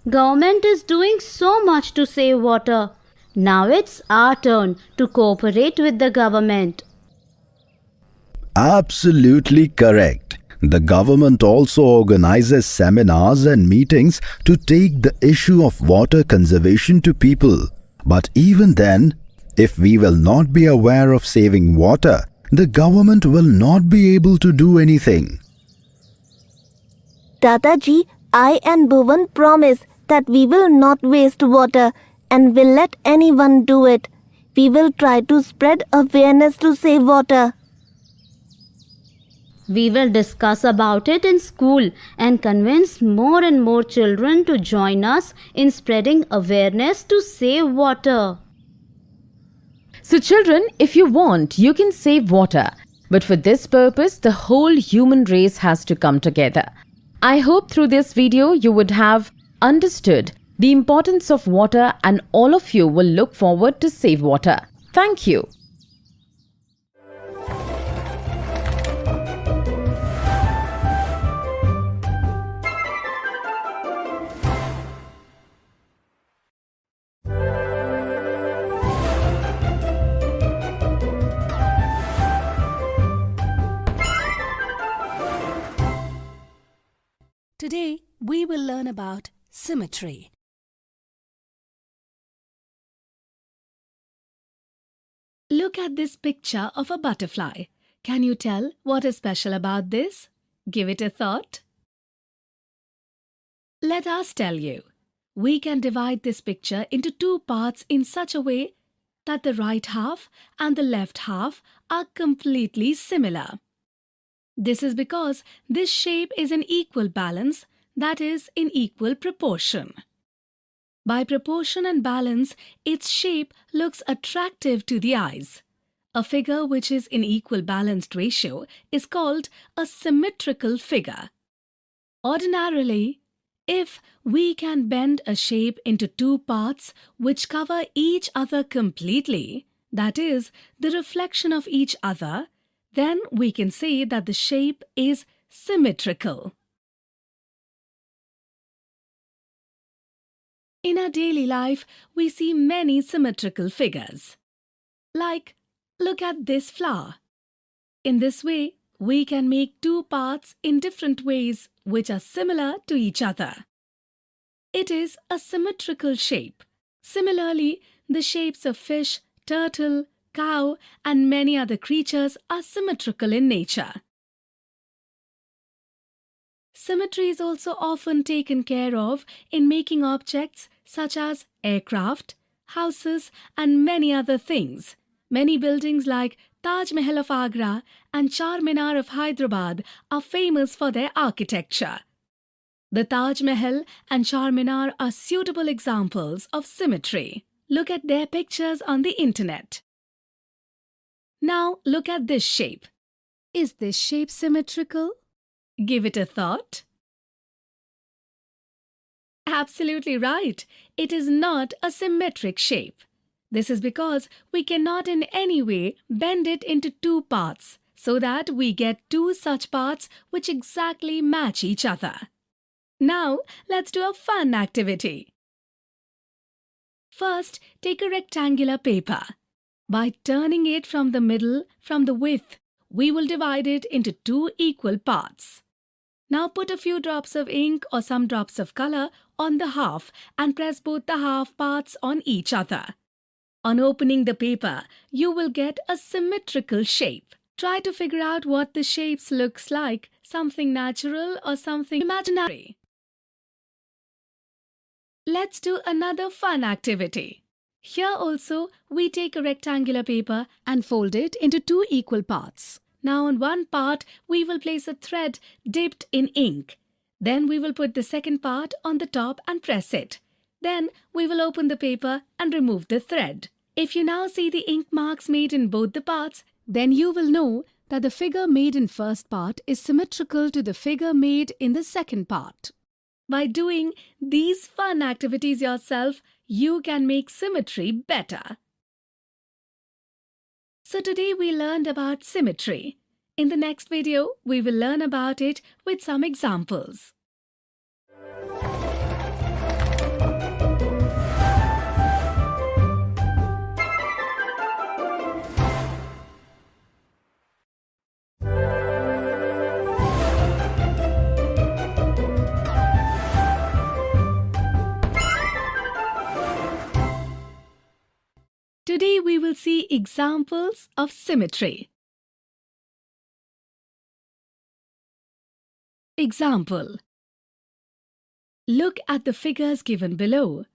Speaker 11: Government is doing so much to save water. Now it's our turn to cooperate with the government.
Speaker 15: Absolutely correct. The government also organizes seminars and meetings to take the issue of water conservation to people. But even then, if we will not be aware of saving water, the government will not be able to do anything.
Speaker 3: Dadaji, I and Bhuvan promise that we will not waste water and will let anyone do it. We will try to spread awareness to save water.
Speaker 11: We will discuss about it in school and convince more and more children to join us in spreading awareness to save water.
Speaker 5: So children, if you want, you can save water. But for this purpose, the whole human race has to come together. I hope through this video you would have understood the importance of water and all of you will look forward to save water. Thank you.
Speaker 16: Today, we will learn about symmetry. Look at this picture of a butterfly. Can you tell what is special about this? Give it a thought. Let us tell you. We can divide this picture into two parts in such a way that the right half and the left half are completely similar. This is because this shape is in equal balance, that is, in equal proportion. By proportion and balance, its shape looks attractive to the eyes. A figure which is in equal balanced ratio is called a symmetrical figure. Ordinarily, if we can bend a shape into two parts which cover each other completely, that is, the reflection of each other, then we can say that the shape is symmetrical. In our daily life, we see many symmetrical figures. Like, look at this flower. In this way, we can make two parts in different ways which are similar to each other. It is a symmetrical shape. Similarly, the shapes of fish, turtle, cow, and many other creatures are symmetrical in nature. Symmetry is also often taken care of in making objects such as aircraft, houses, and many other things. Many buildings like Taj Mahal of Agra and Charminar of Hyderabad are famous for their architecture. The Taj Mahal and Charminar are suitable examples of symmetry. Look at their pictures on the internet. Now look at this shape. Is this shape symmetrical? Give it a thought. Absolutely right. It is not a symmetric shape. This is because we cannot in any way bend it into two parts so that we get two such parts which exactly match each other. Now let's do a fun activity. First, take a rectangular paper. By turning it from the middle, from the width, we will divide it into two equal parts. Now put a few drops of ink or some drops of color on the half and press both the half parts on each other. On opening the paper, you will get a symmetrical shape. Try to figure out what the shapes looks like, something natural or something imaginary. Let's do another fun activity. Here also, we take a rectangular paper and fold it into 2 equal parts. Now on one part, we will place a thread dipped in ink. Then we will put the second part on the top and press it. Then we will open the paper and remove the thread. If you now see the ink marks made in both the parts, then you will know that the figure made in first part is symmetrical to the figure made in the second part. By doing these fun activities yourself, you can make symmetry better. So today we learned about symmetry. In the next video, we will learn about it with some examples. Today we will see examples of symmetry. Example. Look at the figures given below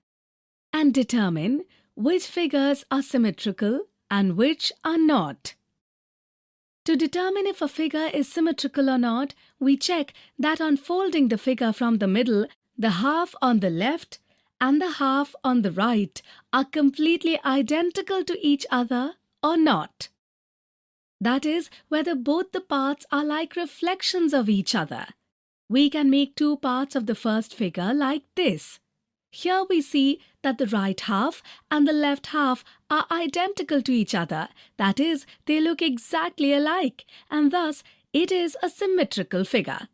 Speaker 16: and determine which figures are symmetrical and which are not. To determine if a figure is symmetrical or not, we check that on folding the figure from the middle, the half on the left and the half on the right are completely identical to each other or not. That is, whether both the parts are like reflections of each other. We can make 2 parts of the first figure like this. Here we see that the right half and the left half are identical to each other. That is, they look exactly alike, and thus it is a symmetrical figure.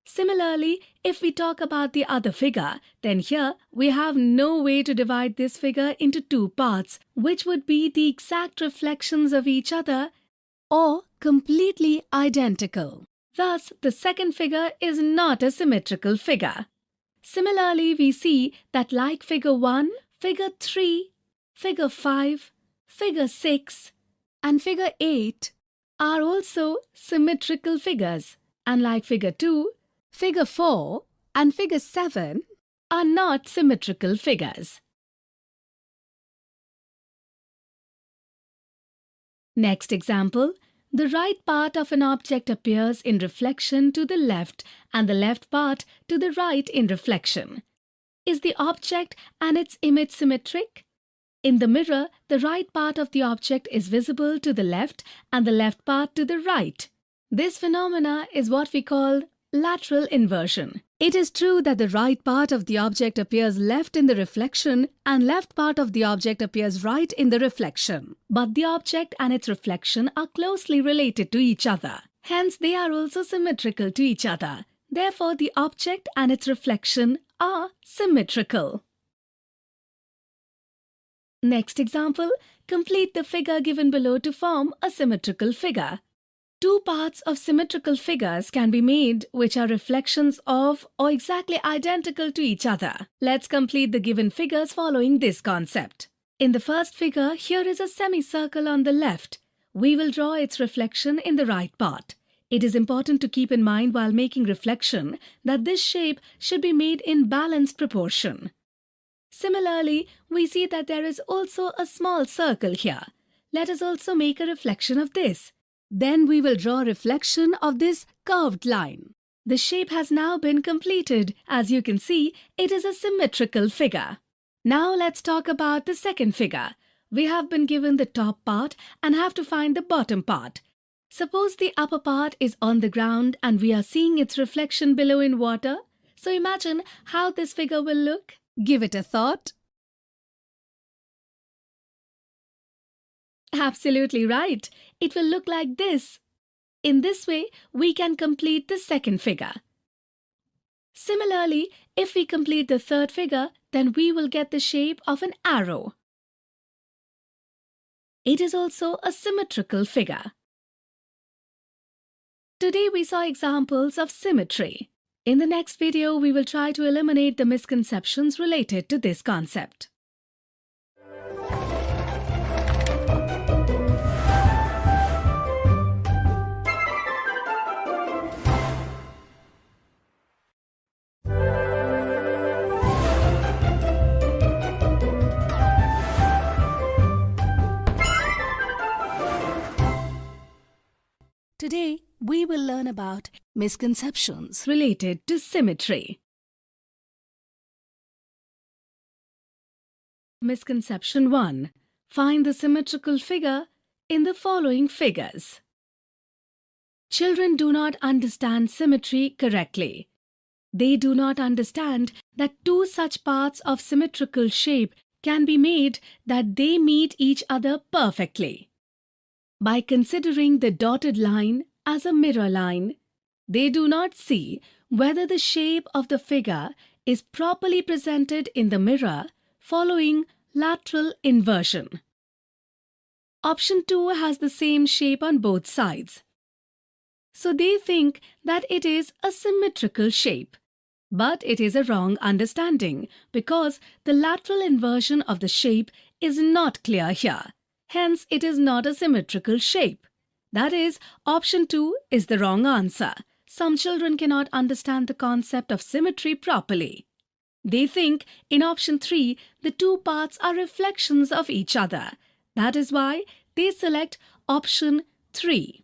Speaker 16: Similarly, if we talk about the other figure, then here we have no way to divide this figure into 2 parts, which would be the exact reflections of each other or completely identical. Thus, the second figure is not a symmetrical figure. Similarly, we see that like figure 1, figure 3, figure 5, figure 6 and figure 8 are also symmetrical figures, and like figure 2, figure 4 and figure 7 are not symmetrical figures. Next example. The right part of an object appears in reflection to the left and the left part to the right in reflection. Is the object and its image symmetric? In the mirror, the right part of the object is visible to the left and the left part to the right. This phenomena is what we call lateral inversion. It is true that the right part of the object appears left in the reflection and left part of the object appears right in the reflection. But the object and its reflection are closely related to each other. Hence, they are also symmetrical to each other. Therefore, the object and its reflection are symmetrical. Next example, complete the figure given below to form a symmetrical figure. 2 parts of symmetrical figures can be made which are reflections of or exactly identical to each other. Let's complete the given figures following this concept. In the first figure, here is a semicircle on the left. We will draw its reflection in the right part. It is important to keep in mind while making reflection that this shape should be made in balanced proportion. Similarly, we see that there is also a small circle here. Let us also make a reflection of this. Then we will draw a reflection of this curved line. The shape has now been completed. As you can see, it is a symmetrical figure. Now let's talk about the second figure. We have been given the top part and have to find the bottom part. Suppose the upper part is on the ground and we are seeing its reflection below in water. So imagine how this figure will look. Give it a thought. Absolutely right. It will look like this. In this way, we can complete the second figure. Similarly, if we complete the third figure, then we will get the shape of an arrow. It is also a symmetrical figure. Today we saw examples of symmetry. In the next video, we will try to eliminate the misconceptions related to this concept. we will learn about misconceptions related to symmetry. Misconception 1. Find the symmetrical figure in the following figures. Children do not understand symmetry correctly. They do not understand that two such parts of symmetrical shape can be made that they meet each other perfectly. By considering the dotted line as a mirror line, they do not see whether the shape of the figure is properly presented in the mirror following lateral inversion. Option 2 has the same shape on both sides. So they think that it is a symmetrical shape. But it is a wrong understanding because the lateral inversion of the shape is not clear here. Hence, it is not a symmetrical shape. That is, option 2 is the wrong answer. Some children cannot understand the concept of symmetry properly. They think in option 3, the two parts are reflections of each other. That is why they select option 3.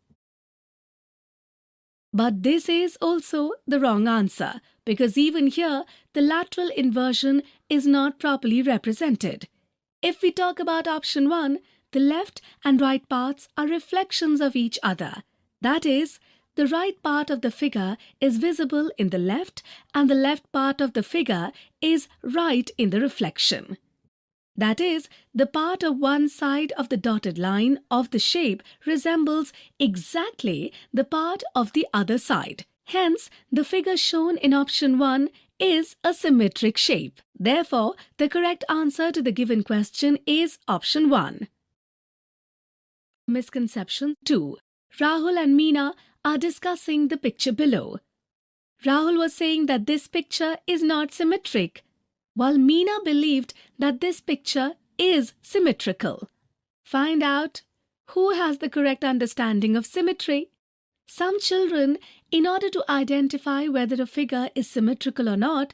Speaker 16: But this is also the wrong answer because even here the lateral inversion is not properly represented. If we talk about option 1, the left and right parts are reflections of each other. That is, the right part of the figure is visible in the left and the left part of the figure is right in the reflection. That is, the part of one side of the dotted line of the shape resembles exactly the part of the other side. Hence, the figure shown in option 1 is a symmetric shape. Therefore, the correct answer to the given question is option 1. Misconception 2. Rahul and Meena are discussing the picture below. Rahul was saying that this picture is not symmetric, while Meena believed that this picture is symmetrical. Find out who has the correct understanding of symmetry. Some children, in order to identify whether a figure is symmetrical or not,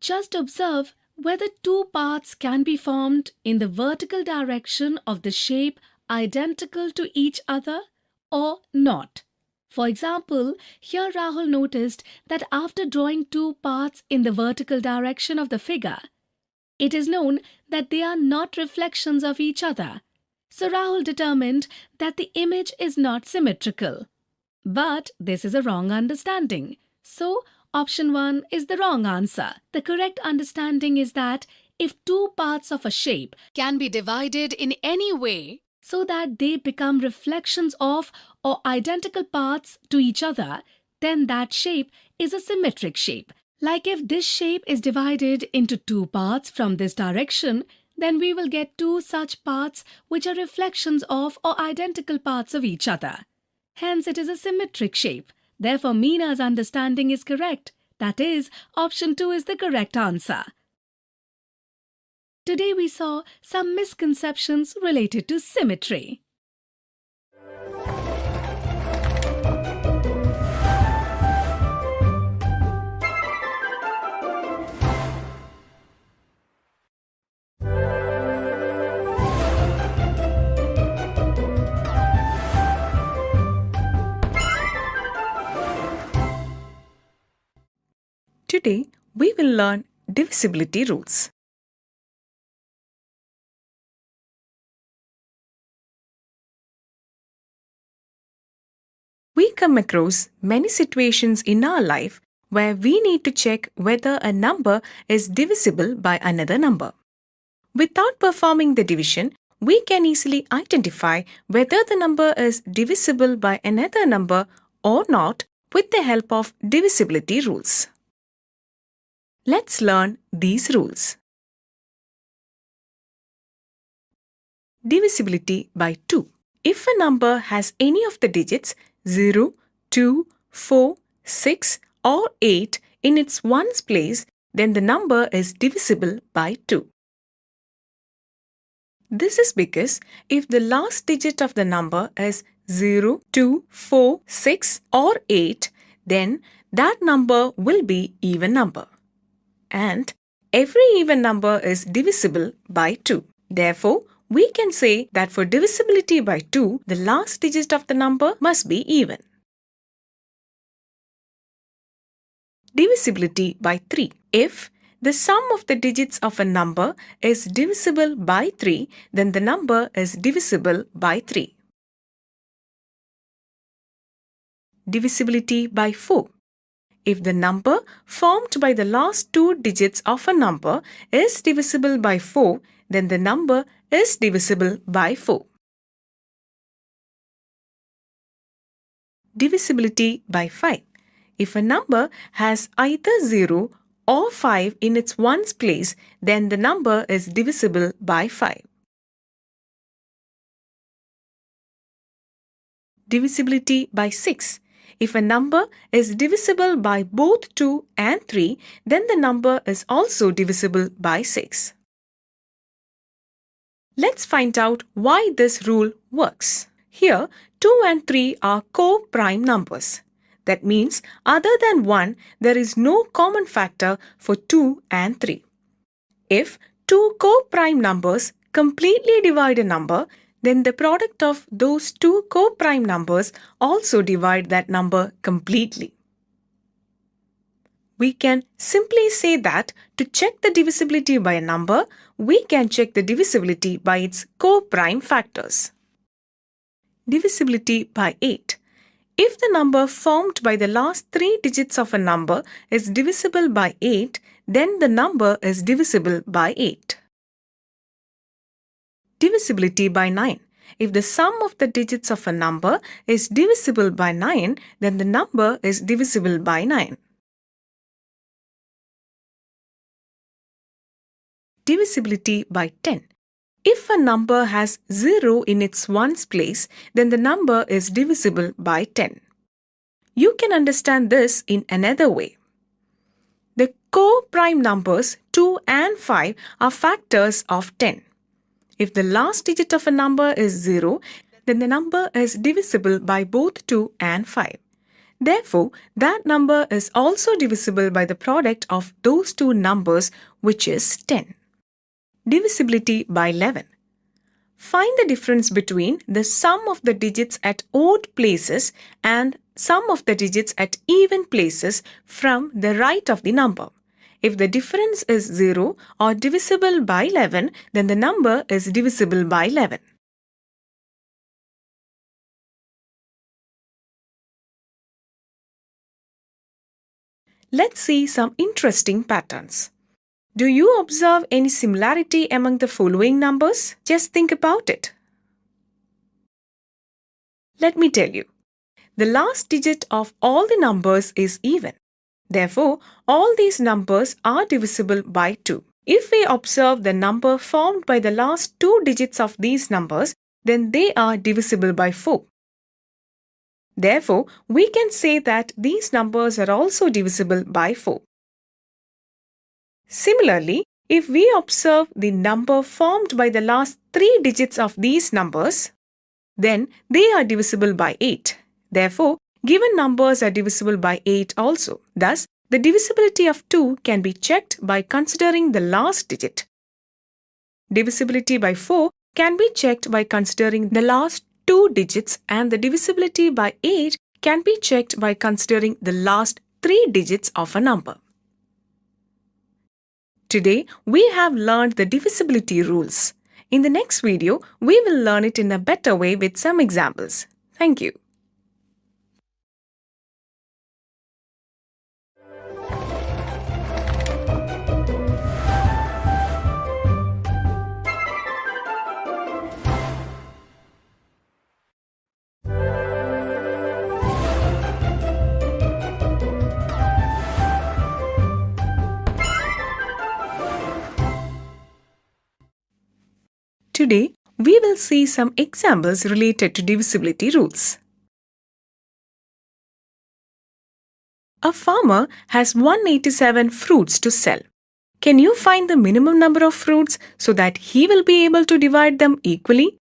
Speaker 16: just observe whether two parts can be formed in the vertical direction of the shape identical to each other or not. For example, here Rahul noticed that after drawing two parts in the vertical direction of the figure, it is known that they are not reflections of each other. So Rahul determined that the image is not symmetrical. But this is a wrong understanding. So option 1 is the wrong answer. The correct understanding is that if two parts of a shape can be divided in any way so that they become reflections of or identical parts to each other, then that shape is a symmetric shape. Like if this shape is divided into two parts from this direction, then we will get two such parts which are reflections of or identical parts of each other. Hence, it is a symmetric shape. Therefore, Meena's understanding is correct. That is, option 2 is the correct answer. Today we saw some misconceptions related to symmetry.
Speaker 17: Today, we will learn divisibility rules. We come across many situations in our life where we need to check whether a number is divisible by another number. Without performing the division, we can easily identify whether the number is divisible by another number or not with the help of divisibility rules. Let's learn these rules. Divisibility by 2. If a number has any of the digits 0, 2, 4, 6 or 8 in its ones place, then the number is divisible by 2. This is because if the last digit of the number is 0, 2, 4, 6 or 8, then that number will be even number. And every even number is divisible by 2. Therefore, we can say that for divisibility by 2, the last digit of the number must be even. Divisibility by 3. If the sum of the digits of a number is divisible by 3, then the number is divisible by 3. Divisibility by 4. If the number formed by the last two digits of a number is divisible by 4, then the number is divisible by 4. Divisibility by 5. If a number has either 0 or 5 in its ones place, then the number is divisible by 5. Divisibility by 6. If a number is divisible by both 2 and 3, then the number is also divisible by 6. Let's find out why this rule works. Here, 2 and 3 are co-prime numbers. That means, other than 1, there is no common factor for 2 and 3. If two co-prime numbers completely divide a number, then the product of those two co-prime numbers also divide that number completely. We can simply say that to check the divisibility by a number, we can check the divisibility by its co-prime factors. Divisibility by 8. If the number formed by the last three digits of a number is divisible by 8, then the number is divisible by 8. Divisibility by 9. If the sum of the digits of a number is divisible by 9, then the number is divisible by 9. Divisibility by 10. If a number has 0 in its ones place, then the number is divisible by 10. You can understand this in another way. The co-prime numbers 2 and 5 are factors of 10. If the last digit of a number is 0, then the number is divisible by both 2 and 5. Therefore, that number is also divisible by the product of those two numbers, which is 10. Divisibility by 11. Find the difference between the sum of the digits at odd places and sum of the digits at even places from the right of the number. If the difference is 0 or divisible by 11, then the number is divisible by 11. Let's see some interesting patterns. Do you observe any similarity among the following numbers? Just think about it. Let me tell you. The last digit of all the numbers is even. Therefore, all these numbers are divisible by 2. If we observe the number formed by the last two digits of these numbers, then they are divisible by 4. Therefore, we can say that these numbers are also divisible by 4. Similarly, if we observe the number formed by the last three digits of these numbers, then they are divisible by 8. Therefore, given numbers are divisible by 8 also. Thus, the divisibility of 2 can be checked by considering the last digit. Divisibility by 4 can be checked by considering the last two digits, and the divisibility by 8 can be checked by considering the last three digits of a number. Today, we have learned the divisibility rules. In the next video, we will learn it in a better way with some examples. Thank you. Today, we will see some examples related to divisibility rules. A farmer has 187 fruits to sell. Can you find the minimum number of fruits so that he will be able to divide them equally?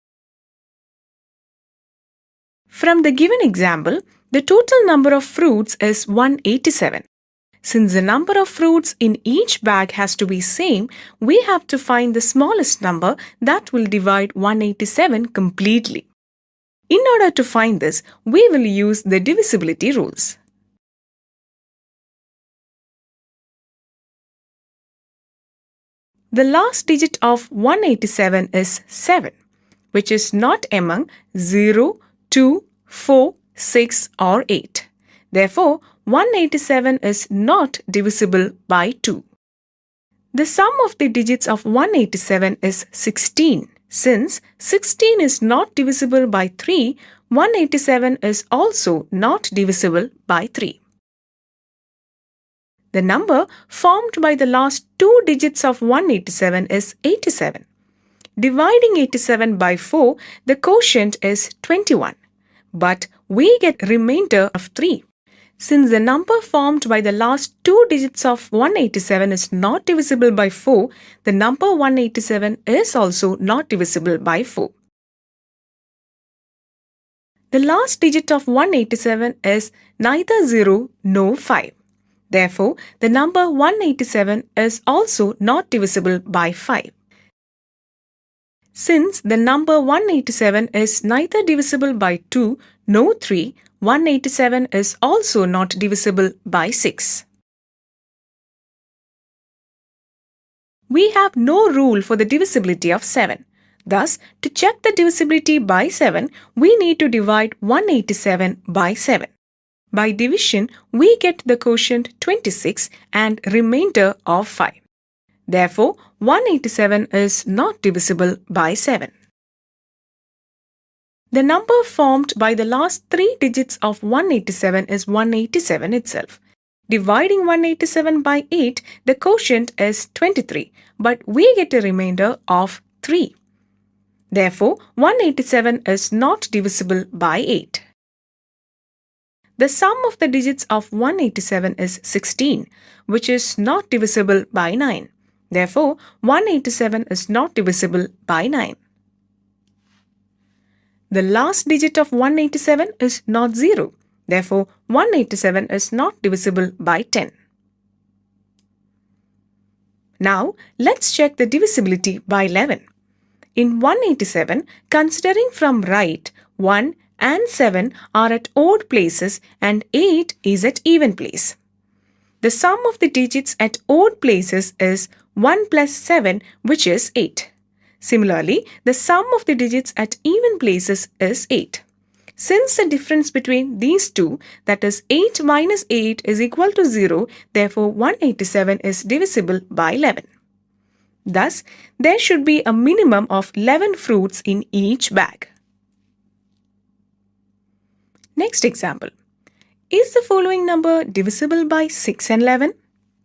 Speaker 17: From the given example, the total number of fruits is 187. Since the number of fruits in each bag has to be same, we have to find the smallest number that will divide 187 completely. In order to find this, we will use the divisibility rules. The last digit of 187 is 7, which is not among 0, 2, 4, 6 or 8. Therefore, 187 is not divisible by 2. The sum of the digits of 187 is 16. Since 16 is not divisible by 3, 187 is also not divisible by 3. The number formed by the last two digits of 187 is 87. Dividing 87 by 4, the quotient is 21. But we get remainder of 3. Since the number formed by the last two digits of 187 is not divisible by 4, the number 187 is also not divisible by 4. The last digit of 187 is neither 0 nor 5. Therefore, the number 187 is also not divisible by 5. Since the number 187 is neither divisible by 2 nor 3, 187 is also not divisible by 6. We have no rule for the divisibility of 7. Thus, to check the divisibility by 7, we need to divide 187 by 7. By division, we get the quotient 26 and remainder of 5. Therefore, 187 is not divisible by 7. The number formed by the last three digits of 187 is 187 itself. Dividing 187 by 8, the quotient is 23, but we get a remainder of 3. Therefore, 187 is not divisible by 8. The sum of the digits of 187 is 16, which is not divisible by 9. Therefore, 187 is not divisible by 9. The last digit of 187 is not 0. Therefore, 187 is not divisible by 10. Now, let's check the divisibility by 11. In 187, considering from right, 1 and 7 are at odd places and 8 is at even place. The sum of the digits at odd places is 1 plus 7, which is 8. Similarly, the sum of the digits at even places is 8. Since the difference between these two, that is 8 minus 8 is equal to 0, therefore 187 is divisible by 11. Thus, there should be a minimum of 11 fruits in each bag. Next example. Is the following number divisible by 6 and 11?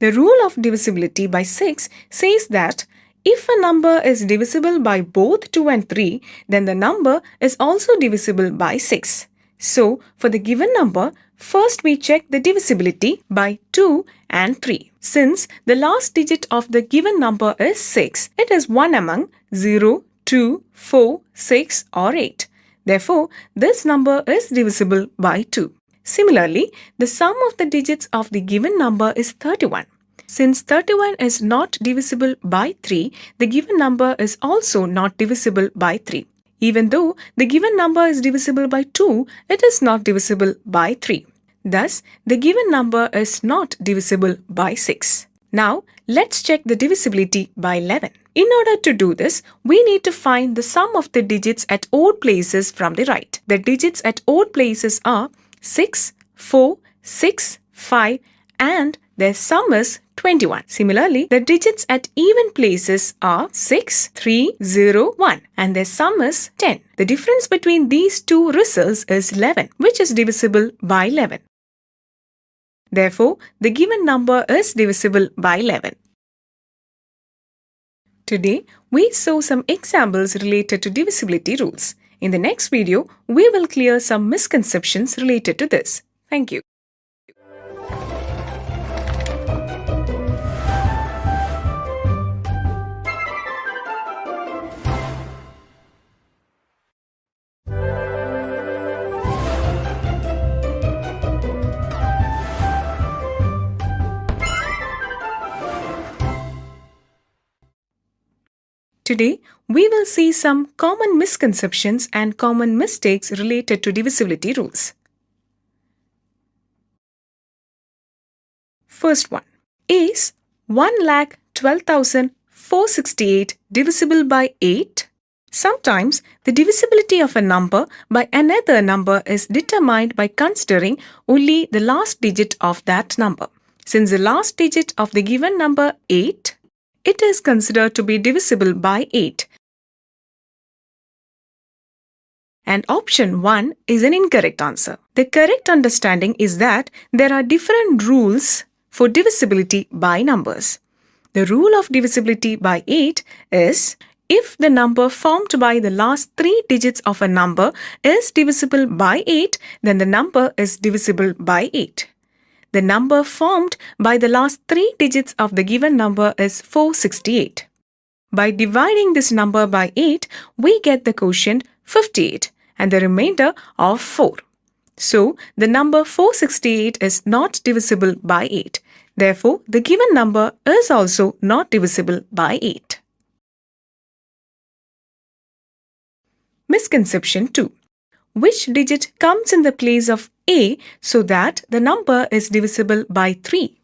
Speaker 17: The rule of divisibility by 6 says that if a number is divisible by both 2 and 3, then the number is also divisible by 6. So, for the given number, first we check the divisibility by 2 and 3. Since the last digit of the given number is 6, it is one among 0, 2, 4, 6 or 8. Therefore, this number is divisible by 2. Similarly, the sum of the digits of the given number is 31. Since 31 is not divisible by 3, the given number is also not divisible by 3. Even though the given number is divisible by 2, it is not divisible by 3. Thus, the given number is not divisible by 6. Now, let's check the divisibility by 11. In order to do this, we need to find the sum of the digits at odd places from the right. The digits at odd places are 6, 4, 6, 5 and their sum is 21. Similarly, the digits at even places are 6, 3, 0, 1 and their sum is 10. The difference between these two results is 11, which is divisible by 11. Therefore, the given number is divisible by 11. Today, we saw some examples related to divisibility rules. In the next video, we will clear some misconceptions related to this. Thank you. Today, we will see some common misconceptions and common mistakes related to divisibility rules. First one. Is 1,12,500 468 divisible by 8? Sometimes the divisibility of a number by another number is determined by considering only the last digit of that number. Since the last digit of the given number 8, it is considered to be divisible by 8. And option 1 is an incorrect answer. The correct understanding is that there are different rules for divisibility by numbers. The rule of divisibility by 8 is if the number formed by the last 3 digits of a number is divisible by 8, then the number is divisible by 8. The number formed by the last 3 digits of the given number is 468. By dividing this number by 8, we get the quotient 58 and the remainder of 4. So, the number 468 is not divisible by 8. Therefore, the given number is also not divisible by 8. Misconception 2. Which digit comes in the place of A so that the number is divisible by 3?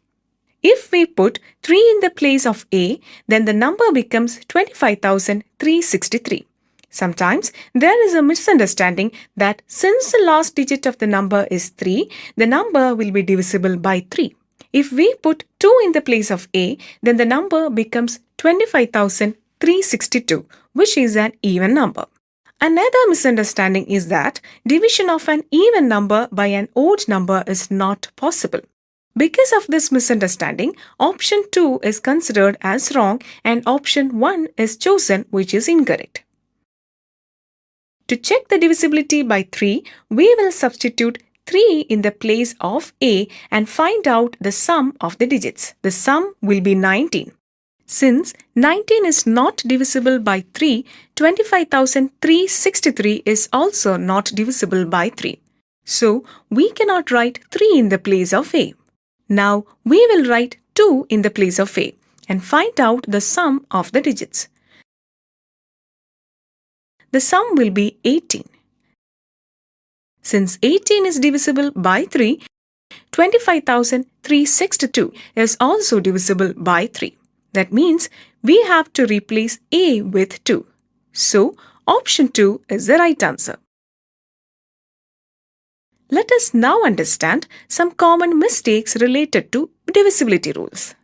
Speaker 17: If we put 3 in the place of A, then the number becomes 25,363. Sometimes there is a misunderstanding that since the last digit of the number is 3, the number will be divisible by 3. If we put 2 in the place of A, then the number becomes 25,362, which is an even number. Another misunderstanding is that division of an even number by an odd number is not possible. Because of this misunderstanding, option 2 is considered as wrong and option 1 is chosen, which is incorrect. To check the divisibility by 3, we will substitute 3 in the place of A and find out the sum of the digits. The sum will be 19. Since 19 is not divisible by 3, 25,363 is also not divisible by 3. So, we cannot write 3 in the place of A. Now, we will write 2 in the place of A and find out the sum of the digits. The sum will be 18. Since 18 is divisible by 3, 25,362 is also divisible by 3. That means we have to replace A with 2. So, option 2 is the right answer. Let us now understand some common mistakes related to divisibility rules.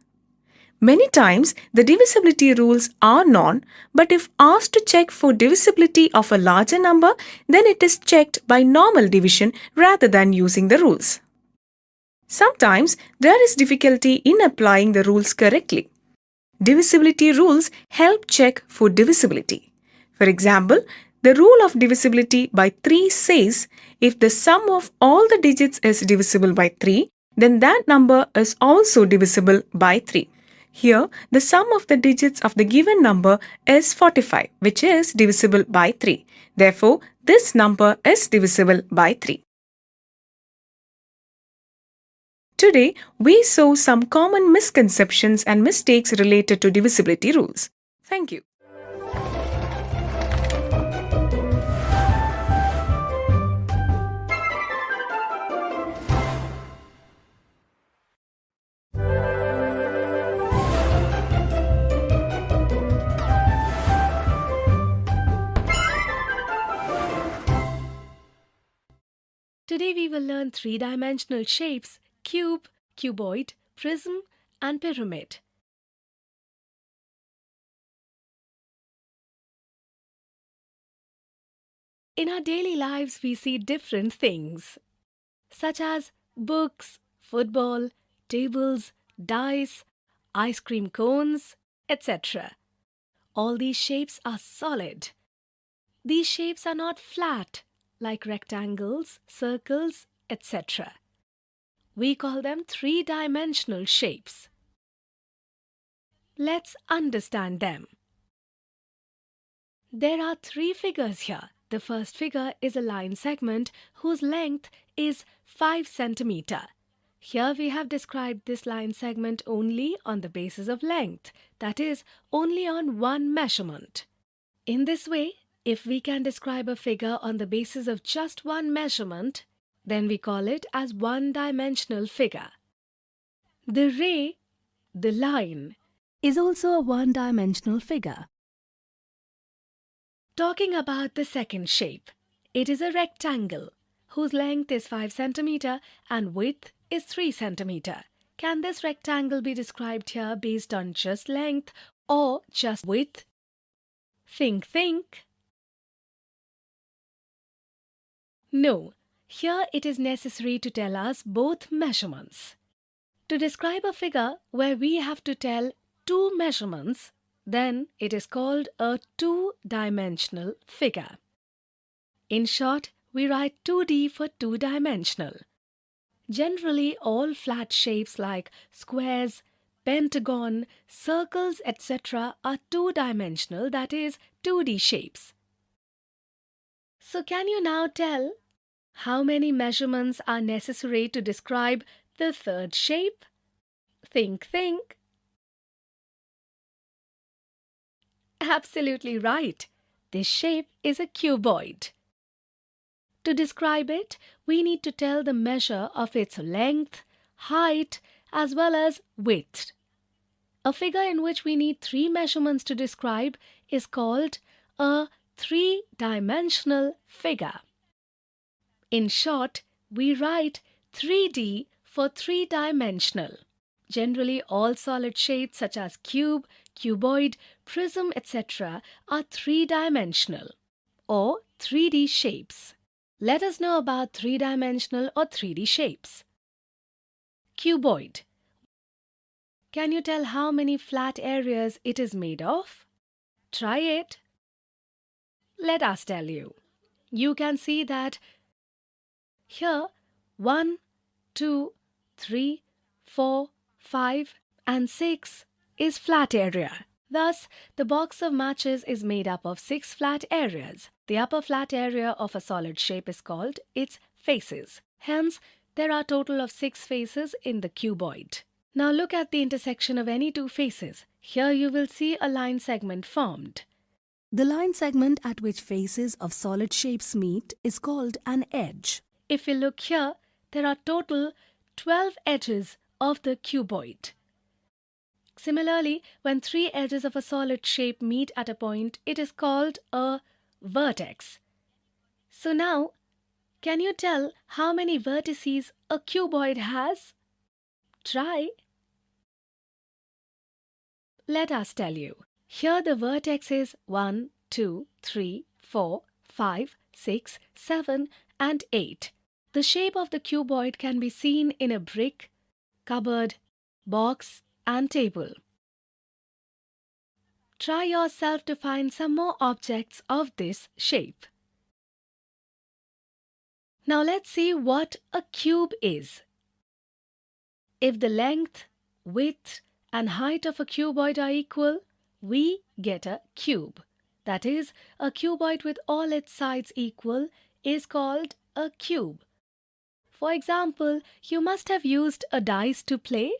Speaker 17: Many times, the divisibility rules are known, but if asked to check for divisibility of a larger number, then it is checked by normal division rather than using the rules. Sometimes, there is difficulty in applying the rules correctly. Divisibility rules help check for divisibility. For example, the rule of divisibility by 3 says if the sum of all the digits is divisible by 3, then that number is also divisible by 3. Here, the sum of the digits of the given number is 45, which is divisible by 3. Therefore, this number is divisible by 3. Today, we saw some common misconceptions and mistakes related to divisibility rules. Thank you.
Speaker 16: Today we will learn three-dimensional shapes: cube, cuboid, prism, and pyramid. In our daily lives, we see different things, such as books, football, tables, dice, ice cream cones, etc. All these shapes are solid. These shapes are not flat, like rectangles, circles, etc. We call them three-dimensional shapes. Let's understand them. There are 3 figures here. The first figure is a line segment whose length is 5 cm. Here we have described this line segment only on the basis of length, that is, only on one measurement. In this way, if we can describe a figure on the basis of just one measurement, then we call it as one-dimensional figure. The ray, the line, is also a one-dimensional figure. Talking about the second shape, it is a rectangle whose length is 5 cm and width is 3 cm. Can this rectangle be described here based on just length or just width? Think. No, here it is necessary to tell us both measurements. To describe a figure where we have to tell two measurements, then it is called a two-dimensional figure. In short, we write 2D for two-dimensional. Generally, all flat shapes like squares, pentagon, circles, etc. are two-dimensional, that is, 2D shapes. So can you now tell how many measurements are necessary to describe the third shape? Think. Absolutely right. This shape is a cuboid. To describe it, we need to tell the measure of its length, height, as well as width. A figure in which we need three measurements to describe is called a three-dimensional figure. In short, we write 3D for three-dimensional. Generally, all solid shapes such as cube, cuboid, prism, etc. are three-dimensional or 3D shapes. Let us know about three-dimensional or 3D shapes. Cuboid. Can you tell how many flat areas it is made of? Try it. Let us tell you. You can see that here 1, 2, 3, 4, 5 and 6 is flat area. Thus, the box of matches is made up of 6 flat areas. The upper flat area of a solid shape is called its faces. Hence, there are a total of 6 faces in the cuboid. Now look at the intersection of any two faces. Here you will see a line segment formed. The line segment at which faces of solid shapes meet is called an edge. If we look here, there are total 12 edges of the cuboid. Similarly, when 3 edges of a solid shape meet at a point, it is called a vertex. So now, can you tell how many vertices a cuboid has? Try. Let us tell you. Here the vertex is 1, 2, 3, 4, 5, 6, 7 and 8. The shape of the cuboid can be seen in a brick, cupboard, box and table. Try yourself to find some more objects of this shape. Now let's see what a cube is. If the length, width and height of a cuboid are equal, we get a cube. That is, a cuboid with all its sides equal is called a cube. For example, you must have used a dice to play.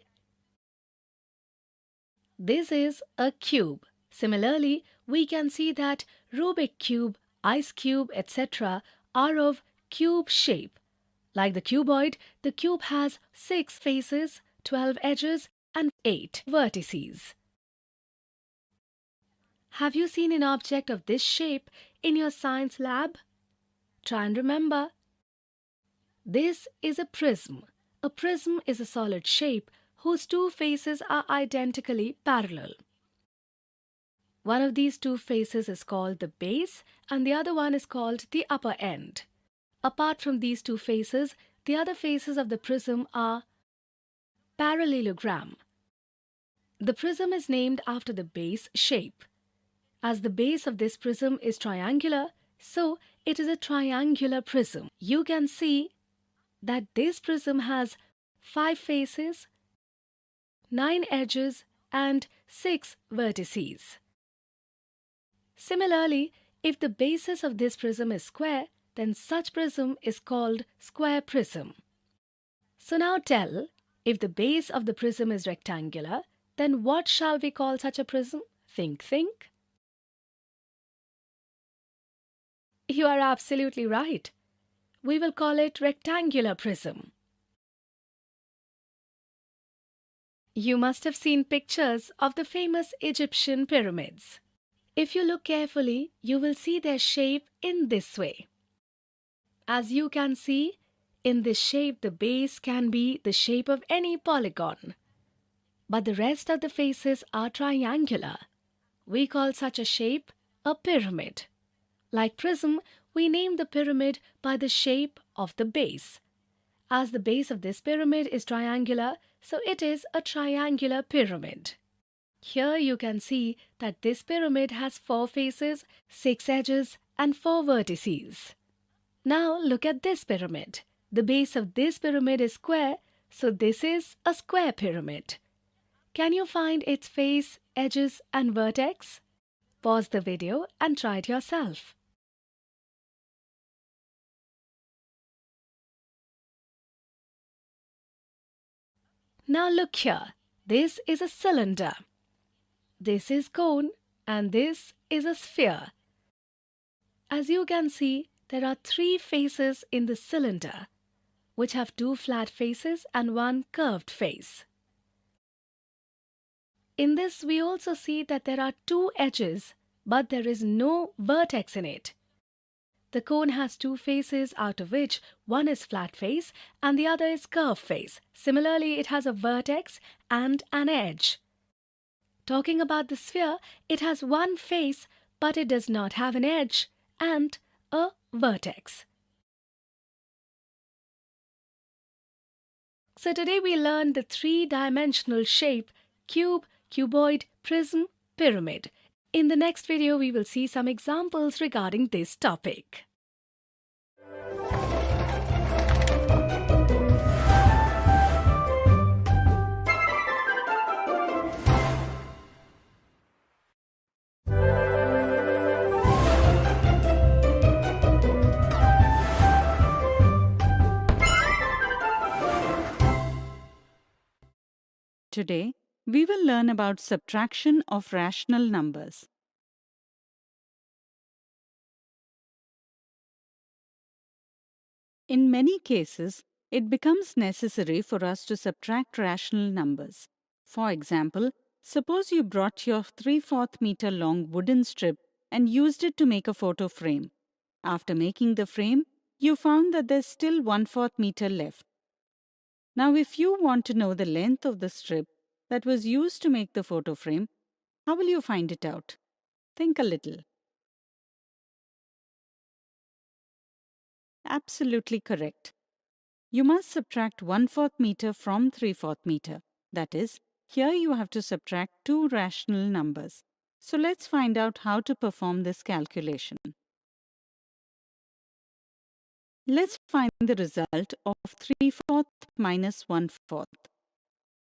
Speaker 16: This is a cube. Similarly, we can see that Rubik cube, ice cube, etc. are of cube shape. Like the cuboid, the cube has 6 faces, 12 edges and 8 vertices. Have you seen an object of this shape in your science lab? Try and remember. This is a prism. A prism is a solid shape whose 2 faces are identically parallel. One of these 2 faces is called the base and the other one is called the upper end. Apart from these 2 faces, the other faces of the prism are parallelogram. The prism is named after the base shape. As the base of this prism is triangular, so it is a triangular prism. You can see that this prism has 5 faces, 9 edges and 6 vertices. Similarly, if the basis of this prism is square, then such prism is called square prism. So now tell, if the base of the prism is rectangular, then what shall we call such a prism? Think. You are absolutely right. We will call it rectangular prism. You must have seen pictures of the famous Egyptian pyramids. If you look carefully, you will see their shape in this way. As you can see, in this shape the base can be the shape of any polygon. But the rest of the faces are triangular. We call such a shape a pyramid. Like prism, we name the pyramid by the shape of the base. As the base of this pyramid is triangular, so it is a triangular pyramid. Here you can see that this pyramid has 4 faces, 6 edges and 4 vertices. Now look at this pyramid. The base of this pyramid is square, so this is a square pyramid. Can you find its face, edges and vertex? Pause the video and try it yourself. Now look here. This is a cylinder. This is cone and this is a sphere. As you can see, there are 3 faces in the cylinder, which have 2 flat faces and 1 curved face. In this, we also see that there are 2 edges, but there is no vertex in it. The cone has 2 faces, out of which one is flat face and the other is curved face. Similarly, it has a vertex and an edge. Talking about the sphere, it has 1 face, but it does not have an edge and a vertex. So today we learned the 3-dimensional shape: cube, cuboid, prism, pyramid. In the next video, we will see some examples regarding this topic.
Speaker 18: Today, we will learn about subtraction of rational numbers. In many cases, it becomes necessary for us to subtract rational numbers. For example, suppose you brought your 3/4 meter long wooden strip and used it to make a photo frame. After making the frame, you found that there's still 1/4 meter left. Now, if you want to know the length of the strip that was used to make the photo frame, how will you find it out? Think a little. Absolutely correct. You must subtract 1/4 meter from 3/4 meter. That is, here you have to subtract 2 rational numbers. So let's find out how to perform this calculation. Let's find the result of 3/4 minus 1/4.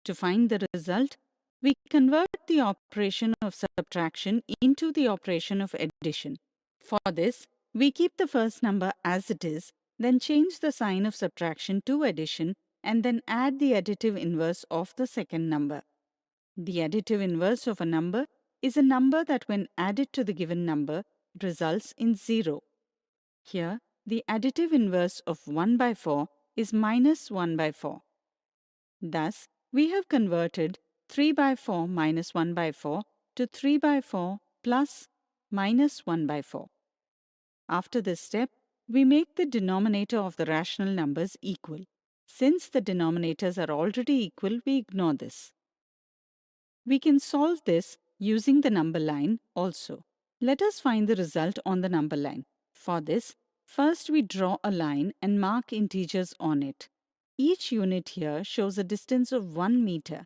Speaker 18: To find the result, we convert the operation of subtraction into the operation of addition. For this, we keep the first number as it is, then change the sign of subtraction to addition, and then add the additive inverse of the second number. The additive inverse of a number is a number that, when added to the given number, results in 0. Here, the additive inverse of 1/4 is minus 1/4. Thus, we have converted 3/4 minus 1/4 to 3/4 plus minus 1/4. After this step, we make the denominator of the rational numbers equal. Since the denominators are already equal, we ignore this. We can solve this using the number line also. Let us find the result on the number line. For this, first we draw a line and mark integers on it. Each unit here shows a distance of 1 meter.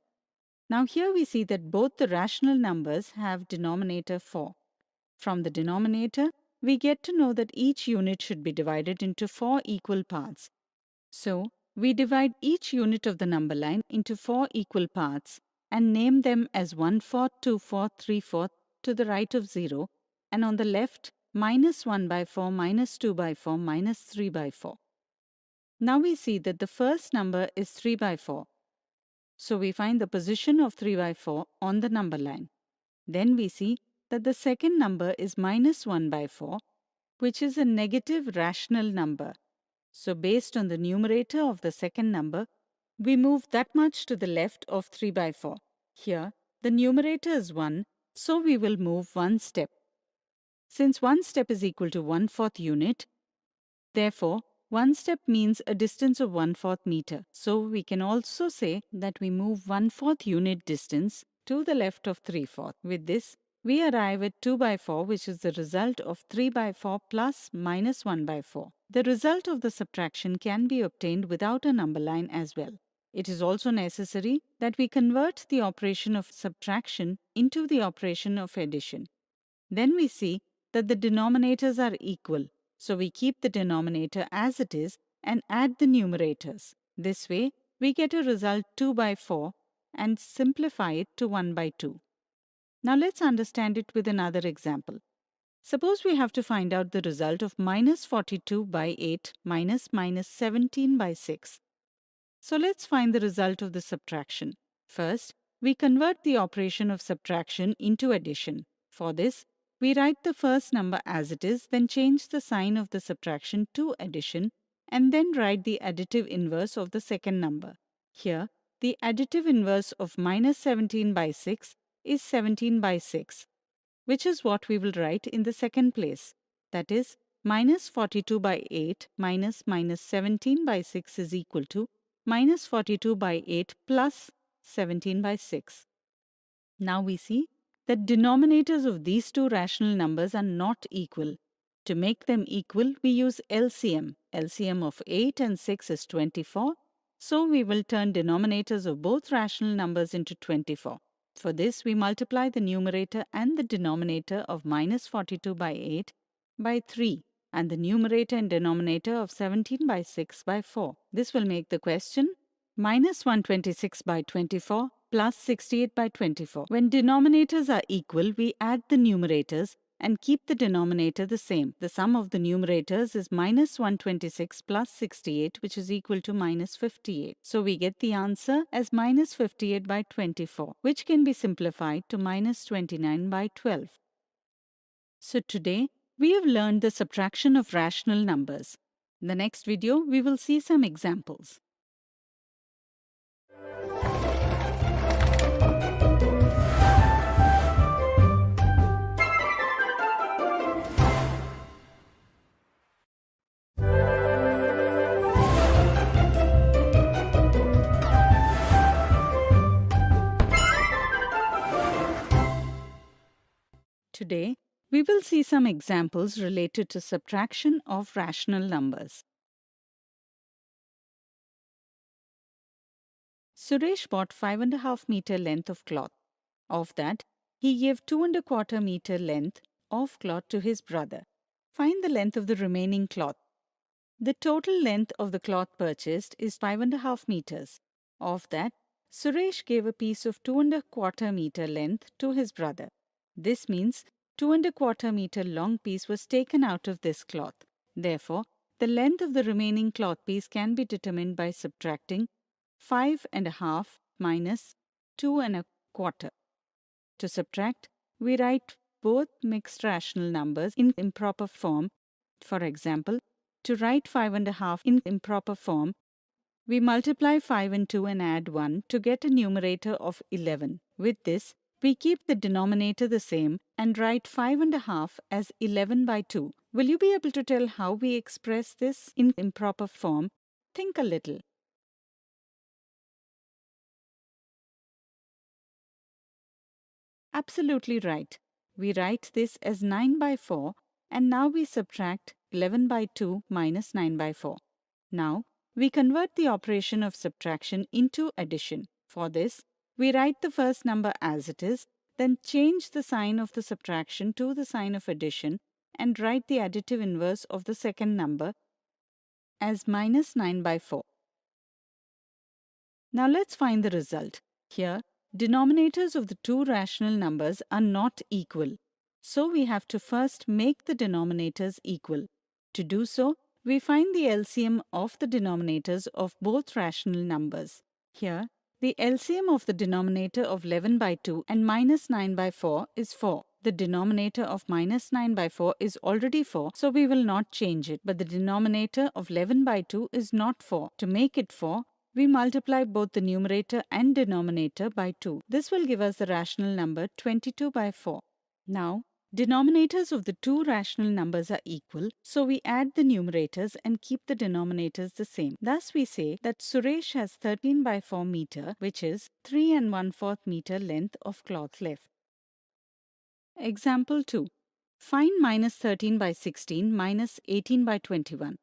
Speaker 18: Now here we see that both the rational numbers have denominator 4. From the denominator, we get to know that each unit should be divided into 4 equal parts. So, we divide each unit of the number line into 4 equal parts and name them as 1/4, 2/4, 3/4 to the right of 0, and on the left, minus 1/4, minus 2/4, minus 3/4. Now we see that the first number is 3/4. So we find the position of 3/4 on the number line. Then we see that the second number is minus 1/4, which is a negative rational number. So based on the numerator of the second number, we move that much to the left of 3 by 4. Here, the numerator is 1, so we will move 1 step. Since 1 step is equal to 1/4 unit, therefore, 1 step means a distance of 1/4 meter. So we can also say that we move 1/4 unit distance to the left of 3/4. With this, we arrive at 2 by 4, which is the result of 3 by 4 plus minus 1 by 4. The result of the subtraction can be obtained without a number line as well. It is also necessary that we convert the operation of subtraction into the operation of addition. Then we see that the denominators are equal, so we keep the denominator as it is and add the numerators. This way, we get a result 2 by 4 and simplify it to 1 by 2. Now let's understand it with another example. Suppose we have to find out the result of minus 42 by 8 minus 17 by 6. So let's find the result of the subtraction. First, we convert the operation of subtraction into addition. For this, we write the first number as it is, then change the sign of the subtraction to addition, and then write the additive inverse of the second number. Here, the additive inverse of minus 17 by 6 is 17 by 6, which is what we will write in the second place. That is, minus 42 by 8 minus 17 by 6 is equal to minus 42 by 8 plus 17 by 6. Now we see that denominators of these two rational numbers are not equal. To make them equal, we use LCM. LCM of 8 and 6 is 24. So we will turn denominators of both rational numbers into 24. For this, we multiply the numerator and the denominator of minus 42 by 8 by 3 and the numerator and denominator of 17 by 6 by 4. This will make the question minus 126 by 24 plus 68 by 24. When denominators are equal, we add the numerators and keep the denominator the same. The sum of the numerators is minus 126 plus 68, which is equal to minus 58. So we get the answer as minus 58 by 24, which can be simplified to minus 29 by 12. So today, we have learned the subtraction of rational numbers. In the next video, we will see some examples. Today, we will see some examples related to subtraction of rational numbers. Suresh bought 5.5 meter length of cloth. Of that, he gave 2.25 meter length of cloth to his brother. Find the length of the remaining cloth. The total length of the cloth purchased is 5.5 meters. Of that, Suresh gave a piece of 2.25 meter length to his brother. This means 2.25 meter long piece was taken out of this cloth. Therefore, the length of the remaining cloth piece can be determined by subtracting 5.5 minus 2.25. To subtract, we write both mixed rational numbers in improper form. For example, to write 5.5 in improper form, we multiply 5 and 2 and add 1 to get a numerator of 11. With this, we keep the denominator the same and write 5.5 as 11 by 2. Will you be able to tell how we express this in improper form? Think a little. Absolutely right. We write this as 9 by 4 and now we subtract 11 by 2 minus 9 by 4. Now, we convert the operation of subtraction into addition. For this, we write the first number as it is, then change the sign of the subtraction to the sign of addition and write the additive inverse of the second number as minus 9 by 4. Now let's find the result. Here, denominators of the two rational numbers are not equal. So we have to first make the denominators equal. To do so, we find the LCM of the denominators of both rational numbers. Here, the LCM of the denominator of 11 by 2 and minus 9 by 4 is 4. The denominator of minus 9 by 4 is already 4, so we will not change it. But the denominator of 11 by 2 is not 4. To make it 4, we multiply both the numerator and denominator by 2. This will give us the rational number 22 by 4. Now, denominators of the two rational numbers are equal, so we add the numerators and keep the denominators the same. Thus, we say that Suresh has 13 by 4 meter, which is 3 and 1/4 meter length of cloth left. Example 2. Find minus 13 by 16 minus 18 by 21.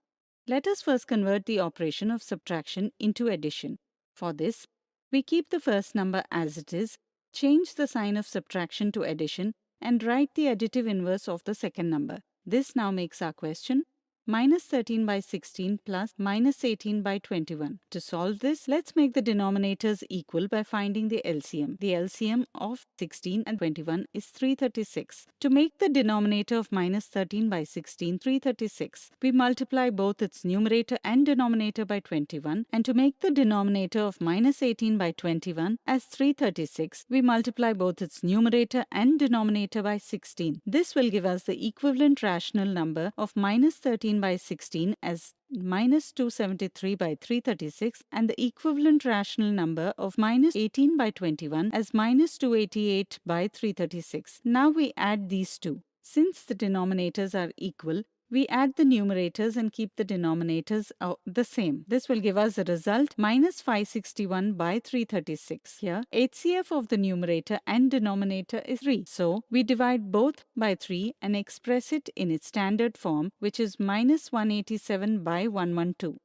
Speaker 18: Let us first convert the operation of subtraction into addition. For this, we keep the first number as it is, change the sign of subtraction to addition, and write the additive inverse of the second number. This now makes our question minus 13 by 16 plus minus 18 by 21. To solve this, let's make the denominators equal by finding the LCM. The LCM of 16 and 21 is 336. To make the denominator of minus 13 by 16 336, we multiply both its numerator and denominator by 21, and to make the denominator of minus 18 by 21 as 336, we multiply both its numerator and denominator by 16. This will give us the equivalent rational number of minus 13 by 16 as minus 273 by 336 and the equivalent rational number of minus 18 by 21 as minus 288 by 336. Now we add these two. Since the denominators are equal, we add the numerators and keep the denominators the same. This will give us a result minus 561 by 336. Here, HCF of the numerator and denominator is 3. So, we divide both by 3 and express it in its standard form, which is minus 187 by 112.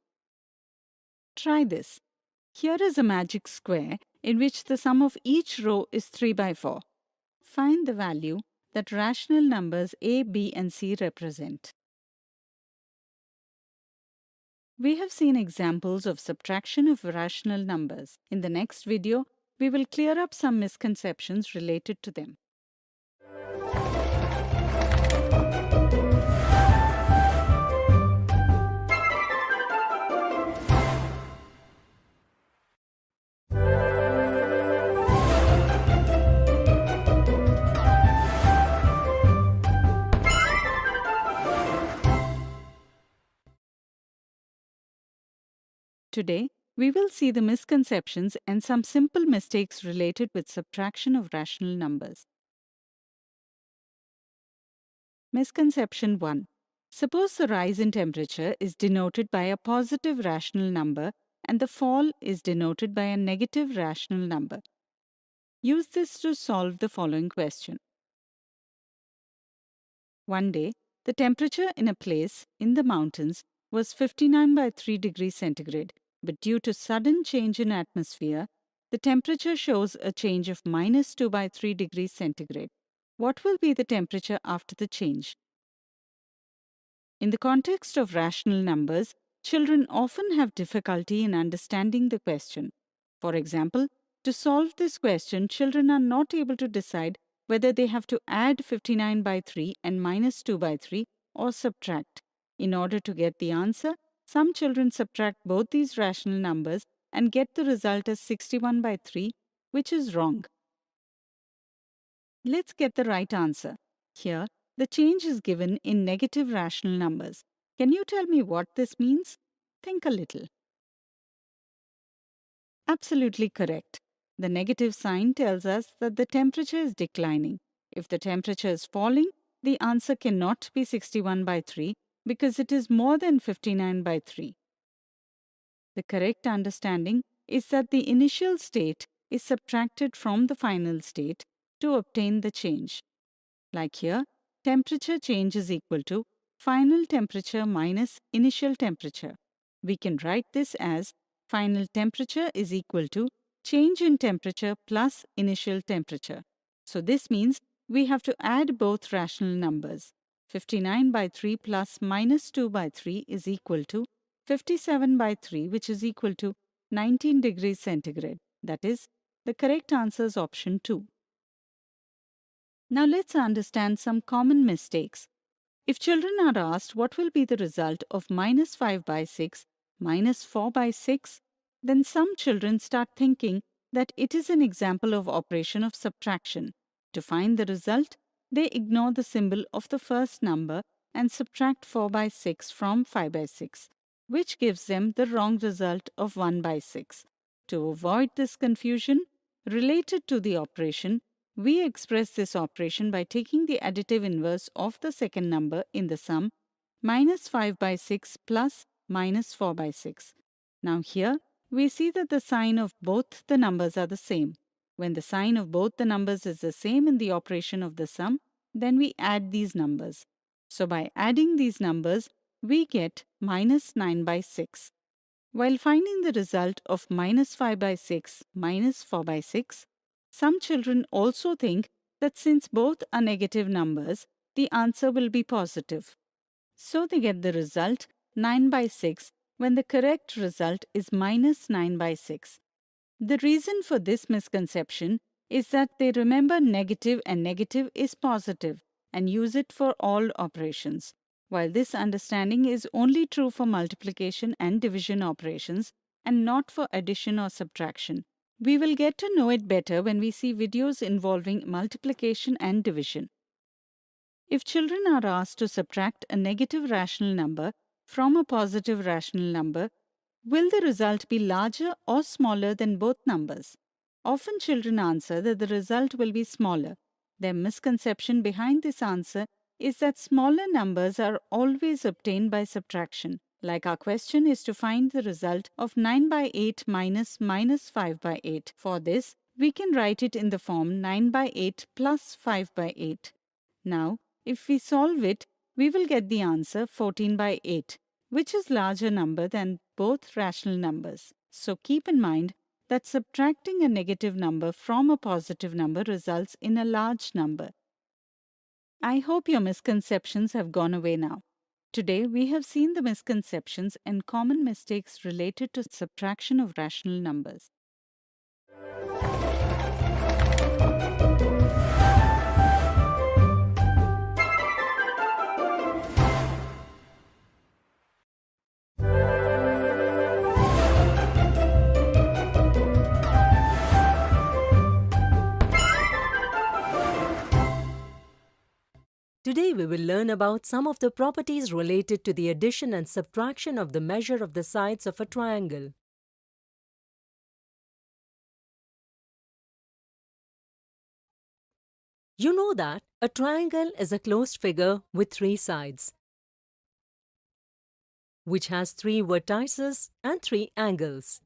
Speaker 18: Try this. Here is a magic square in which the sum of each row is 3 by 4. Find the value that rational numbers A, B, and C represent. We have seen examples of subtraction of rational numbers. In the next video, we will clear up some misconceptions related to them. Today, we will see the misconceptions and some simple mistakes related with subtraction of rational numbers. Misconception 1. Suppose the rise in temperature is denoted by a positive rational number and the fall is denoted by a negative rational number. Use this to solve the following question. One day, the temperature in a place in the mountains was 59 by 3 degrees centigrade. But due to sudden change in atmosphere, the temperature shows a change of minus 2 by 3 degrees centigrade. What will be the temperature after the change? In the context of rational numbers, children often have difficulty in understanding the question. For example, to solve this question, children are not able to decide whether they have to add 59 by 3 and minus 2 by 3 or subtract. In order to get the answer, some children subtract both these rational numbers and get the result as 61 by 3, which is wrong. Let's get the right answer. Here, the change is given in negative rational numbers. Can you tell me what this means? Think a little. Absolutely correct. The negative sign tells us that the temperature is declining. If the temperature is falling, the answer cannot be 61 by 3 because it is more than 59 by 3. The correct understanding is that the initial state is subtracted from the final state to obtain the change. Like here, temperature change is equal to final temperature minus initial temperature. We can write this as final temperature is equal to change in temperature plus initial temperature. So this means we have to add both rational numbers. 59 by 3 plus minus 2 by 3 is equal to 57 by 3, which is equal to 19 degrees centigrade. That is, the correct answer is option 2. Now let's understand some common mistakes. If children are asked what will be the result of minus 5 by 6 minus 4 by 6, then some children start thinking that it is an example of operation of subtraction. To find the result, they ignore the symbol of the first number and subtract 4 by 6 from 5 by 6, which gives them the wrong result of 1 by 6. To avoid this confusion related to the operation, we express this operation by taking the additive inverse of the second number in the sum, minus 5 by 6 plus minus 4 by 6. Now here, we see that the sign of both the numbers are the same. When the sign of both the numbers is the same in the operation of the sum, then we add these numbers. So by adding these numbers, we get minus 9 by 6. While finding the result of minus 5 by 6 minus 4 by 6, some children also think that since both are negative numbers, the answer will be positive. So they get the result 9 by 6 when the correct result is minus 9 by 6. The reason for this misconception is that they remember negative and negative is positive and use it for all operations. While this understanding is only true for multiplication and division operations and not for addition or subtraction. We will get to know it better when we see videos involving multiplication and division. If children are asked to subtract a negative rational number from a positive rational number, will the result be larger or smaller than both numbers? Often children answer that the result will be smaller. Their misconception behind this answer is that smaller numbers are always obtained by subtraction. Like our question is to find the result of 9 by 8 minus 5 by 8. For this, we can write it in the form 9 by 8 plus 5 by 8. Now, if we solve it, we will get the answer 14 by 8, which is larger number than both rational numbers. So keep in mind that subtracting a negative number from a positive number results in a large number. I hope your misconceptions have gone away now. Today, we have seen the misconceptions and common mistakes related to subtraction of rational numbers.
Speaker 19: Today we will learn about some of the properties related to the addition and subtraction of the measure of the sides of a triangle. You know that a triangle is a closed figure with three sides, which has three vertices and three angles.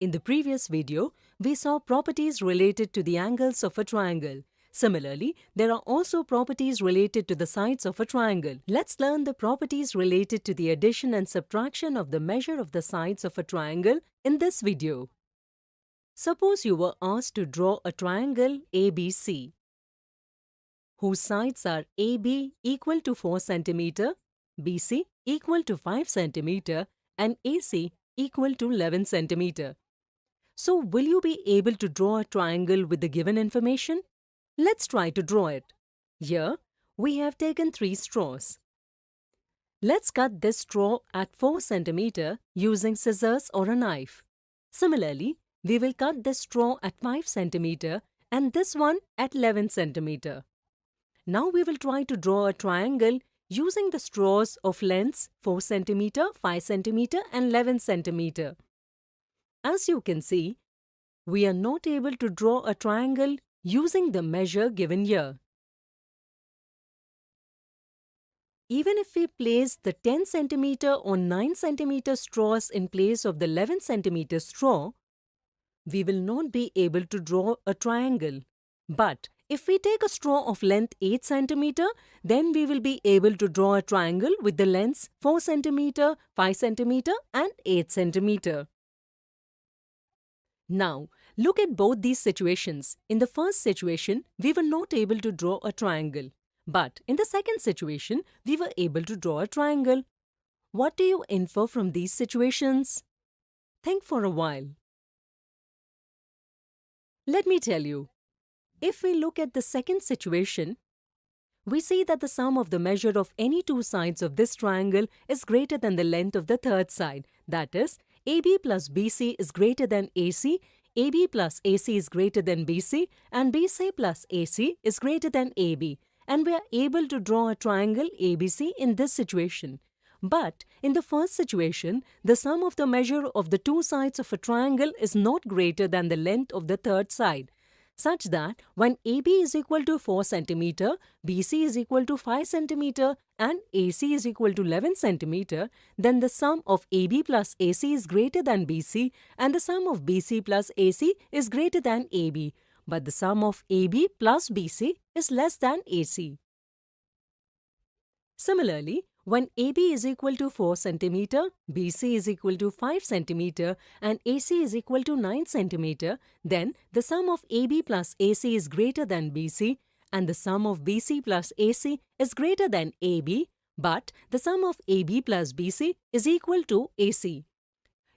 Speaker 19: In the previous video, we saw properties related to the angles of a triangle. Similarly, there are also properties related to the sides of a triangle. Let's learn the properties related to the addition and subtraction of the measure of the sides of a triangle in this video. Suppose you were asked to draw a triangle ABC, whose sides are AB equal to 4 cm, BC equal to 5 cm, and AC equal to 11 cm. So, will you be able to draw a triangle with the given information? Let's try to draw it. Here, we have taken 3 straws. Let's cut this straw at 4 cm using scissors or a knife. Similarly, we will cut this straw at 5 cm and this one at 11 cm. Now we will try to draw a triangle using the straws of lengths 4 cm, 5 cm and 11 cm. As you can see, we are not able to draw a triangle using the measure given here. Even if we place the 10 cm or 9 cm straws in place of the 11 cm straw, we will not be able to draw a triangle. But if we take a straw of length 8 cm, then we will be able to draw a triangle with the lengths 4 cm, 5 cm and 8 cm. Now, look at both these situations. In the first situation, we were not able to draw a triangle. But in the second situation, we were able to draw a triangle. What do you infer from these situations? Think for a while. Let me tell you. If we look at the second situation, we see that the sum of the measure of any two sides of this triangle is greater than the length of the third side. That is, AB plus BC is greater than AC, AB plus AC is greater than BC, and BC plus AC is greater than AB. and we are able to draw a triangle ABC in this situation. But in the first situation, the sum of the measure of the two sides of a triangle is not greater than the length of the third side, such that when AB is equal to 4 cm, BC is equal to 5 cm and AC is equal to 11 cm, then the sum of AB plus AC is greater than BC and the sum of BC plus AC is greater than AB, but the sum of AB plus BC is less than AC. Similarly, when AB is equal to 4 cm, BC is equal to 5 cm and AC is equal to 9 cm, then the sum of AB plus AC is greater than BC and the sum of BC plus AC is greater than AB, but the sum of AB plus BC is equal to AC.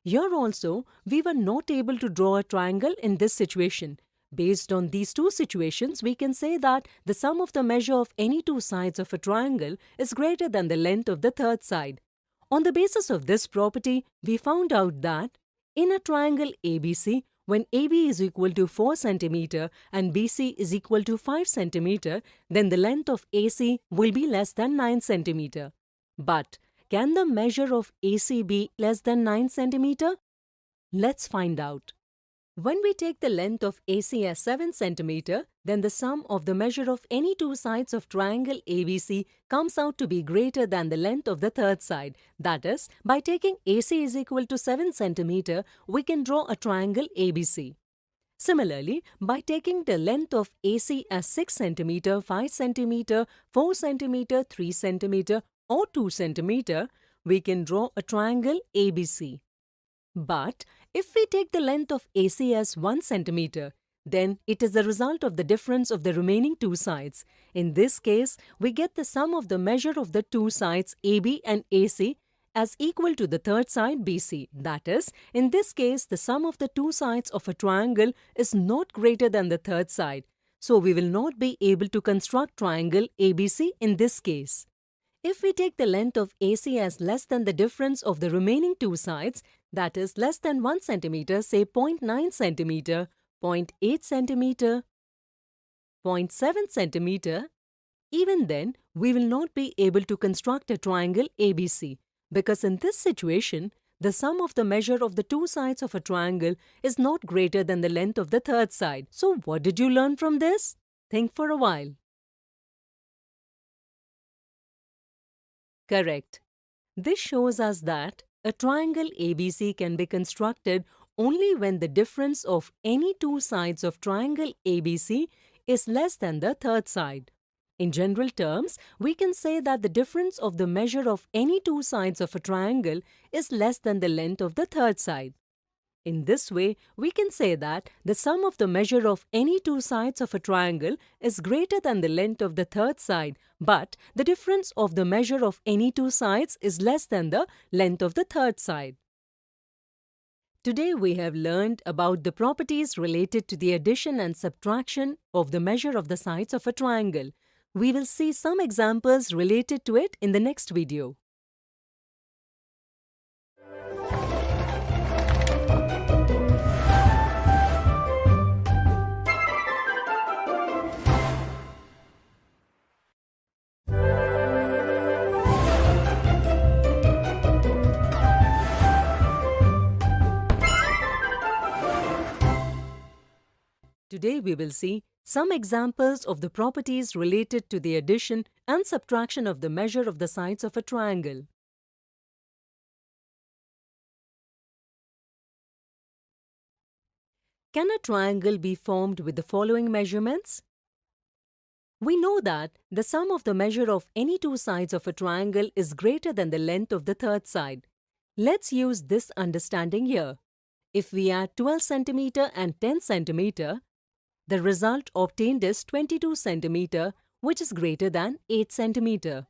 Speaker 19: Here also, we were not able to draw a triangle in this situation. Based on these two situations, we can say that the sum of the measure of any two sides of a triangle is greater than the length of the third side. On the basis of this property, we found out that in a triangle ABC, when AB is equal to 4 cm and BC is equal to 5 cm, then the length of AC will be less than 9 cm. But can the measure of AC be less than 9 cm? Let's find out. When we take the length of AC as 7 cm, then the sum of the measure of any two sides of triangle ABC comes out to be greater than the length of the third side. That is, by taking AC is equal to 7 cm, we can draw a triangle ABC. Similarly, by taking the length of AC as 6 cm, 5 cm, 4 cm, 3 cm or 2 cm, we can draw a triangle ABC. But if we take the length of AC as 1 cm, then it is the result of the difference of the remaining two sides. In this case, we get the sum of the measure of the two sides AB and AC as equal to the third side BC. That is, in this case, the sum of the two sides of a triangle is not greater than the third side. So we will not be able to construct triangle ABC in this case. If we take the length of AC as less than the difference of the remaining two sides, that is less than 1 cm, say 0.9 cm, 0.8 cm, 0.7 cm, even then we will not be able to construct a triangle ABC, because in this situation, the sum of the measure of the two sides of a triangle is not greater than the length of the third side. So what did you learn from this? Think for a while. Correct. This shows us that a triangle ABC can be constructed only when the difference of any two sides of triangle ABC is less than the third side. In general terms, we can say that the difference of the measure of any two sides of a triangle is less than the length of the third side. In this way, we can say that the sum of the measure of any two sides of a triangle is greater than the length of the third side, but the difference of the measure of any two sides is less than the length of the third side. Today we have learned about the properties related to the addition and subtraction of the measure of the sides of a triangle. We will see some examples related to it in the next video. Today we will see some examples of the properties related to the addition and subtraction of the measure of the sides of a triangle. Can a triangle be formed with the following measurements? We know that the sum of the measure of any two sides of a triangle is greater than the length of the third side. Let's use this understanding here. If we add 12 cm and 10 cm, the result obtained is 22 cm, which is greater than 8 cm.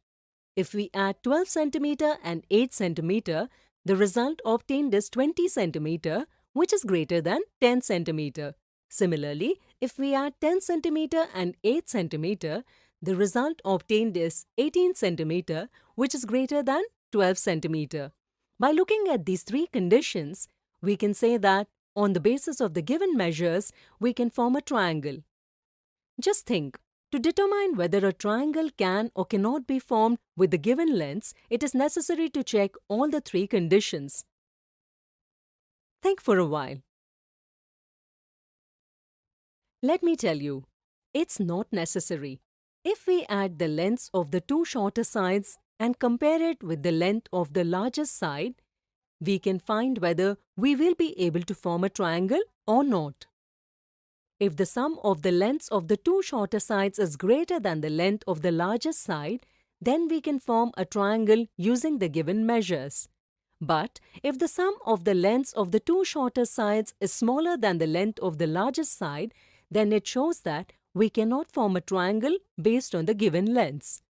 Speaker 19: If we add 12 cm and 8 cm, the result obtained is 20 cm, which is greater than 10 cm. Similarly, if we add 10 cm and 8 cm, the result obtained is 18 cm, which is greater than 12 cm. By looking at these three conditions, we can say that on the basis of the given measures, we can form a triangle. Just think, To determine whether a triangle can or cannot be formed with the given lengths, it is necessary to check all the three conditions. Think for a while. Let me tell you, it's not necessary. If we add the lengths of the two shorter sides and compare it with the length of the largest side, we can find whether we will be able to form a triangle or not. If the sum of the lengths of the two shorter sides is greater than the length of the largest side, then we can form a triangle using the given measures. But if the sum of the lengths of the two shorter sides is smaller than the length of the largest side, then it shows that we cannot form a triangle based on the given lengths.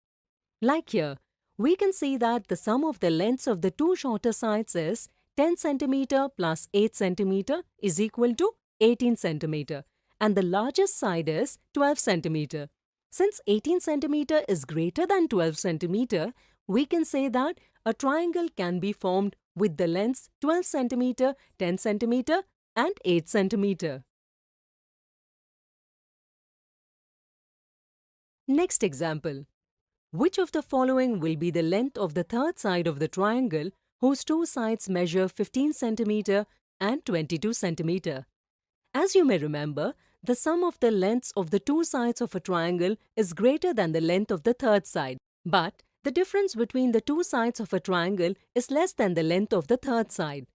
Speaker 19: Like here, we can see that the sum of the lengths of the two shorter sides is 10 cm plus 8 cm is equal to 18 cm, and the largest side is 12 cm. Since 18 cm is greater than 12 cm, we can say that a triangle can be formed with the lengths 12 cm, 10 cm, and 8 cm. Next example. Which of the following will be the length of the third side of the triangle whose two sides measure 15 cm and 22 cm? As you may remember, the sum of the lengths of the two sides of a triangle is greater than the length of the third side, but the difference between the two sides of a triangle is less than the length of the third side.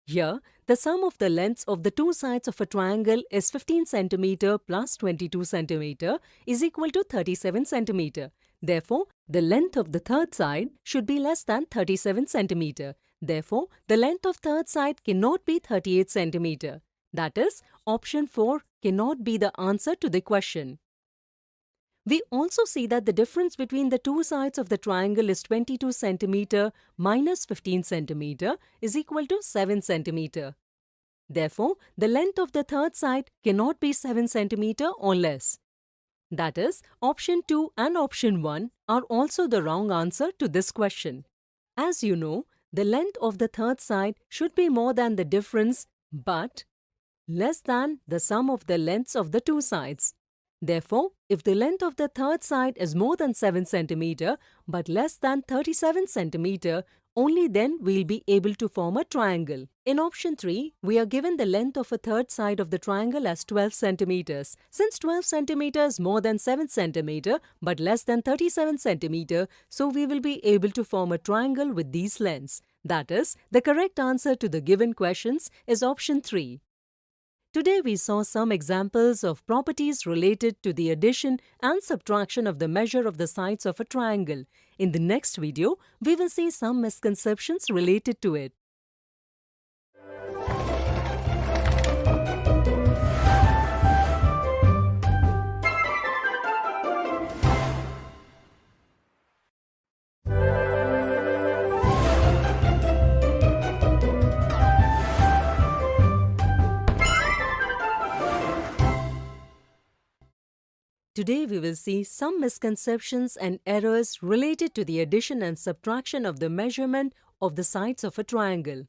Speaker 19: Here, the sum of the lengths of the two sides of a triangle is 15 cm plus 22 cm is equal to 37 cm. Therefore, the length of the third side should be less than 37 cm. Therefore, the length of third side cannot be 38 cm. That is, option 4 cannot be the answer to the question. We also see that the difference between the two sides of the triangle is 22 cm minus 15 cm is equal to 7 cm. Therefore, the length of the third side cannot be 7 cm or less. That is, option 2 and option 1 are also the wrong answer to this question. As you know, the length of the third side should be more than the difference but less than the sum of the lengths of the two sides. Therefore, if the length of the third side is more than 7 cm but less than 37 cm, only then we'll be able to form a triangle. In option 3, we are given the length of a third side of the triangle as 12 cm. Since 12 cm is more than 7 cm but less than 37 cm, so we will be able to form a triangle with these lengths. That is, the correct answer to the given questions is option 3. Today we saw some examples of properties related to the addition and subtraction of the measure of the sides of a triangle. In the next video, we will see some misconceptions related to it. Today we will see some misconceptions and errors related to the addition and subtraction of the measurement of the sides of a triangle.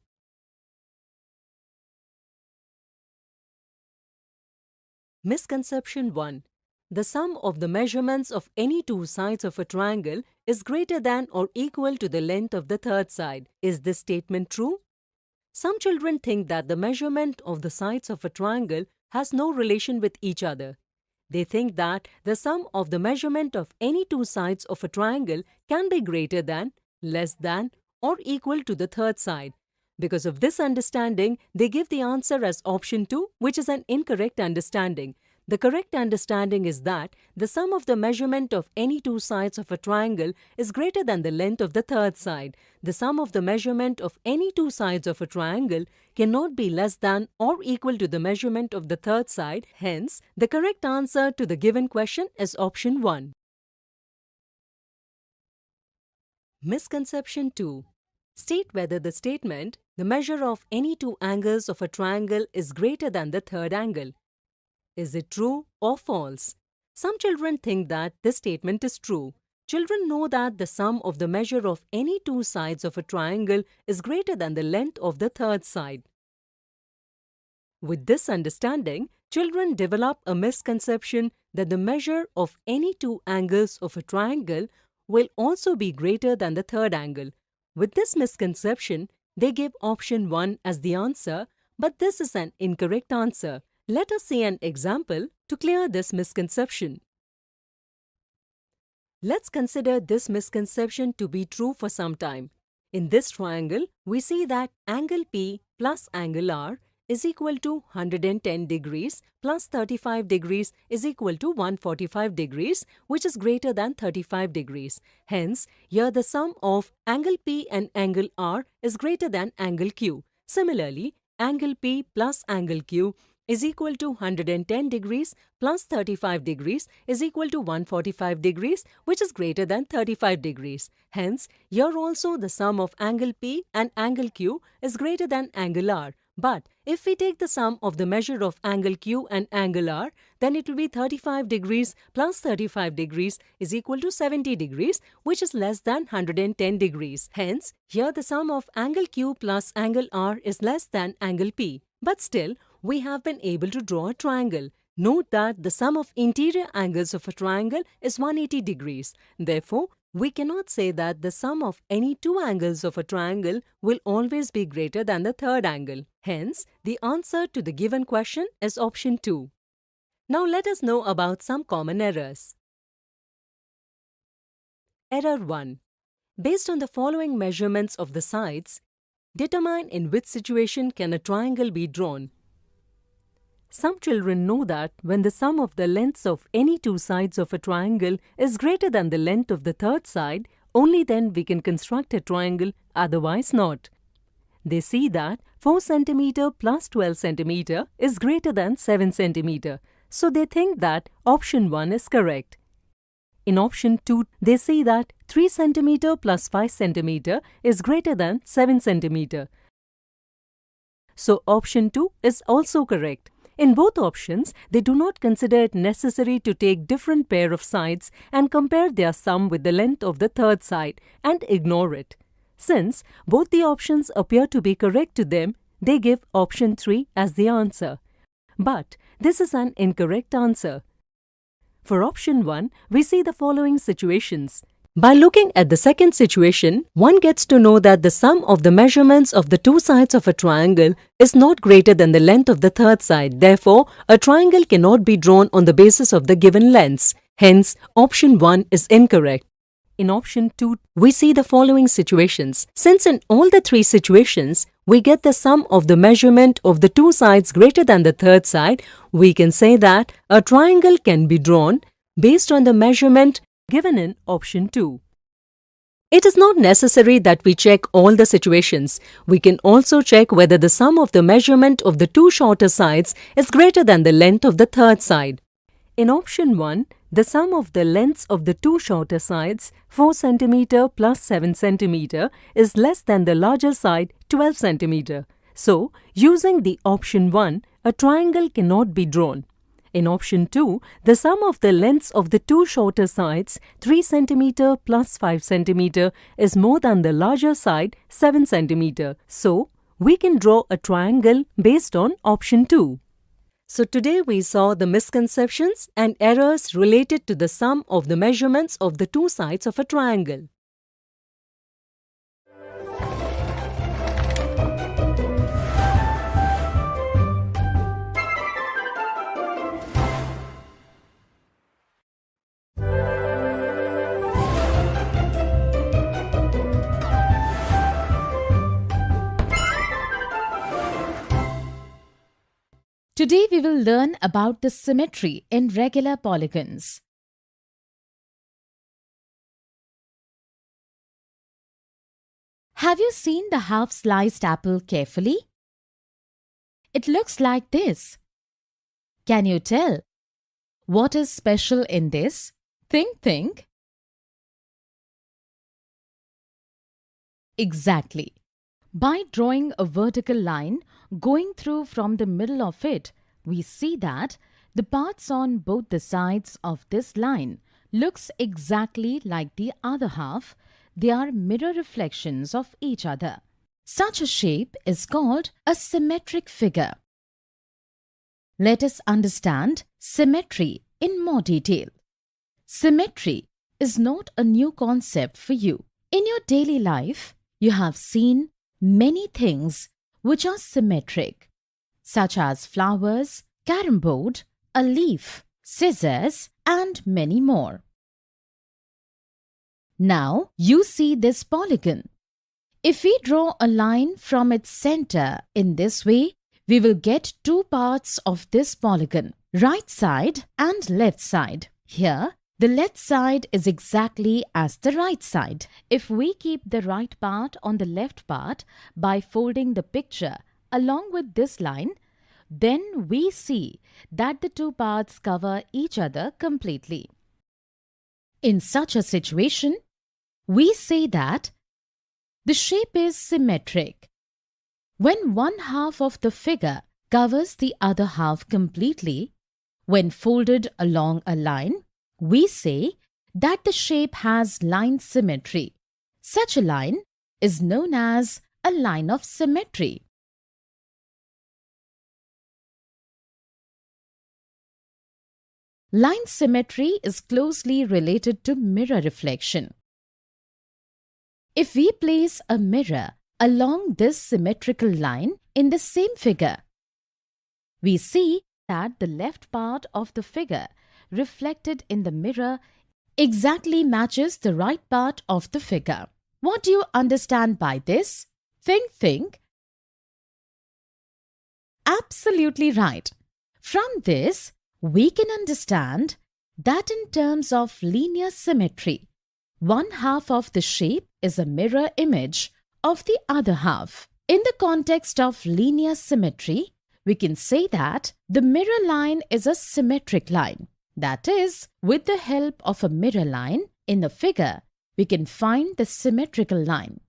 Speaker 19: Misconception 1. The sum of the measurements of any two sides of a triangle is greater than or equal to the length of the third side. Is this statement true? Some children think that the measurement of the sides of a triangle has no relation with each other. They think that the sum of the measurement of any two sides of a triangle can be greater than, less than, or equal to the third side. Because of this understanding, they give the answer as option 2, which is an incorrect understanding. The correct understanding is that the sum of the measurement of any two sides of a triangle is greater than the length of the third side. The sum of the measurement of any two sides of a triangle cannot be less than or equal to the measurement of the third side. Hence, the correct answer to the given question is option 1. Misconception 2. State whether the statement, the measure of any two angles of a triangle is greater than the third angle. Is it true or false? Some children think that this statement is true. Children know that the sum of the measure of any two sides of a triangle is greater than the length of the third side. With this understanding, children develop a misconception that the measure of any two angles of a triangle will also be greater than the third angle. With this misconception, they give option 1 as the answer, but this is an incorrect answer. Let us see an example to clear this misconception. Let's consider this misconception to be true for some time. In this triangle, we see that angle P plus angle R is equal to 110 degrees plus 35 degrees is equal to 145 degrees, which is greater than 35 degrees. Hence, here the sum of angle P and angle R is greater than angle Q. Similarly, angle P plus angle Q is equal to 110 degrees plus 35 degrees is equal to 145 degrees, which is greater than 35 degrees. Hence, here also the sum of angle P and angle Q is greater than angle R. But if we take the sum of the measure of angle Q and angle R, then it will be 35 degrees plus 35 degrees is equal to 70 degrees, which is less than 110 degrees. Hence, here the sum of angle Q plus angle R is less than angle P. But still, we have been able to draw a triangle. Note that the sum of interior angles of a triangle is 180 degrees. Therefore, we cannot say that the sum of any two angles of a triangle will always be greater than the third angle. Hence, the answer to the given question is option 2. Now let us know about some common errors. Error 1. Based on the following measurements of the sides, determine in which situation can a triangle be drawn. Some children know that when the sum of the lengths of any two sides of a triangle is greater than the length of the third side, only then we can construct a triangle, otherwise not. They see that 4 cm plus 12 cm is greater than 7 cm, so they think that option 1 is correct. In option 2, they see that 3 cm plus 5 cm is greater than 7 cm. So option 2 is also correct. In both options, they do not consider it necessary to take different pair of sides and compare their sum with the length of the third side and ignore it. Since both the options appear to be correct to them, they give option 3 as the answer. But this is an incorrect answer. For option 1, we see the following situations. By looking at the second situation, one gets to know that the sum of the measurements of the two sides of a triangle is not greater than the length of the third side. Therefore, a triangle cannot be drawn on the basis of the given lengths. Hence, option 1 is incorrect. In option 2, we see the following situations. Since in all the three situations, we get the sum of the measurement of the two sides greater than the third side, we can say that a triangle can be drawn based on the measurement given in option 2. It is not necessary that we check all the situations. We can also check whether the sum of the measurement of the two shorter sides is greater than the length of the third side. In option 1, the sum of the lengths of the two shorter sides, 4 cm plus 7 cm, is less than the larger side, 12 cm. So, using the option 1, a triangle cannot be drawn. In option 2, the sum of the lengths of the two shorter sides, 3 cm plus 5 cm, is more than the larger side, 7 cm. So, we can draw a triangle based on option 2. So, today we saw the misconceptions and errors related to the sum of the measurements of the two sides of a triangle.
Speaker 5: Today we will learn about the symmetry in regular polygons. Have you seen the half-sliced apple carefully? It looks like this. Can you tell what is special in this? Think. Exactly. By drawing a vertical line going through from the middle of it, we see that the parts on both the sides of this line looks exactly like the other half. They are mirror reflections of each other. Such a shape is called a symmetric figure. Let us understand symmetry in more detail. Symmetry is not a new concept for you. In your daily life, you have seen many things which are symmetric, such as flowers, carom board, a leaf, scissors, and many more. Now you see this polygon. If we draw a line from its center in this way, we will get two parts of this polygon, right side and left side. Here, the left side is exactly as the right side. If we keep the right part on the left part by folding the picture along with this line, then we see that the two parts cover each other completely. In such a situation, we say that the shape is symmetric. When one half of the figure covers the other half completely, when folded along a line, we say that the shape has line symmetry. Such a line is known as a line of symmetry. Line symmetry is closely related to mirror reflection. If we place a mirror along this symmetrical line in the same figure, we see that the left part of the figure reflected in the mirror exactly matches the right part of the figure. What do you understand by this? Think. Absolutely right. From this, we can understand that in terms of linear symmetry, one half of the shape is a mirror image of the other half. In the context of linear symmetry, we can say that the mirror line is a symmetric line. That is, with the help of a mirror line in the figure, we can find the symmetrical line.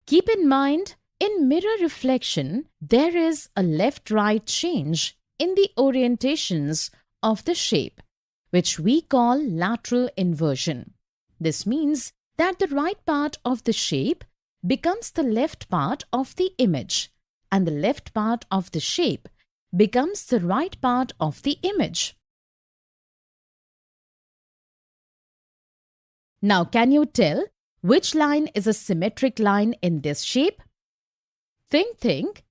Speaker 5: Keep in mind, in mirror reflection, there is a left-right change in the orientations of the shape, which we call lateral inversion. This means that the right part of the shape becomes the left part of the image, and the left part of the shape becomes the right part of the image. Now, can you tell which line is a symmetric line in this shape? Think.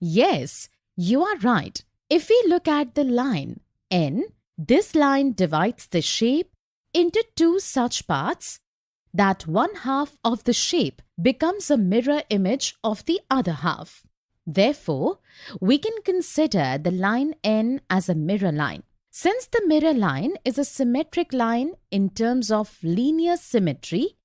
Speaker 5: Yes, you are right. If we look at the line N, this line divides the shape into two such parts that one half of the shape becomes a mirror image of the other half. Therefore, we can consider the line N as a mirror line. Since the mirror line is a symmetric line in terms of linear symmetry,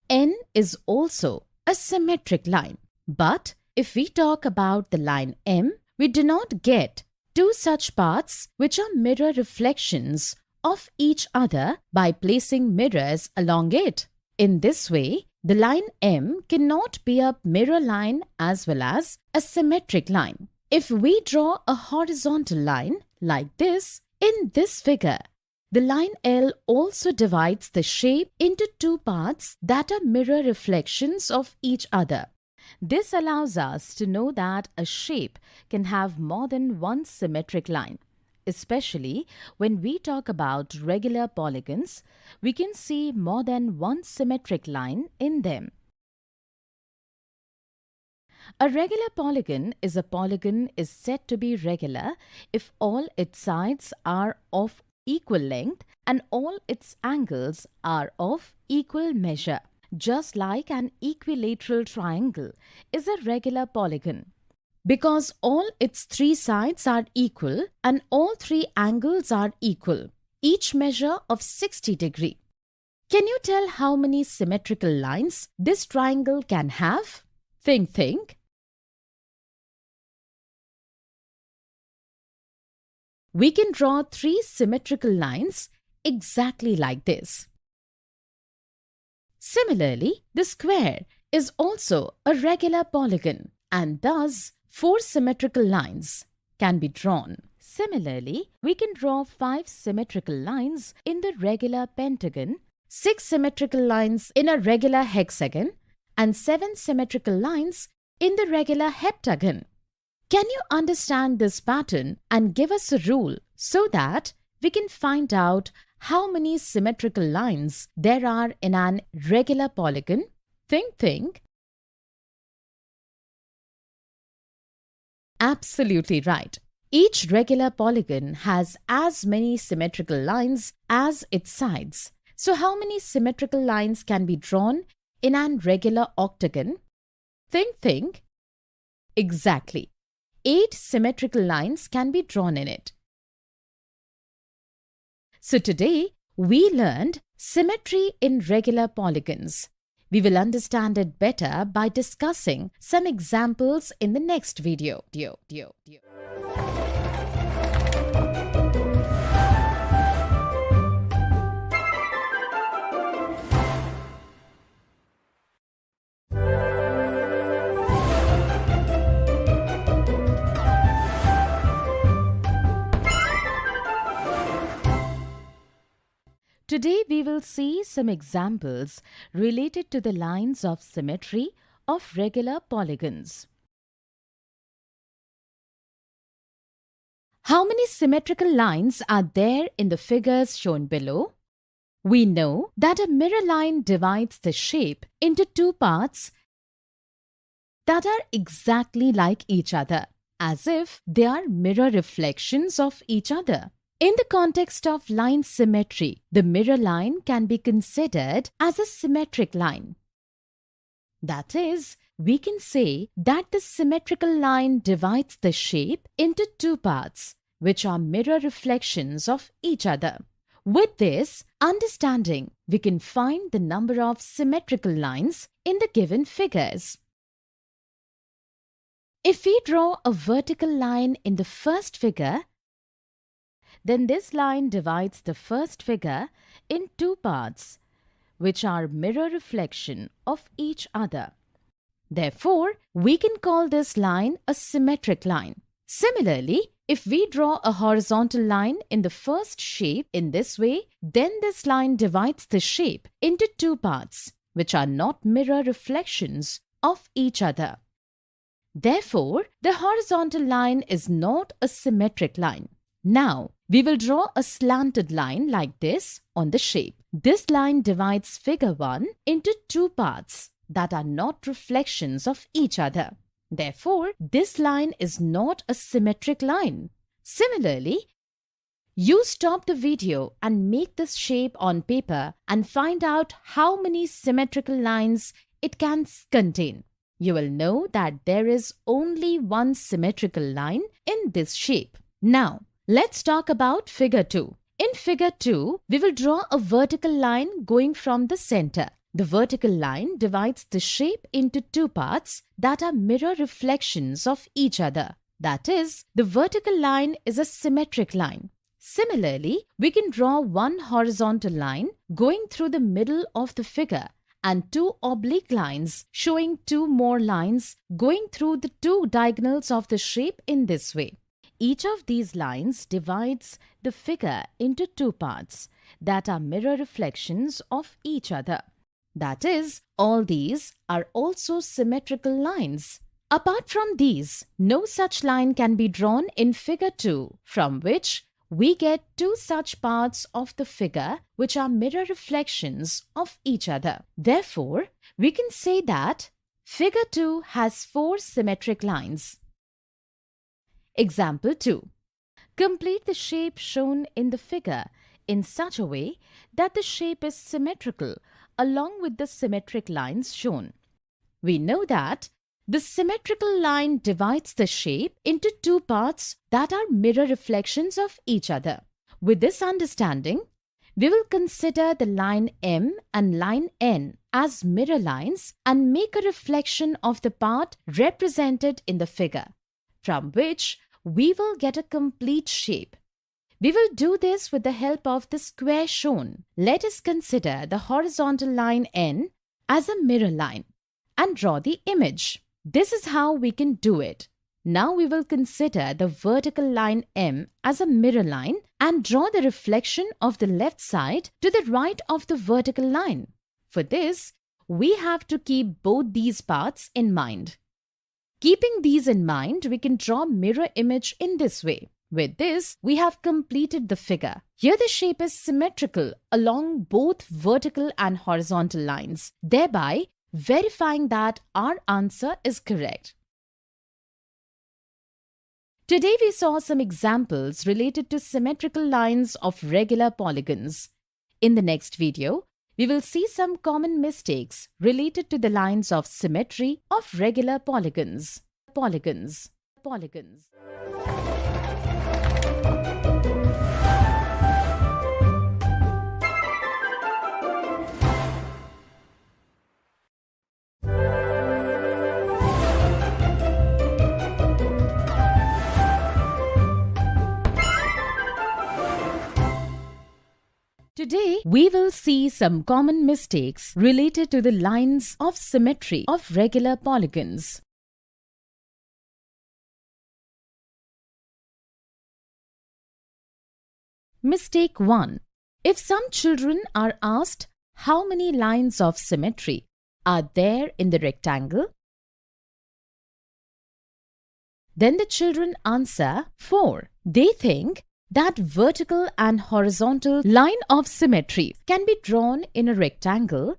Speaker 5: N is also a symmetric line. But if we talk about the line M, we do not get two such parts which are mirror reflections of each other by placing mirrors along it. In this way, the line M cannot be a mirror line as well as a symmetric line. If we draw a horizontal line like this, in this figure, the line L also divides the shape into two parts that are mirror reflections of each other. This allows us to know that a shape can have more than one symmetric line. Especially when we talk about regular polygons, we can see more than one symmetric line in them. A regular polygon is said to be regular if all its sides are of equal length and all its angles are of equal measure. Just like an equilateral triangle is a regular polygon. Because all its three sides are equal and all three angles are equal, each measure of 60 degrees. Can you tell how many symmetrical lines this triangle can have? Think. We can draw three symmetrical lines exactly like this. Similarly, the square is also a regular polygon and thus four symmetrical lines can be drawn. Similarly, we can draw 5 symmetrical lines in the regular pentagon, 6 symmetrical lines in a regular hexagon, and 7 symmetrical lines in the regular heptagon.
Speaker 11: Can you understand this pattern and give us a rule so that we can find out how many symmetrical lines there are in an regular polygon? Think. Absolutely right. Each regular polygon has as many symmetrical lines as its sides. So how many symmetrical lines can be drawn in an regular octagon? Think. Exactly. 8 symmetrical lines can be drawn in it. So today we learned symmetry in regular polygons. We will understand it better by discussing some examples in the next video. Today we will see some examples related to the lines of symmetry of regular polygons. How many symmetrical lines are there in the figures shown below? We know that a mirror line divides the shape into 2 parts that are exactly like each other, as if they are mirror reflections of each other. In the context of line symmetry, the mirror line can be considered as a symmetric line. That is, we can say that the symmetrical line divides the shape into 2 parts, which are mirror reflections of each other. With this understanding, we can find the number of symmetrical lines in the given figures. If we draw a vertical line in the first figure, then this line divides the first figure in 2 parts, which are mirror reflection of each other. Therefore, we can call this line a symmetric line. Similarly, if we draw a horizontal line in the first shape in this way, then this line divides the shape into 2 parts, which are not mirror reflections of each other. Therefore, the horizontal line is not a symmetric line. Now, we will draw a slanted line like this on the shape. This line divides figure 1 into 2 parts that are not reflections of each other. Therefore, this line is not a symmetric line. Similarly, you stop the video and make this shape on paper and find out how many symmetrical lines it can contain. You will know that there is only one symmetrical line in this shape. Now, let's talk about figure 2. In figure 2, we will draw a vertical line going from the center. The vertical line divides the shape into 2 parts that are mirror reflections of each other. That is, the vertical line is a symmetric line. Similarly, we can draw one horizontal line going through the middle of the figure and 2 oblique lines showing 2 more lines going through the 2 diagonals of the shape in this way. Each of these lines divides the figure into 2 parts that are mirror reflections of each other. That is, all these are also symmetrical lines. Apart from these, no such line can be drawn in figure 2, from which we get 2 such parts of the figure which are mirror reflections of each other. Therefore, we can say that figure 2 has 4 symmetric lines. Example 2. Complete the shape shown in the figure in such a way that the shape is symmetrical along with the symmetric lines shown. We know that the symmetrical line divides the shape into 2 parts that are mirror reflections of each other. With this understanding, we will consider the line M and line N as mirror lines and make a reflection of the part represented in the figure, from which we will get a complete shape. We will do this with the help of the square shown. Let us consider the horizontal line N as a mirror line and draw the image. This is how we can do it. Now we will consider the vertical line M as a mirror line and draw the reflection of the left side to the right of the vertical line. For this, we have to keep both these parts in mind.
Speaker 5: Keeping these in mind, we can draw mirror image in this way. With this, we have completed the figure. Here the shape is symmetrical along both vertical and horizontal lines, thereby verifying that our answer is correct. Today we saw some examples related to symmetrical lines of regular polygons. In the next video, we will see some common mistakes related to the lines of symmetry of regular polygons. Polygons. Today, we will see some common mistakes related to the lines of symmetry of regular polygons. Mistake 1. If some children are asked how many lines of symmetry are there in the rectangle, then the children answer 4. They think that vertical and horizontal line of symmetry can be drawn in a rectangle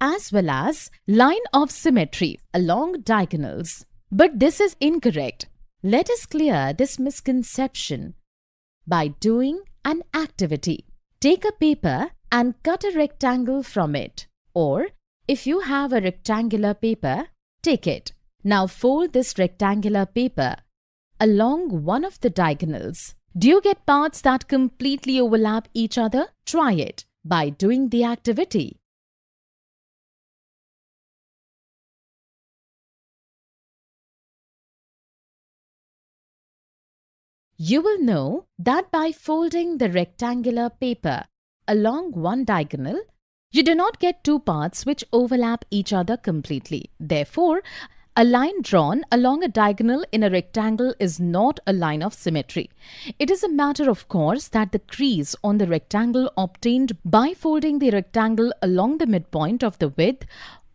Speaker 5: as well as line of symmetry along diagonals. But this is incorrect. Let us clear this misconception by doing an activity. Take a paper and cut a rectangle from it. Or, if you have a rectangular paper, take it. Now fold this rectangular paper along one of the diagonals. Do you get parts that completely overlap each other? Try it by doing the activity. You will know that by folding the rectangular paper along one diagonal, you do not get two parts which overlap each other completely. Therefore, a line drawn along a diagonal in a rectangle is not a line of symmetry. It is a matter of course that the crease on the rectangle obtained by folding the rectangle along the midpoint of the width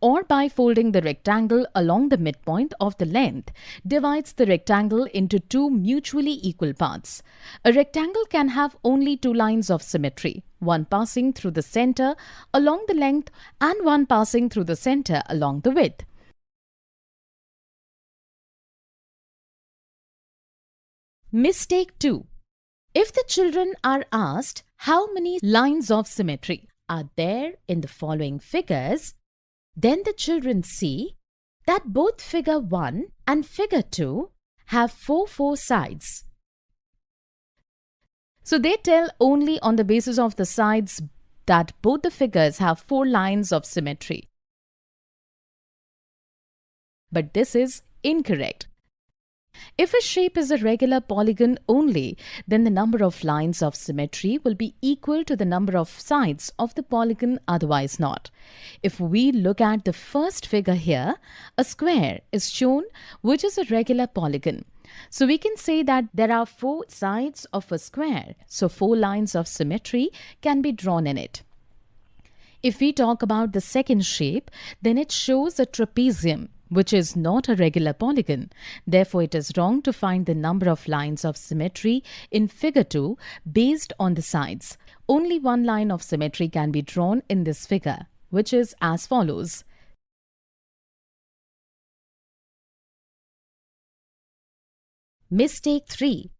Speaker 5: or by folding the rectangle along the midpoint of the length divides the rectangle into two mutually equal parts. A rectangle can have only two lines of symmetry, one passing through the center along the length and one passing through the center along the width. Mistake 2. If the children are asked how many lines of symmetry are there in the following figures, then the children see that both figure 1 and figure 2 have 4 sides. So they tell only on the basis of the sides that both the figures have 4 lines of symmetry. But this is incorrect. If a shape is a regular polygon only, then the number of lines of symmetry will be equal to the number of sides of the polygon, otherwise not. If we look at the first figure here, a square is shown which is a regular polygon. So we can say that there are 4 sides of a square, so 4 lines of symmetry can be drawn in it. If we talk about the second shape, then it shows a trapezium, which is not a regular polygon. Therefore, it is wrong to find the number of lines of symmetry in figure 2 based on the sides. Only one line of symmetry can be drawn in this figure, which is as follows. Mistake 3.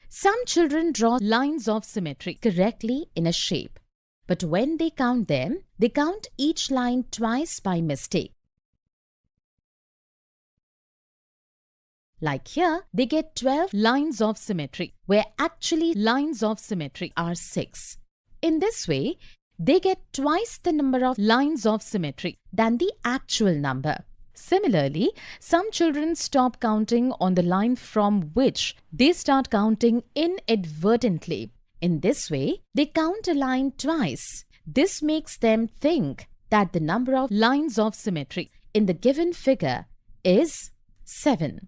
Speaker 5: Some children draw lines of symmetry correctly in a shape, but when they count each line twice by mistake. Like here, they get 12 lines of symmetry, where actually lines of symmetry are 6. In this way, they get twice the number of lines of symmetry than the actual number. Similarly, some children stop counting on the line from which they start counting inadvertently. In this way, they count a line twice. This makes them think that the number of lines of symmetry in the given figure is 7.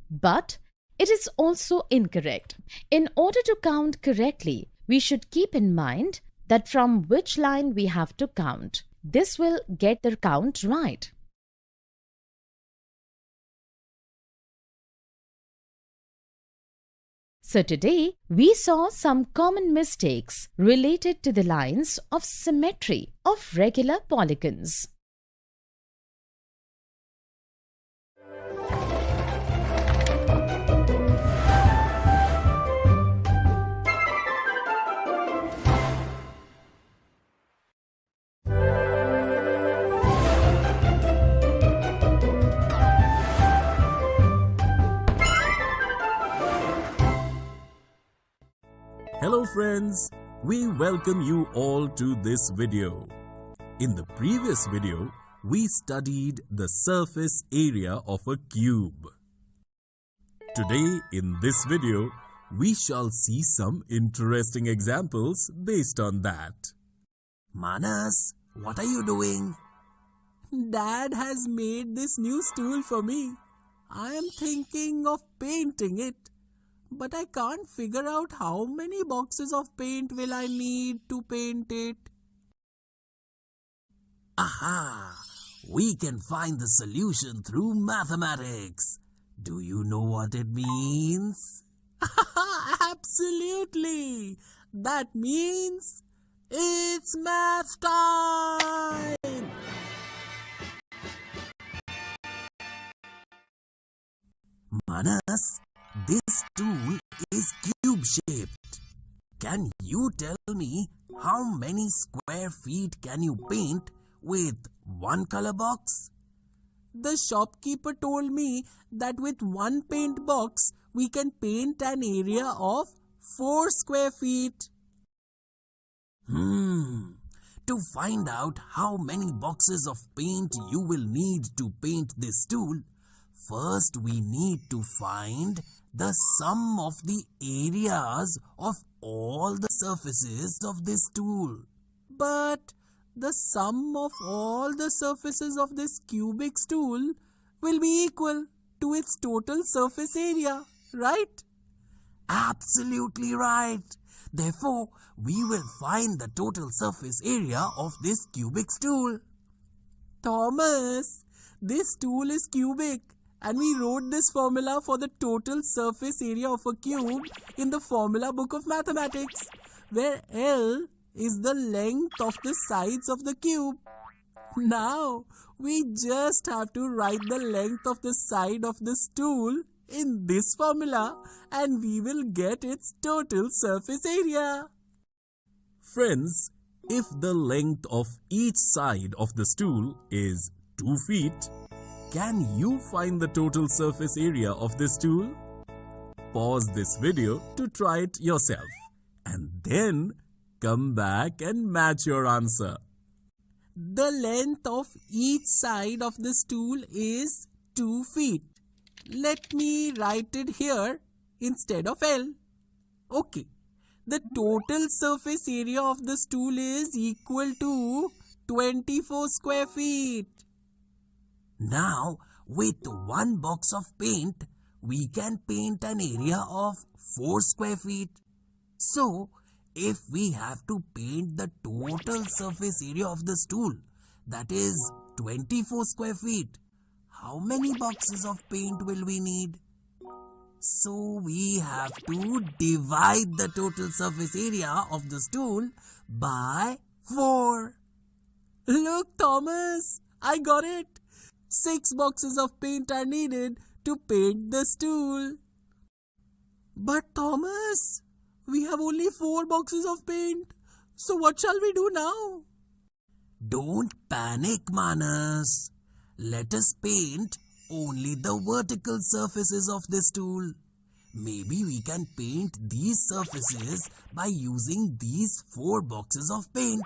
Speaker 5: But it is also incorrect. In order to count correctly, we should keep in mind that from which line we have to count.
Speaker 2: This will get the count right. So today we saw some common mistakes related to the lines of symmetry of regular polygons.
Speaker 13: Hello friends, we welcome you all to this video. In the previous video, we studied the surface area of a cube. Today in this video, we shall see some interesting examples based on that.
Speaker 20: Manas, what are you doing?
Speaker 14: Dad has made this new stool for me. I am thinking of painting it. But I can't figure out how many boxes of paint will I need to paint it.
Speaker 20: Aha! We can find the solution through mathematics. Do you know what it means?
Speaker 14: Absolutely! That means it's math time!
Speaker 20: Manas, this tool is cube-shaped. Can you tell me how many square feet can you paint with one color box?
Speaker 14: The shopkeeper told me that with one paint box, we can paint an area of 4 square feet.
Speaker 20: To find out how many boxes of paint you will need to paint this tool, first we need to find the sum of the areas of all the surfaces of this tool.
Speaker 14: But the sum of all the surfaces of this cubic stool will be equal to its total surface area, right?
Speaker 20: Absolutely right. Therefore, we will find the total surface area of this cubic stool.
Speaker 14: Thomas, this stool is cubic. And we wrote this formula for the total surface area of a cube in the formula book of mathematics, where L is the length of the sides of the cube. Now, we just have to write the length of the side of the stool in this formula and we will get its total surface area.
Speaker 13: Friends, if the length of each side of the stool is 2 feet, can you find the total surface area of this tool? Pause this video to try it yourself and then come back and match your answer.
Speaker 14: The length of each side of the stool is 2 feet. Let me write it here instead of L. Okay, the total surface area of the stool is equal to 24 square feet.
Speaker 20: Now, with one box of paint, we can paint an area of 4 square feet. So, if we have to paint the total surface area of the stool, that is 24 square feet, how many boxes of paint will we need? So, we have to divide the total surface area of the stool by 4.
Speaker 14: Look, Thomas, I got it. 6 boxes of paint are needed to paint the stool. But Thomas, we have only 4 boxes of paint. So what shall we do now?
Speaker 20: Don't panic, Manas. Let us paint only the vertical surfaces of this tool. Maybe we can paint these surfaces by using these 4 boxes of paint.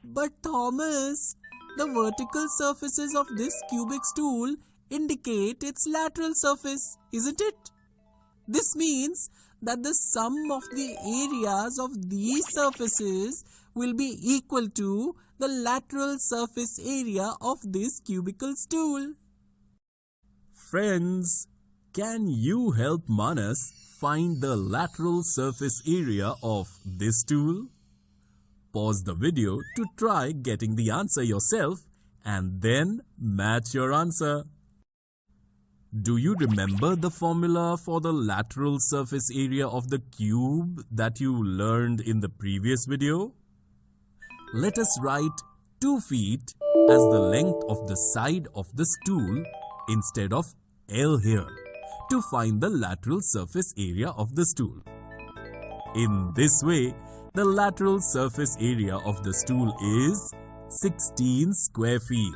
Speaker 14: But Thomas, the vertical surfaces of this cubic stool indicate its lateral surface, isn't it? This means that the sum of the areas of these surfaces will be equal to the lateral surface area of this cubical stool.
Speaker 13: Friends, can you help Manas find the lateral surface area of this tool? pause the video to try getting the answer yourself and then match your answer. Do you remember the formula for the lateral surface area of the cube that you learned in the previous video? Let us write 2 feet as the length of the side of the stool instead of L here to find the lateral surface area of the stool. In this way, the lateral surface area of the stool is 16 square feet.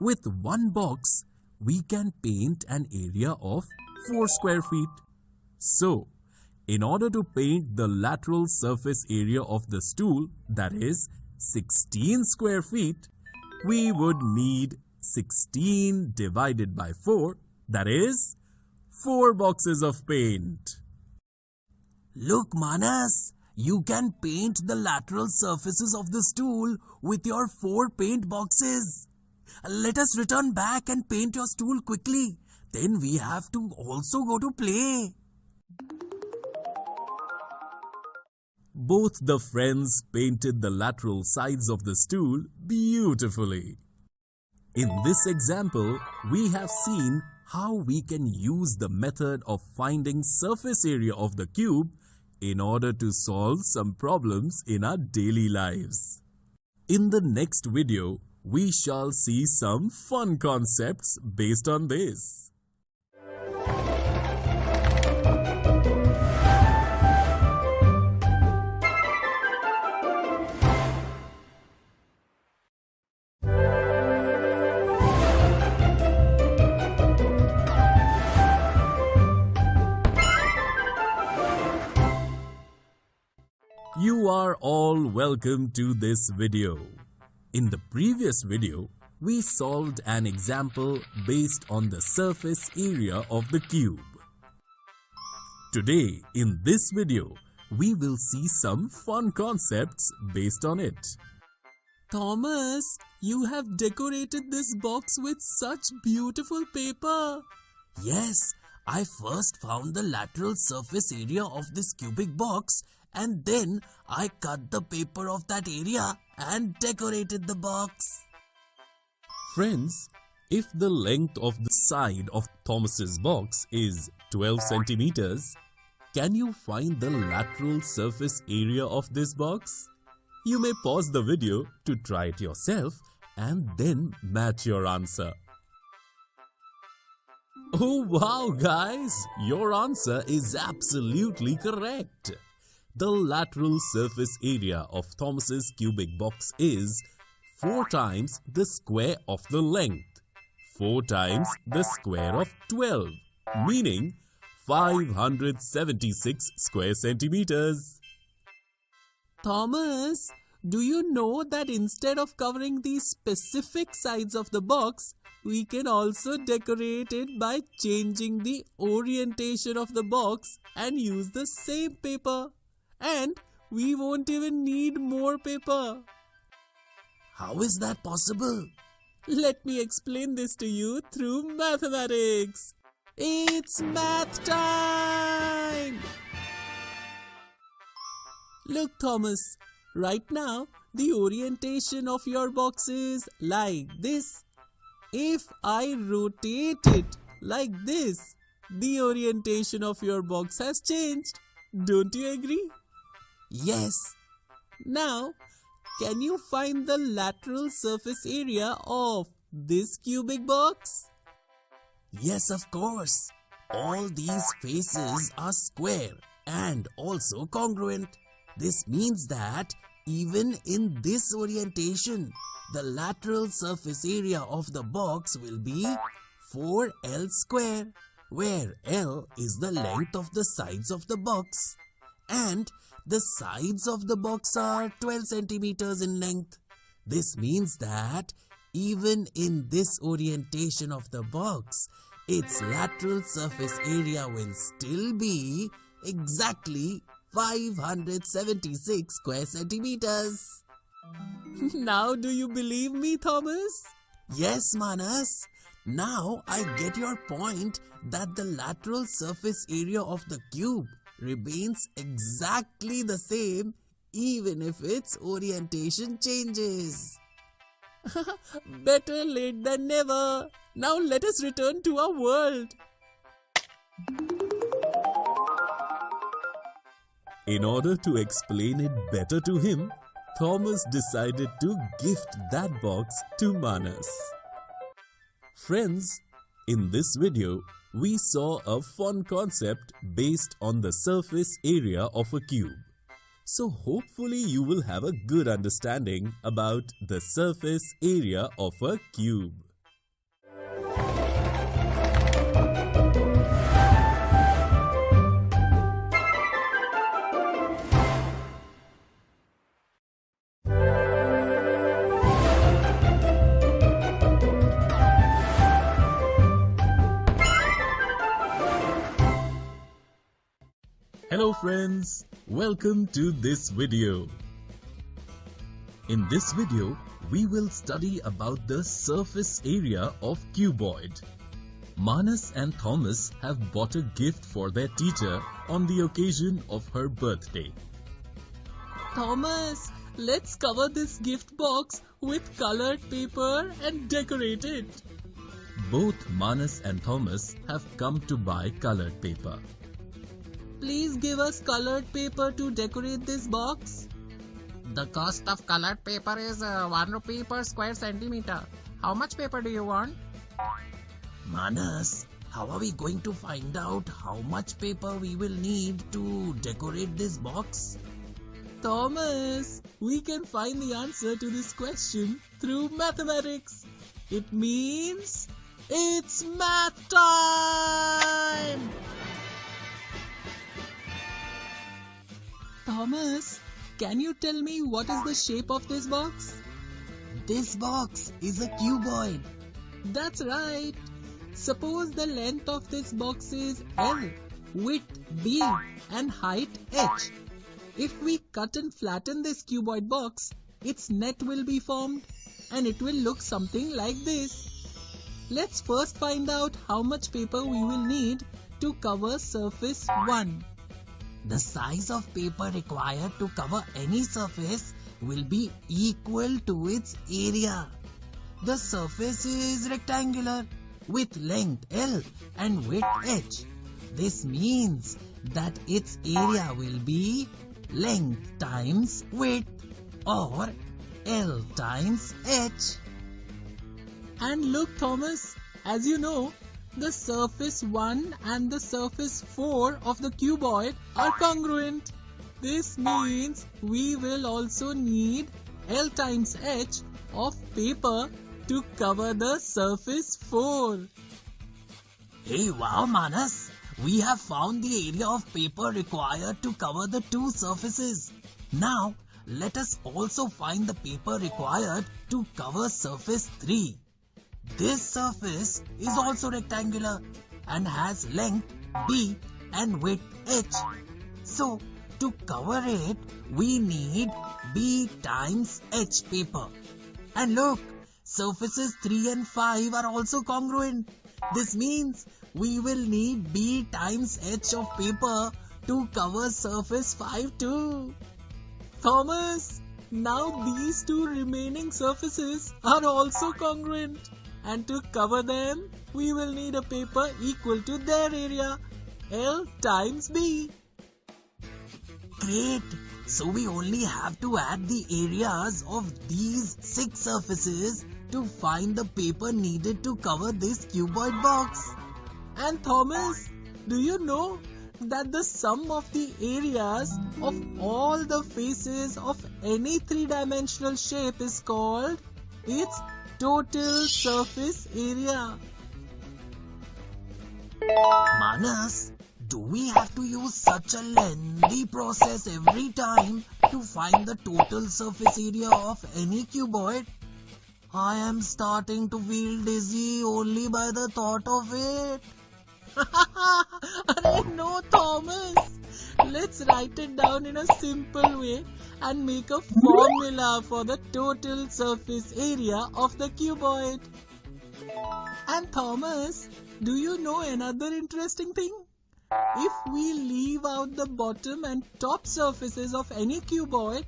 Speaker 13: With one box, we can paint an area of 4 square feet. So, in order to paint the lateral surface area of the stool, that is 16 square feet, we would need 16 divided by 4, that is 4 boxes of paint.
Speaker 20: Look, Manas, you can paint the lateral surfaces of the stool with your 4 paint boxes. Let us return back and paint your stool quickly. Then we have to also go to play.
Speaker 13: Both the friends painted the lateral sides of the stool beautifully. In this example, we have seen how we can use the method of finding surface area of the cube in order to solve some problems in our daily lives. In the next video, we shall see some fun concepts based on this. You are all welcome to this video. In the previous video, we solved an example based on the surface area of the cube. Today, in this video, we will see some fun concepts based on it.
Speaker 4: Thomas, you have decorated this box with such beautiful paper.
Speaker 20: Yes, I first found the lateral surface area of this cubic box and then I cut the paper of that area and decorated the box.
Speaker 13: Friends, if the length of the side of Thomas's box is 12 centimeters, can you find the lateral surface area of this box? You may pause the video to try it yourself and then match your answer. Oh wow guys, your answer is absolutely correct. The lateral surface area of Thomas's cubic box is 4 times the square of the length, 4 times the square of 12, meaning 576 square centimeters.
Speaker 4: Thomas, do you know that instead of covering the specific sides of the box, we can also decorate it by changing the orientation of the box and use the same paper? And we won't even need more paper.
Speaker 20: How is that possible?
Speaker 4: Let me explain this to you through mathematics. It's math time! Look, Thomas, right now the orientation of your box is like this. If I rotate it like this, the orientation of your box has changed. Don't you agree?
Speaker 20: Yes.
Speaker 4: Now, can you find the lateral surface area of this cubic box?
Speaker 20: Yes, of course. All these faces are square and also congruent. This means that even in this orientation, the lateral surface area of the box will be 4L square, where L is the length of the sides of the box. And the sides of the box are 12 centimeters in length. This means that even in this orientation of the box, its lateral surface area will still be exactly 576 square centimeters.
Speaker 4: Now do you believe me, Thomas?
Speaker 20: Yes, Manas. Now I get your point that the lateral surface area of the cube remains exactly the same even if its orientation changes.
Speaker 13: Better late than never. Now let us return to our world. In order to explain it better to him, Thomas decided to gift that box to Manas. Friends, in this video, we saw a fun concept based on the surface area of a cube. So hopefully you will have a good understanding about the surface area of a cube. Hello friends, welcome to this video. In this video, we will study about the surface area of cuboid. Manas and Thomas have bought a gift for their teacher on the occasion of her birthday. Thomas, let's cover this gift box with colored paper and decorate it. Both Manas and Thomas have come to buy colored paper. Please give us colored paper to decorate this box.
Speaker 14: The cost of colored paper is 1 rupee per square centimeter. How much paper do you want?
Speaker 20: Manas, how are we going to find out how much paper we will need to decorate this box?
Speaker 13: Thomas, we can find the answer to this question through mathematics. It means it's math time! Thomas, can you tell me what is the shape of this box?
Speaker 20: This box is a cuboid.
Speaker 13: That's right. Suppose the length of this box is L, width B and height H. If we cut and flatten this cuboid box, its net will be formed and it will look something like this. Let's first find out how much paper we will need to cover surface 1.
Speaker 20: The size of paper required to cover any surface will be equal to its area. The surface is rectangular with length L and width H. This means that its area will be length times width or L times H.
Speaker 13: And look Thomas, as you know, the surface 1 and the surface 4 of the cuboid are congruent. This means we will also need L times H of paper to cover the surface 4.
Speaker 20: Hey wow Manas, we have found the area of paper required to cover the two surfaces. Now let us also find the paper required to cover surface 3. This surface is also rectangular and has length B and width H. So, to cover it, we need B times H paper. And look, surfaces 3 and 5 are also congruent. This means we will need B times H of paper to cover surface 5 too.
Speaker 13: Thomas, now these two remaining surfaces are also congruent. And to cover them, we will need a paper equal to their area, L times B.
Speaker 20: Great! So we only have to add the areas of these 6 surfaces to find the paper needed to cover this cuboid box.
Speaker 13: And Thomas, do you know that the sum of the areas of all the faces of any three-dimensional shape is called its total surface area?
Speaker 20: Manas, do we have to use such a lengthy process every time to find the total surface area of any cuboid? I am starting to feel dizzy only by the thought of it.
Speaker 13: Arey no Thomas, let's write it down in a simple way and make a formula for the total surface area of the cuboid. And Thomas, do you know another interesting thing?
Speaker 14: if we leave out the bottom and top surfaces of any cuboid,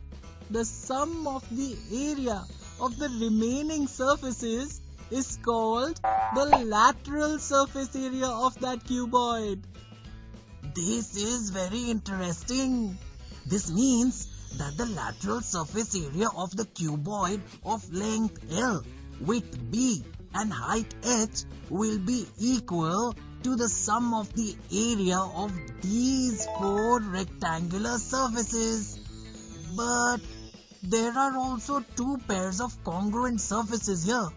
Speaker 14: the sum of the area of the remaining surfaces is called the lateral surface area of that cuboid.
Speaker 20: This is very interesting. This means that the lateral surface area of the cuboid of length L, width B and height H will be equal to the sum of the area of these four rectangular surfaces. But there are also two pairs of congruent surfaces here.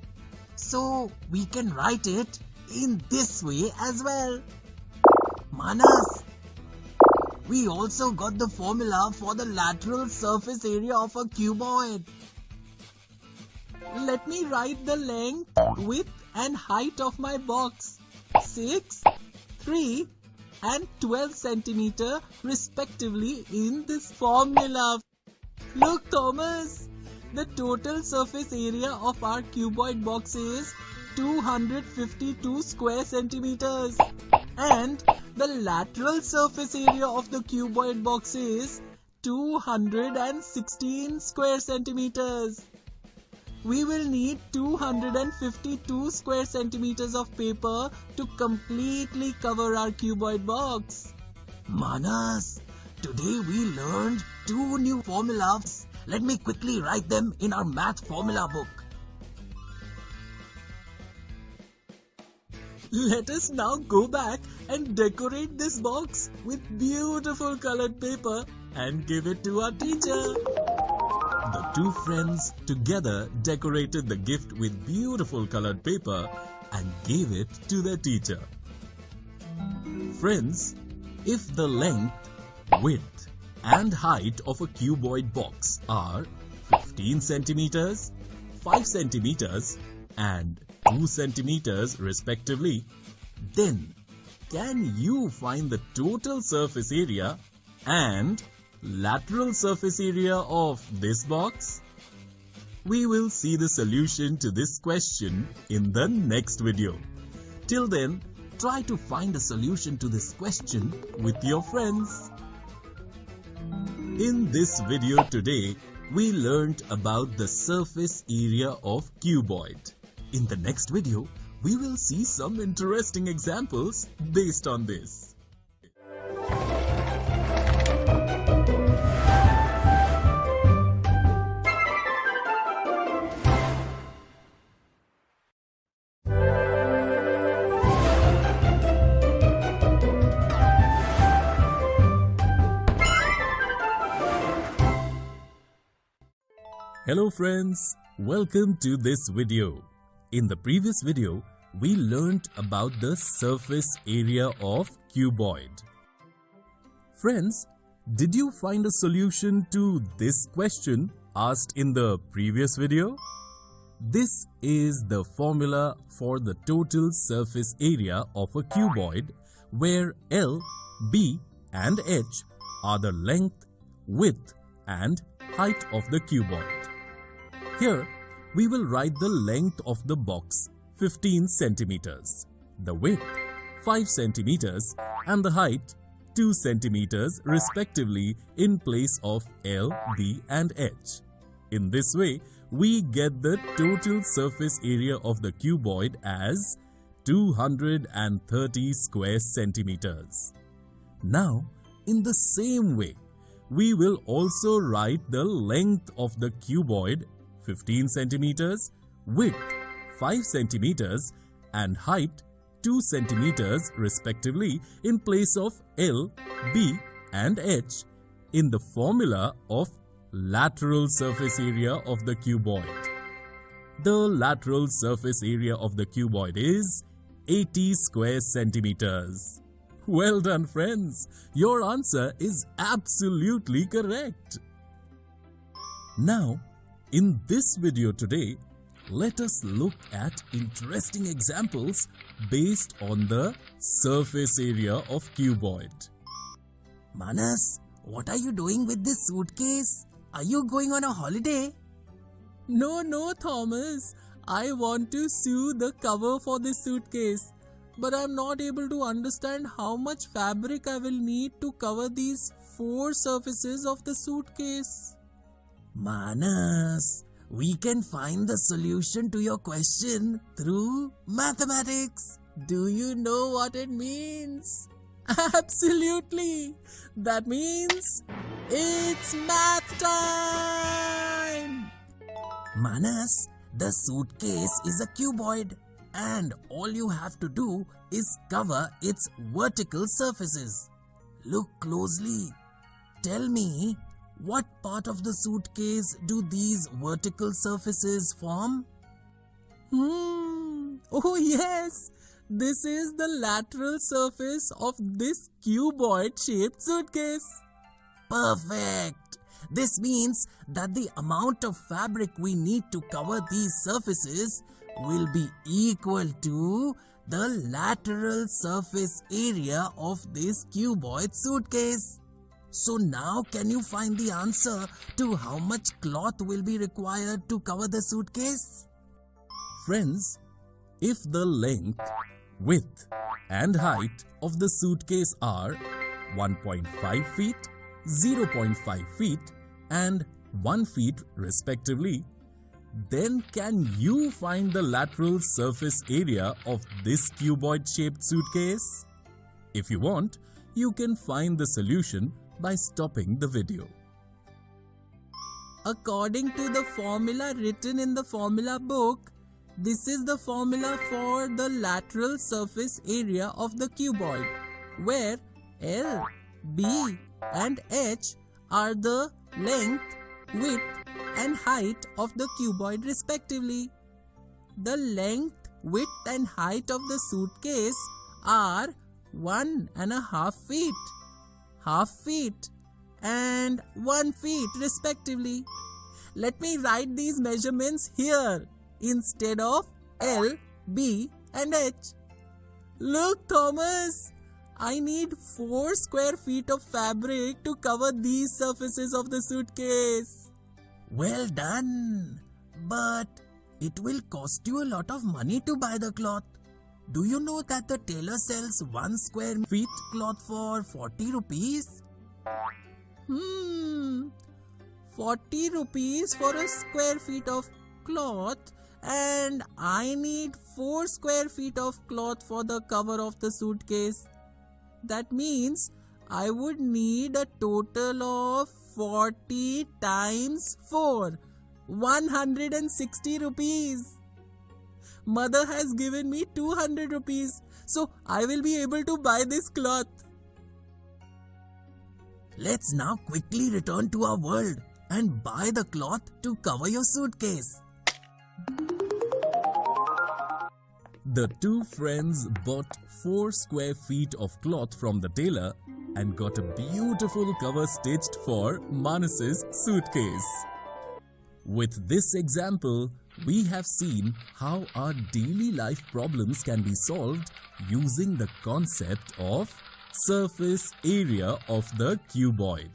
Speaker 20: So we can write it in this way as well. Manas, we also got the formula for the lateral surface area of a cuboid.
Speaker 14: Let me write the length, width and height of my box. 6, 3 and 12 centimeter respectively in this formula. Look Thomas, the total surface area of our cuboid box is 252 square centimeters and the lateral surface area of the cuboid box is 216 square centimeters. We will need 252 square centimeters of paper to completely cover our cuboid box.
Speaker 20: Manas, today we learned two new formulas. Let me quickly write them in our math formula book.
Speaker 14: Let us now go back and decorate this box with beautiful colored paper and give it to our teacher. The two friends together decorated the gift with beautiful colored paper and gave it to their teacher. Friends, if the length, width and height of a cuboid box are 15 centimeters, 5 centimeters and 2 centimeters respectively, then can you find the total surface area and lateral surface area of this box? We will see the solution to this question in the next video. Till then, try to find a solution to this question with your friends. In this video today, we learned about the surface area of cuboid. In the next video, we will see some interesting examples based on this. Hello friends, welcome to this video. In the previous video, we learned about the surface area of cuboid. Friends, did you find a solution to this question asked in the previous video? This is the formula for the total surface area of a cuboid where L, B and H are the length, width and height of the cuboid. Here, we will write the length of the box 15 centimeters, the width 5 centimeters and the height 2 centimeters respectively in place of L, B and H. In this way, we get the total surface area of the cuboid as 230 square centimeters. Now, in the same way, we will also write the length of the cuboid 15 centimeters, width 5 centimeters and height 2 centimeters respectively in place of L, B and H in the formula of lateral surface area of the cuboid. The lateral surface area of the cuboid is 80 square centimeters. Well done friends, your answer is absolutely correct. Now, in this video today, let us look at interesting examples based on the surface area of cuboid.
Speaker 20: Manas, what are you doing with this suitcase? Are you going on a holiday?
Speaker 14: No, Thomas. I want to sew the cover for this suitcase.
Speaker 13: but I'm not able to understand how much fabric I will need to cover these 4 surfaces of the suitcase.
Speaker 20: Manas, we can find the solution to your question through mathematics.
Speaker 13: Do you know what it means? Absolutely! That means it's math time!
Speaker 20: Manas, the suitcase is a cuboid and all you have to do is cover its vertical surfaces. Look closely. Tell me, what part of the suitcase do these vertical surfaces form?
Speaker 13: Oh yes! This is the lateral surface of this cuboid-shaped suitcase.
Speaker 20: Perfect! This means that the amount of fabric we need to cover these surfaces will be equal to the lateral surface area of this cuboid suitcase. So now can you find the answer to how much cloth will be required to cover the suitcase?
Speaker 13: Friends, if the length, width and height of the suitcase are 1.5 feet, 0.5 feet and 1 feet respectively, then can you find the lateral surface area of this cuboid-shaped suitcase? If you want, you can find the solution by stopping the video. According to the formula written in the formula book, this is the formula for the lateral surface area of the cuboid, where L, B and H are the length, width and height of the cuboid respectively. The length, width and height of the suitcase are 1.5 feet, half feet and 1 feet respectively. Let me write these measurements here instead of L, B and H. Look Thomas, I need 4 square feet of fabric to cover these surfaces of the suitcase.
Speaker 20: Well done, but it will cost you a lot of money to buy the cloth. Do you know that the tailor sells 1 square feet cloth for 40 rupees?
Speaker 13: 40 rupees for a square feet of cloth, and I need 4 square feet of cloth for the cover of the suitcase. That means I would need a total of 40 times 4, 160 rupees. Mother has given me 200 rupees, so I will be able to buy this cloth.
Speaker 20: Let's now quickly return to our world and buy the cloth to cover your suitcase.
Speaker 13: The two friends bought 4 square feet of cloth from the tailor and got a beautiful cover stitched for Manas's suitcase. With this example, we have seen how our daily life problems can be solved using the concept of surface area of the cuboid.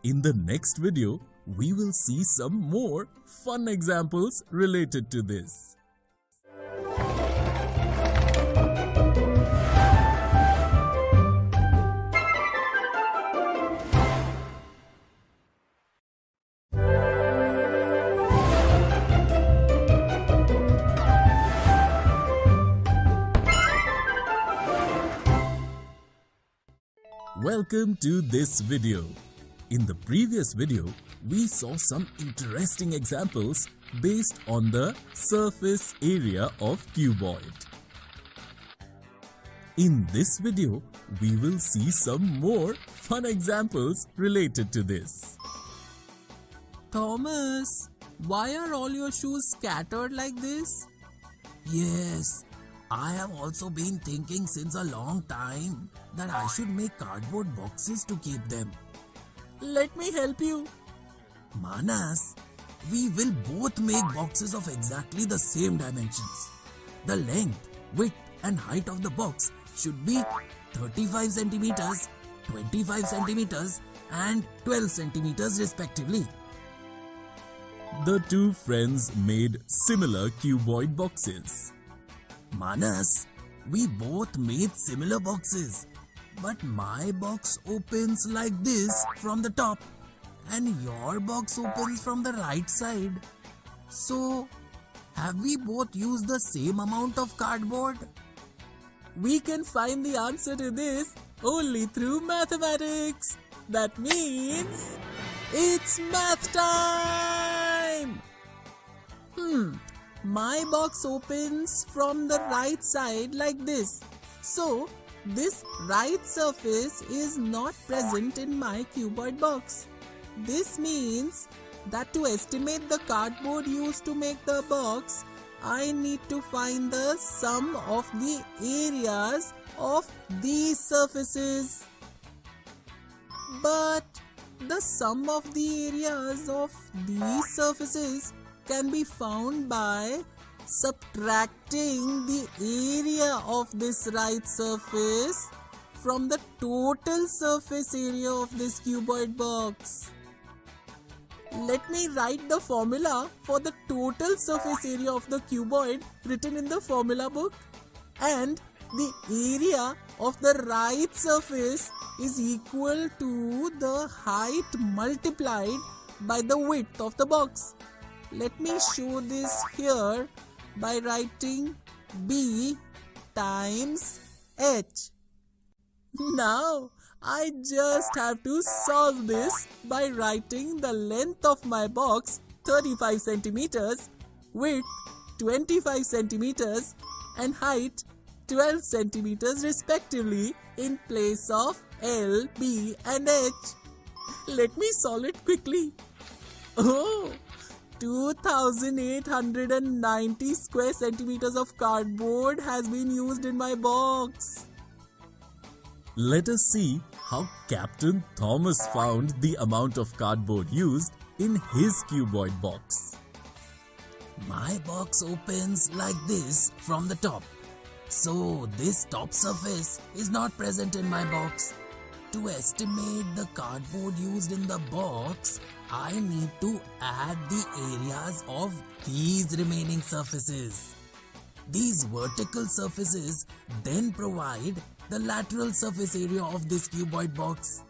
Speaker 13: In the next video, we will see some more fun examples related to this. Welcome to this video. In the previous video, we saw some interesting examples based on the surface area of cuboid. In this video, we will see some more fun examples related to this. Thomas, why are all your shoes scattered like this?
Speaker 20: Yes, I have also been thinking since a long time that I should make cardboard boxes to keep them.
Speaker 13: Let me help you.
Speaker 20: Manas, we will both make boxes of exactly the same dimensions. The length, width and height of the box should be 35 centimeters, 25 centimeters and 12 centimeters respectively.
Speaker 13: The two friends made similar cuboid boxes.
Speaker 20: Manas, we both made similar boxes. But my box opens like this from the top and your box opens from the right side. So, have we both used the same amount of cardboard?
Speaker 13: We can find the answer to this only through mathematics. That means it's math time! My box opens from the right side like this. So, this right surface is not present in my cuboid box. This means that to estimate the cardboard used to make the box, I need to find the sum of the areas of these surfaces. But the sum of the areas of these surfaces can be found by subtracting the area of this right surface from the total surface area of this cuboid box. Let me write the formula for the total surface area of the cuboid written in the formula book, and the area of the right surface is equal to the height multiplied by the width of the box. Let me show this here by writing B times H. Now, I just have to solve this by writing the length of my box 35 centimeters, width 25 centimeters and height 12 centimeters respectively in place of L, B and H. Let me solve it quickly. Oh! 2890 square centimeters of cardboard has been used in my box. Let us see how Captain Thomas found the amount of cardboard used in his cuboid box.
Speaker 20: My box opens like this from the top. So this top surface is not present in my box. To estimate the cardboard used in the box, I need to add the areas of these remaining surfaces. These vertical surfaces then provide the lateral surface area of this cuboid box.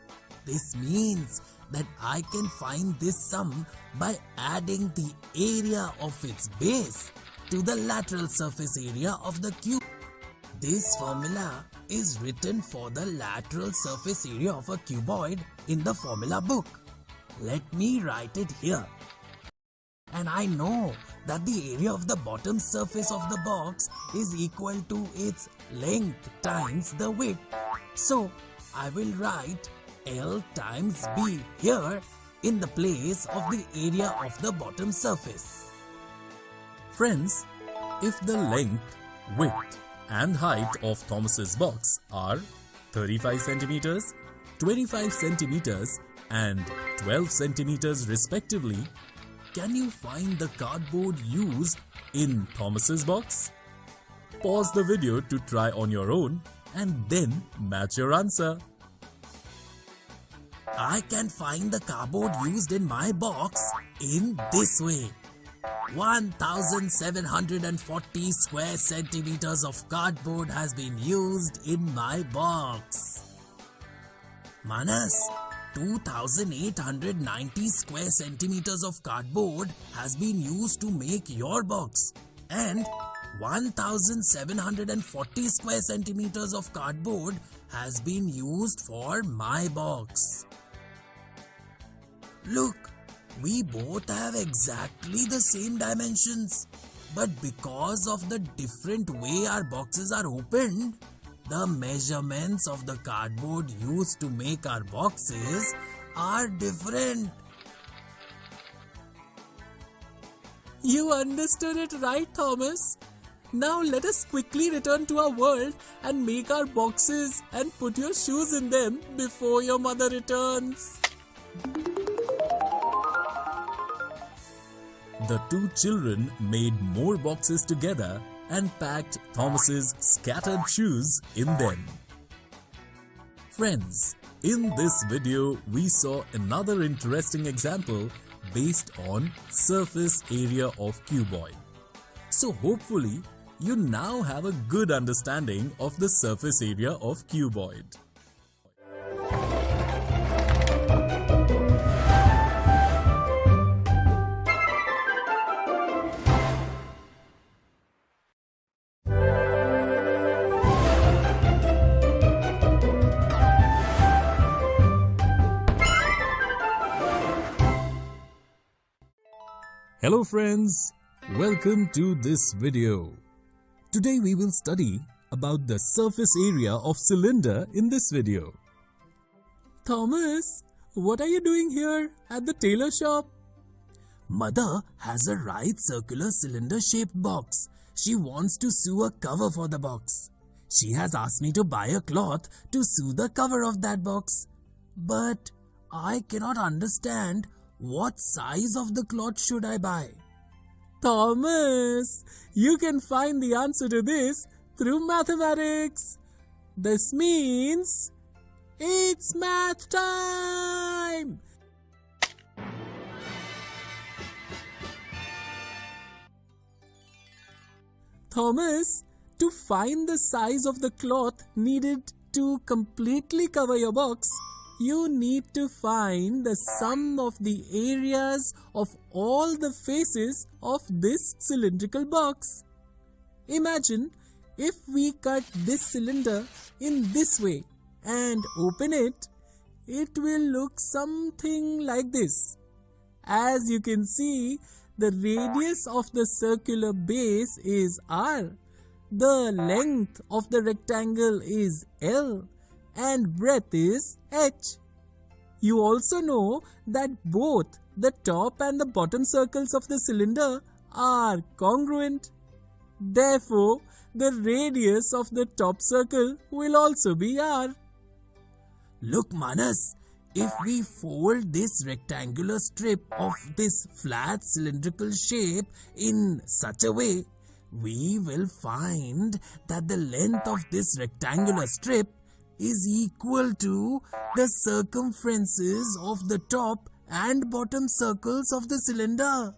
Speaker 20: This means that I can find this sum by adding the area of its base to the lateral surface area of the cube. This formula is written for the lateral surface area of a cuboid in the formula book. Let me write it here. And I know that the area of the bottom surface of the box is equal to its length times the width. So, I will write L times B here in the place of the area of the bottom surface.
Speaker 13: Friends, if the length, width and height of Thomas's box are 35 centimeters, 25 centimeters and 12 centimeters respectively, can you find the cardboard used in Thomas's box? Pause the video to try on your own and then match your answer.
Speaker 20: I can find the cardboard used in my box in this way. 1740 square centimeters of cardboard has been used in my box. Manas, 2890 square centimeters of cardboard has been used to make your box, and 1740 square centimeters of cardboard has been used for my box. Look, we both have exactly the same dimensions, but because of the different way our boxes are opened, the measurements of the cardboard used to make our boxes are different.
Speaker 13: You understood it right, Thomas. Now let us quickly return to our world and make our boxes and put your shoes in them before your mother returns. The two children made more boxes together and packed Thomas's scattered shoes in them. Friends, in this video we saw another interesting example based on surface area of cuboid. So hopefully you now have a good understanding of the surface area of cuboid. Hello friends, welcome to this video. Today we will study about the surface area of cylinder in this video. Thomas, what are you doing here at the tailor shop?
Speaker 20: Mother has a right circular cylinder shaped box. She wants to sew a cover for the box. She has asked me to buy a cloth to sew the cover of that box. But I cannot understand what size of the cloth should I buy.
Speaker 13: Thomas, you can find the answer to this through mathematics. This means it's math time! Thomas, to find the size of the cloth needed to completely cover your box, you need to find the sum of the areas of all the faces of this cylindrical box. Imagine if we cut this cylinder in this way and open it, it will look something like this. As you can see, the radius of the circular base is R, the length of the rectangle is L, and breadth is H. You also know that both the top and the bottom circles of the cylinder are congruent. Therefore, the radius of the top circle will also be R.
Speaker 20: Look Manas, if we fold this rectangular strip of this flat cylindrical shape in such a way, we will find that the length of this rectangular strip is equal to the circumferences of the top and bottom circles of the cylinder.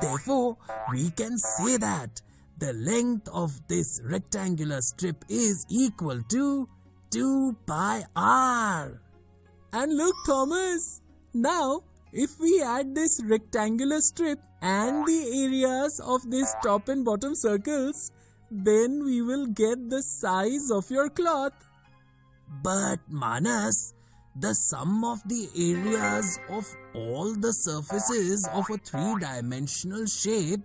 Speaker 20: Therefore, we can say that the length of this rectangular strip is equal to 2 pi r.
Speaker 13: And look Thomas, now if we add this rectangular strip and the areas of this top and bottom circles, then we will get the size of your cloth.
Speaker 20: But Manas, the sum of the areas of all the surfaces of a three-dimensional shape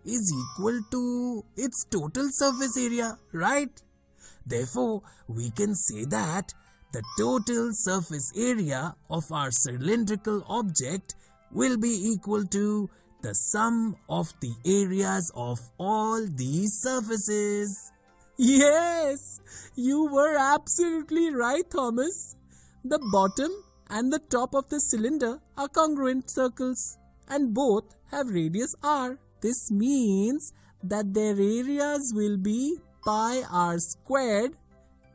Speaker 20: is equal to its total surface area, right? Therefore, we can say that the total surface area of our cylindrical object will be equal to the sum of the areas of all these surfaces.
Speaker 13: Yes, you were absolutely right, Thomas. The bottom and the top of the cylinder are congruent circles and both have radius r. This means that their areas will be pi r squared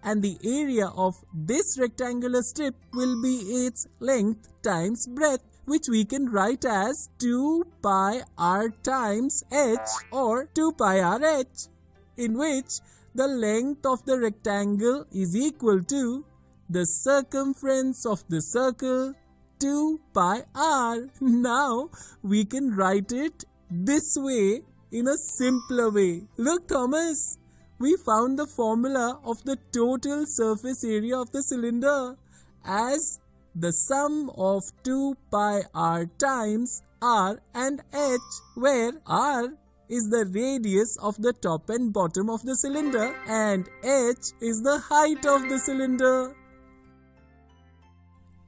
Speaker 13: and the area of this rectangular strip will be its length times breadth, which we can write as 2 pi r times h or 2 pi r h, in which the length of the rectangle is equal to the circumference of the circle 2 pi r. Now we can write it this way in a simpler way. Look Thomas, we found the formula of the total surface area of the cylinder as the sum of 2 pi r times r and h, where r is the radius of the top and bottom of the cylinder and h is the height of the cylinder.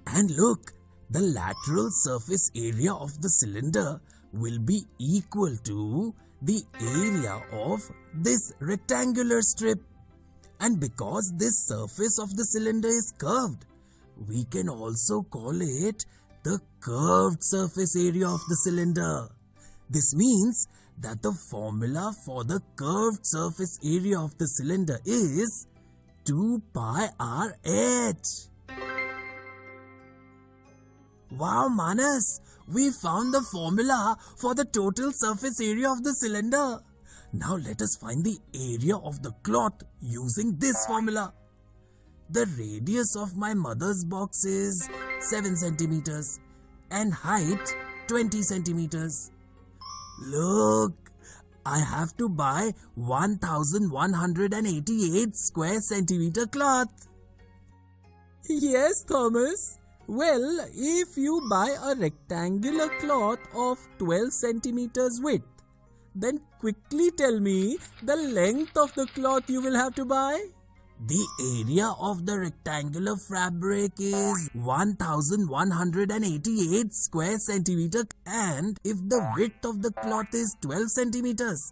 Speaker 20: And look, the lateral surface area of the cylinder will be equal to the area of this rectangular strip. And because this surface of the cylinder is curved, we can also call it the curved surface area of the cylinder. This means that the formula for the curved surface area of the cylinder is 2 pi r h. Wow Manas, we found the formula for the total surface area of the cylinder. Now let us find the area of the cloth using this formula. The radius of my mother's box is 7 centimeters and height 20 centimeters. Look, I have to buy 1188 square centimeter cloth.
Speaker 21: Yes, Thomas. Well, if you buy a rectangular cloth of 12 centimeters width, then quickly tell me the length of the cloth you will have to buy.
Speaker 20: The area of the rectangular fabric is 1188 square centimeter, and if the width of the cloth is 12 centimeters,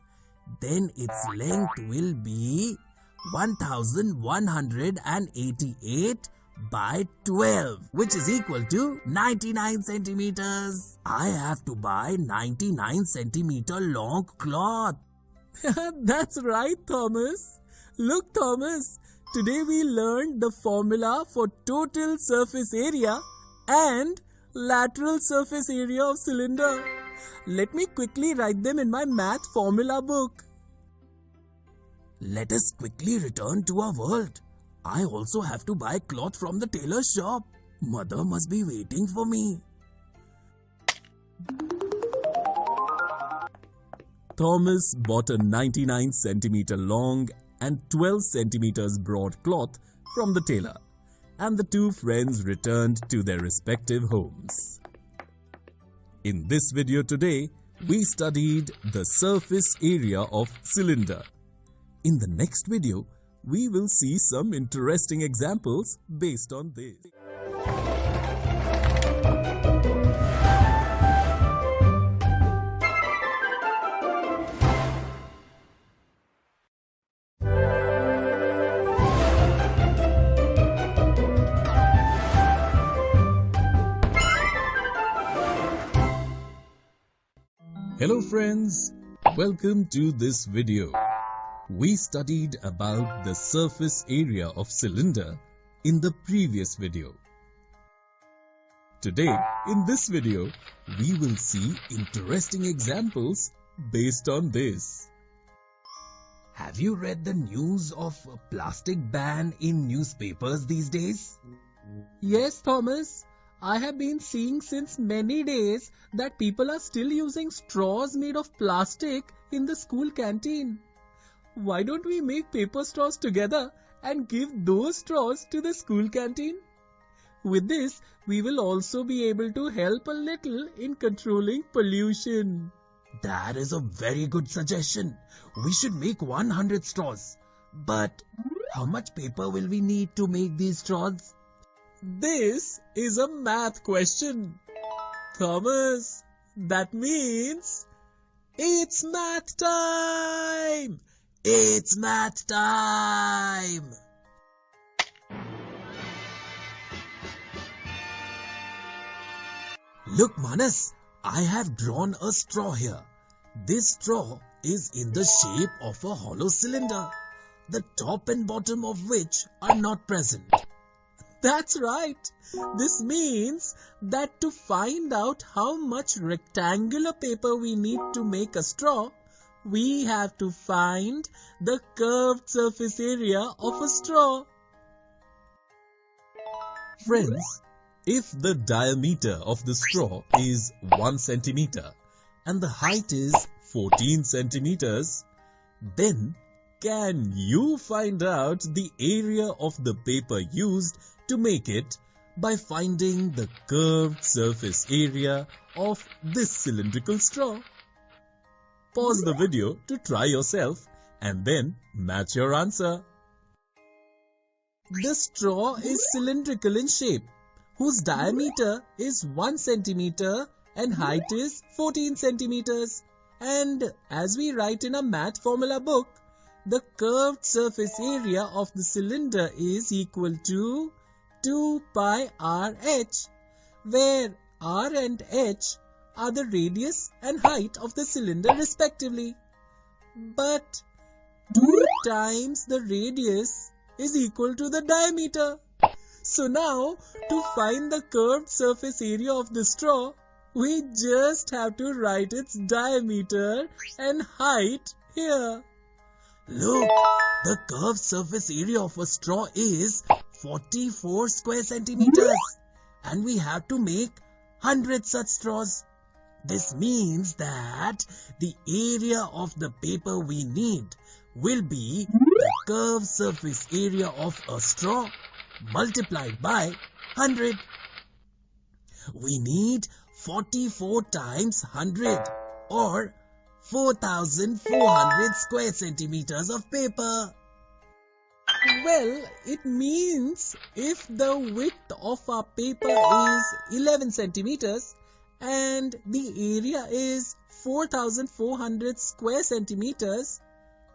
Speaker 20: then its length will be 1188 by 12, which is equal to 99 centimeters. I have to buy 99 centimeter long cloth.
Speaker 21: That's right, Thomas. Look, Thomas, today we learned the formula for total surface area and lateral surface area of cylinder. Let me quickly write them in my math formula book.
Speaker 20: Let us quickly return to our world. I also have to buy cloth from the tailor's shop. Mother must be waiting for me.
Speaker 13: Thomas bought a 99 centimeter long and 12 centimeters broad cloth from the tailor, and the two friends returned to their respective homes. In this video today, we studied the surface area of cylinder. In the next video, we will see some interesting examples based on this. Hello friends, welcome to this video. We studied about the surface area of cylinder in the previous video. Today, in this video, we will see interesting examples based on this.
Speaker 20: Have you read the news of a plastic ban in newspapers these days?
Speaker 21: Yes, Thomas. I have been seeing since many days that people are still using straws made of plastic in the school canteen. Why don't we make paper straws together and give those straws to the school canteen? With this, we will also be able to help a little in controlling pollution.
Speaker 20: That is a very good suggestion. We should make 100 straws. But how much paper will we need to make these straws?
Speaker 21: This is a math question. Thomas, that means it's math time!
Speaker 20: It's math time! Look, Manas, I have drawn a straw here. This straw is in the shape of a hollow cylinder, the top and bottom of which are not present.
Speaker 21: That's right. This means that to find out how much rectangular paper we need to make a straw, we have to find the curved surface area of a straw.
Speaker 13: Friends, if the diameter of the straw is 1 centimeter and the height is 14 centimeters, then can you find out the area of the paper used to make it by finding the curved surface area of this cylindrical straw? Pause the video to try yourself and then match your answer.
Speaker 21: The straw is cylindrical in shape, whose diameter is 1 centimeter and height is 14 centimeters. And as we write in a math formula book, the curved surface area of the cylinder is equal to 2 pi RH, where R and H are the radius and height of the cylinder respectively. But 2 times the radius is equal to the diameter. So now, to find the curved surface area of the straw, we just have to write its diameter and height here. Look, the curved surface area of a straw is 44 square centimeters, and we have to make 100 such straws. This means that the area of the paper we need will be the curved surface area of a straw multiplied by 100. We need 44 times 100 or 4,400 square centimeters of paper. Well, it means if the width of our paper is 11 centimeters and the area is 4,400 square centimeters,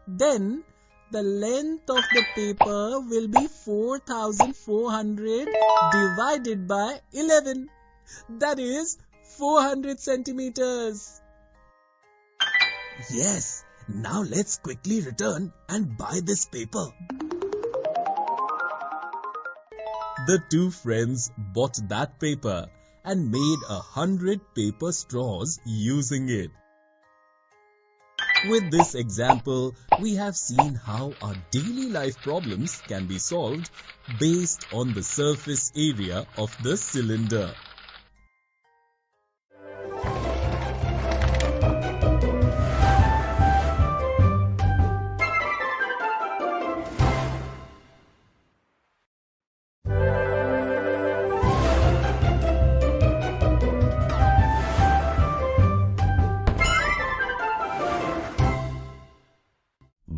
Speaker 21: then the length of the paper will be 4,400 divided by 11. That is 400 centimeters. Yes, now let's quickly return and buy this paper. The two friends bought that paper and made 100 paper straws using it. With this example, we have seen how our daily life problems can be solved based on the surface area of the cylinder.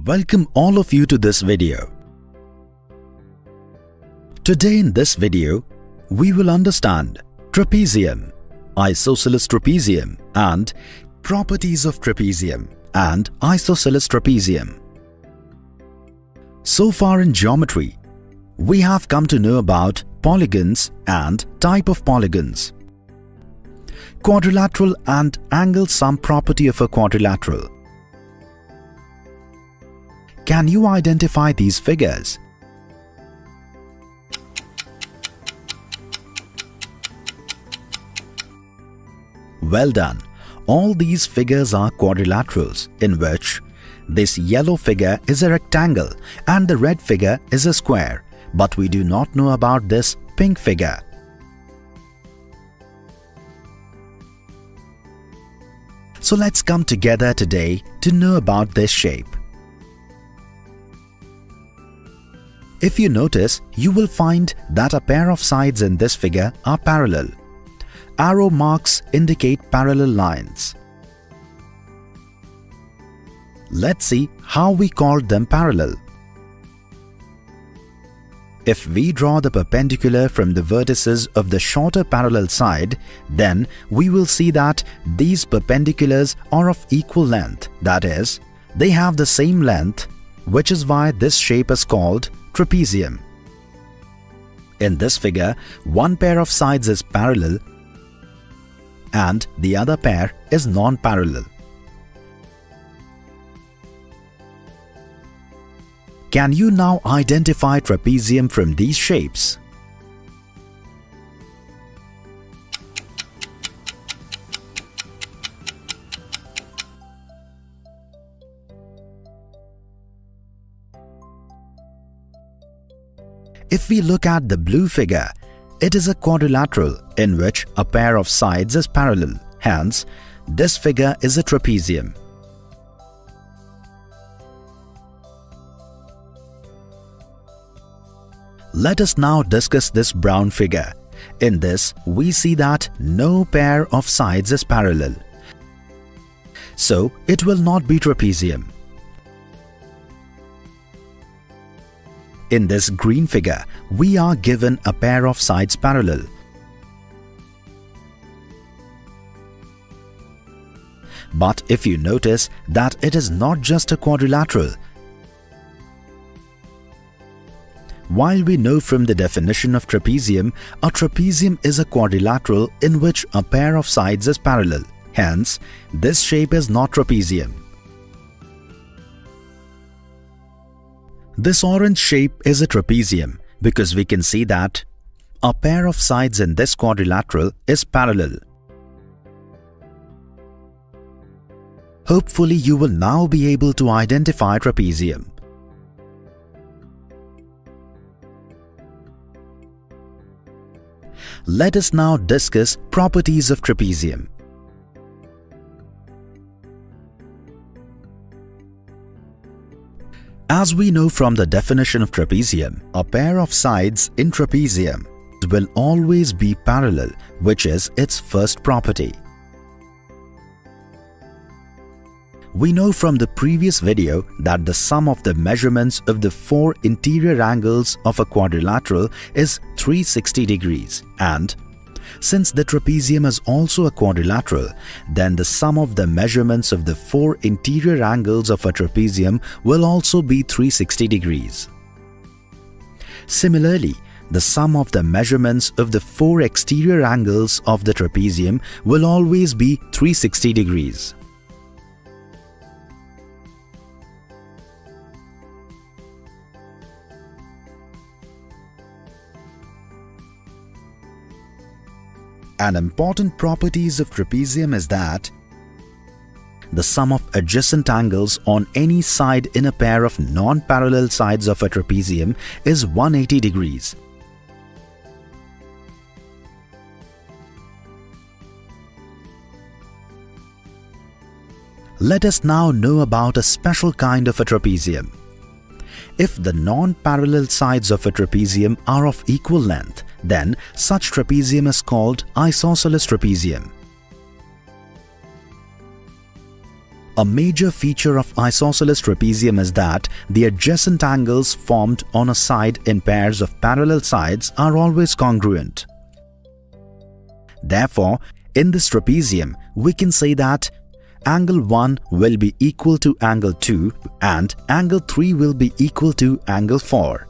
Speaker 15: Welcome all of you to this video. Today in this video, we will understand trapezium, isosceles trapezium and properties of trapezium and isosceles trapezium. So far in geometry, we have come to know about polygons and type of polygons. Quadrilateral and angle sum property of a quadrilateral. Can you identify these figures? Well done. All these figures are quadrilaterals in which this yellow figure is a rectangle and the red figure is a square, but we do not know about this pink figure. So let's come together today to know about this shape. If you notice, you will find that a pair of sides in this figure are parallel. Arrow marks indicate parallel lines. Let's see how we called them parallel. If we draw the perpendicular from the vertices of the shorter parallel side, then we will see that these perpendiculars are of equal length, that is, they have the same length, which is why this shape is called trapezium. In this figure, one pair of sides is parallel and the other pair is non-parallel. Can you now identify trapezium from these shapes? If we look at the blue figure, it is a quadrilateral in which a pair of sides is parallel. Hence, this figure is a trapezium. Let us now discuss this brown figure. In this, we see that no pair of sides is parallel. So, it will not be trapezium. In this green figure, we are given a pair of sides parallel. But if you notice that it is not just a quadrilateral. While we know from the definition of trapezium, a trapezium is a quadrilateral in which a pair of sides is parallel. Hence, this shape is not trapezium. This orange shape is a trapezium because we can see that a pair of sides in this quadrilateral is parallel. Hopefully you will now be able to identify trapezium. Let us now discuss properties of trapezium. As we know from the definition of trapezium, a pair of sides in trapezium will always be parallel, which is its first property. We know from the previous video that the sum of the measurements of the four interior angles of a quadrilateral is 360 degrees, and since the trapezium is also a quadrilateral, then the sum of the measurements of the four interior angles of a trapezium will also be 360 degrees. Similarly, the sum of the measurements of the four exterior angles of the trapezium will always be 360 degrees. An important properties of trapezium is that the sum of adjacent angles on any side in a pair of non-parallel sides of a trapezium is 180 degrees. Let us now know about a special kind of a trapezium. If the non-parallel sides of a trapezium are of equal length, then such trapezium is called isosceles trapezium. A major feature of isosceles trapezium is that the adjacent angles formed on a side in pairs of parallel sides are always congruent. Therefore, in this trapezium, we can say that angle 1 will be equal to angle 2 and angle 3 will be equal to angle 4.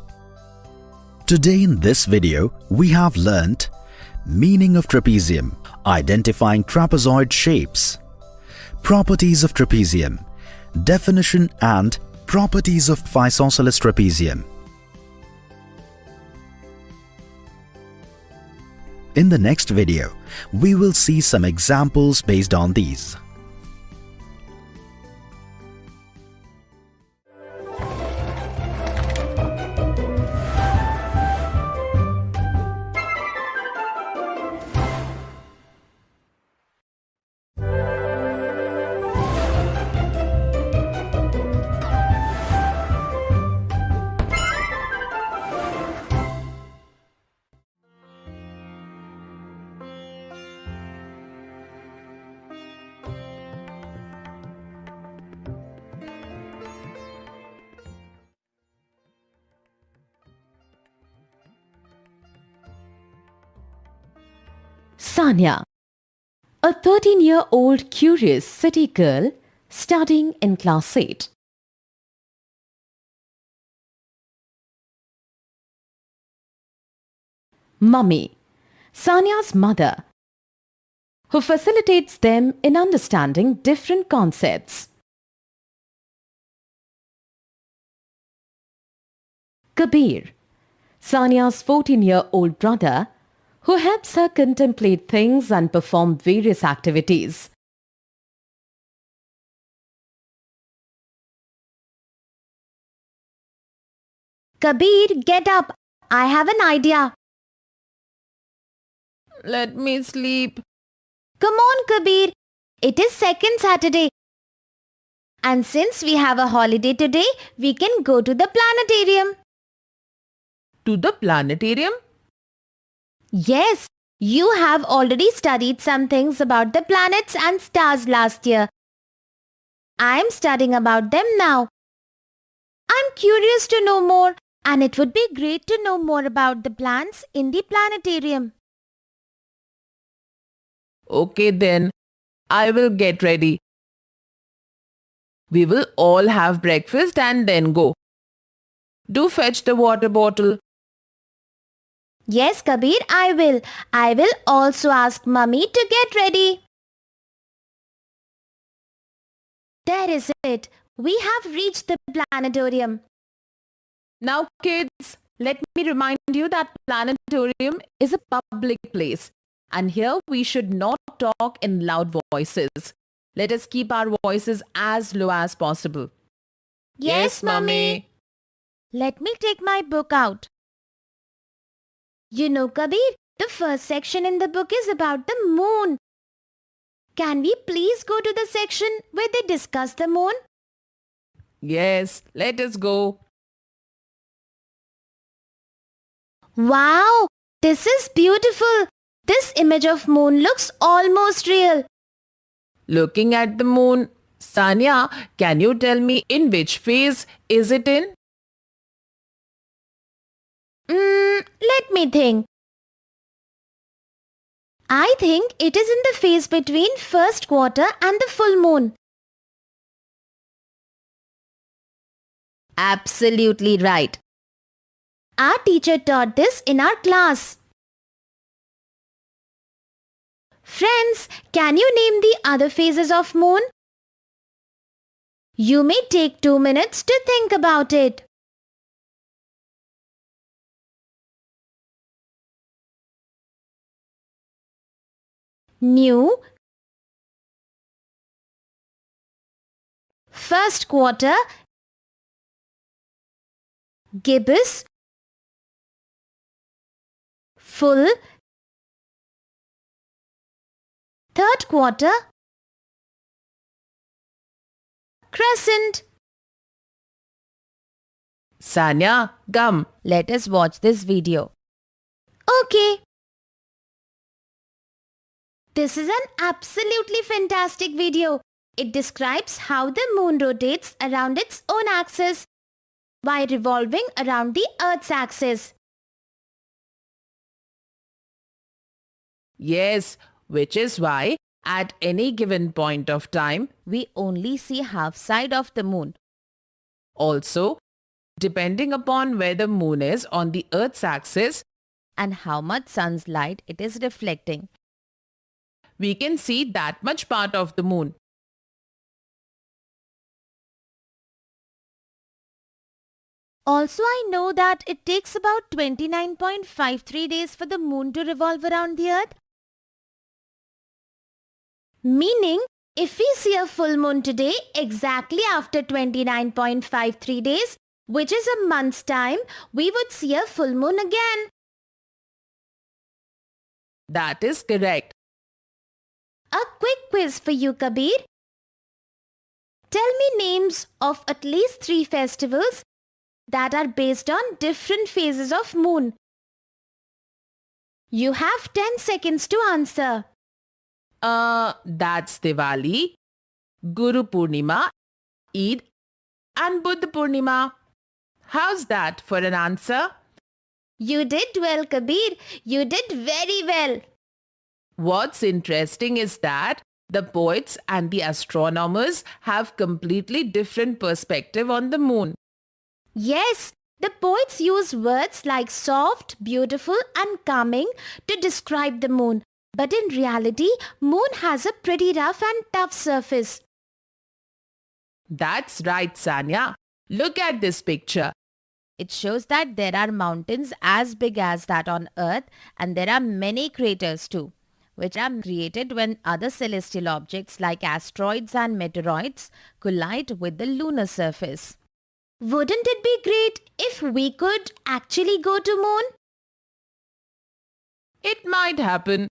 Speaker 15: Today in this video, we have learnt meaning of trapezium, identifying trapezoid shapes, properties of trapezium, definition and properties of isosceles trapezium. In the next video, we will see some examples based on these.
Speaker 11: Sanya, a 13-year-old curious city girl studying in class 8. Mummy, Sanya's mother, who facilitates them in understanding different concepts. Kabir, Sanya's 14-year-old brother, who helps her contemplate things and perform various activities.
Speaker 3: Kabir, get up. I have an idea.
Speaker 8: Let me sleep.
Speaker 3: Come on, Kabir. It is second Saturday. And since we have a holiday today, we can go to the planetarium.
Speaker 8: To the planetarium?
Speaker 3: Yes, you have already studied some things about the planets and stars last year. I am studying about them now. I'm curious to know more, and it would be great to know more about the plants in the planetarium.
Speaker 8: Okay then, I will get ready. We will all have breakfast and then go. Do fetch the water bottle.
Speaker 3: Yes, Kabir, I will. I will also ask Mummy to get ready. There is it. We have reached the planetarium.
Speaker 8: Now kids, let me remind you that planetarium is a public place and here we should not talk in loud voices. Let us keep our voices as low as possible.
Speaker 3: Yes, Mummy. Let me take my book out. You know, Kabir, the first section in the book is about the moon. Can we please go to the section where they discuss the moon?
Speaker 8: Yes, let us go.
Speaker 3: Wow, this is beautiful. This image of moon looks almost real.
Speaker 8: Looking at the moon, Sanya, can you tell me in which phase is it in?
Speaker 3: Let me think. I think it is in the phase between first quarter and the full moon. Absolutely right. Our teacher taught this in our class. Friends, can you name the other phases of moon? You may take 2 minutes to think about it. New, first quarter, gibbous, full, third quarter, crescent.
Speaker 8: Sanya, come.
Speaker 3: Let us watch this video. Okay. This is an absolutely fantastic video. It describes how the moon rotates around its own axis by revolving around the Earth's axis.
Speaker 8: Yes, which is why at any given point of time,
Speaker 3: we only see half side of the moon.
Speaker 8: Also, depending upon where the moon is on the Earth's axis
Speaker 3: and how much sun's light it is reflecting,
Speaker 8: we can see that much part of the moon.
Speaker 3: Also, I know that it takes about 29.53 days for the moon to revolve around the Earth. Meaning, if we see a full moon today, exactly after 29.53 days, which is a month's time, we would see a full moon again.
Speaker 8: That is correct.
Speaker 3: A quick quiz for you, Kabir. Tell me names of at least 3 festivals that are based on different phases of moon. You have 10 seconds to answer.
Speaker 8: That's Diwali, Guru Purnima, Eid and Buddha Purnima. How's that for an answer?
Speaker 3: You did well, Kabir. You did very well.
Speaker 8: What's interesting is that the poets and the astronomers have completely different perspective on the moon.
Speaker 3: Yes, the poets use words like soft, beautiful and calming to describe the moon. But in reality, moon has a pretty rough and tough surface.
Speaker 8: That's right, Sanya. Look at this picture.
Speaker 3: It shows that there are mountains as big as that on Earth, and there are many craters too, which are created when other celestial objects like asteroids and meteoroids collide with the lunar surface. Wouldn't it be great if we could actually go to moon?
Speaker 8: It might happen.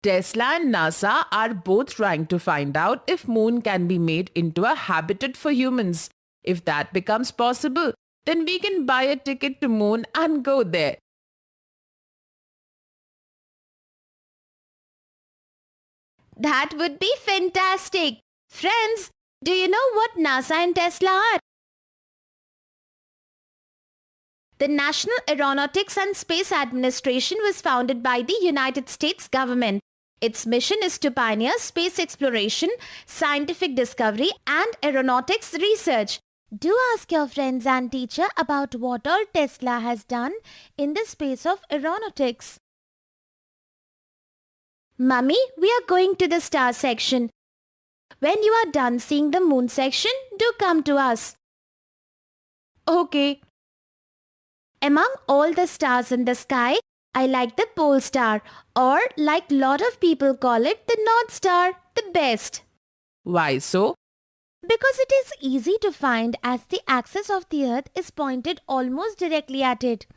Speaker 8: Tesla and NASA are both trying to find out if moon can be made into a habitat for humans. If that becomes possible, then we can buy a ticket to moon and go there.
Speaker 3: That would be fantastic. Friends, do you know what NASA and Tesla are? The National Aeronautics and Space Administration was founded by the United States government. Its mission is to pioneer space exploration, scientific discovery, and aeronautics research. Do ask your friends and teacher about what all Tesla has done in the space of aeronautics. Mummy, we are going to the star section. When you are done seeing the moon section, do come to us.
Speaker 8: Okay.
Speaker 3: Among all the stars in the sky, I like the pole star, or like lot of people call it, the North Star, the best.
Speaker 8: Why so?
Speaker 3: Because it is easy to find as the axis of the earth is pointed almost directly at it.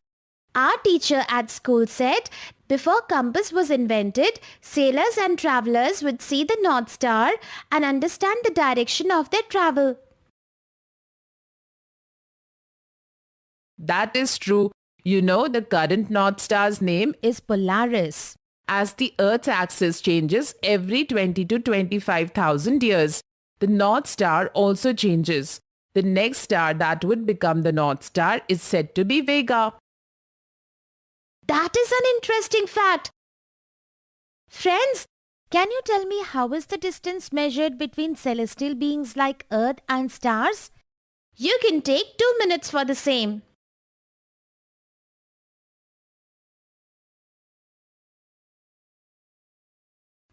Speaker 3: Our teacher at school said before compass was invented, sailors and travelers would see the North Star and understand the direction of their travel.
Speaker 8: That is true. You know, the current North Star's name
Speaker 3: is Polaris.
Speaker 8: As the Earth's axis changes every 20 to 25,000 years, the North Star also changes. The next star that would become the North Star is said to be Vega.
Speaker 3: That is an interesting fact. Friends, can you tell me how is the distance measured between celestial beings like Earth and stars? You can take 2 minutes for the same.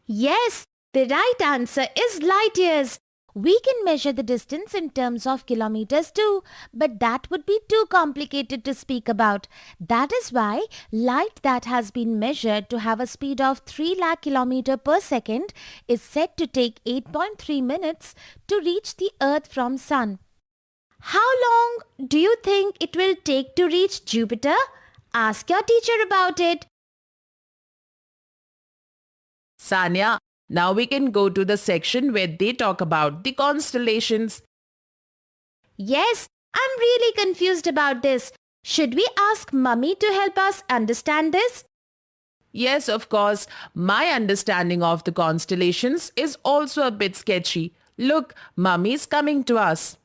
Speaker 3: Yes, the right answer is light years. We can measure the distance in terms of kilometers too, but that would be too complicated to speak about. That is why light that has been measured to have a speed of 3 lakh kilometers per second is said to take 8.3 minutes to reach the Earth from Sun. How long do you think it will take to reach Jupiter? Ask your teacher about it.
Speaker 8: Sanya, now we can go to the section where they talk about the constellations.
Speaker 3: Yes, I'm really confused about this. Should we ask Mummy to help us understand this?
Speaker 8: Yes, of course. My understanding of the constellations is also a bit sketchy. Look, Mummy's coming to us.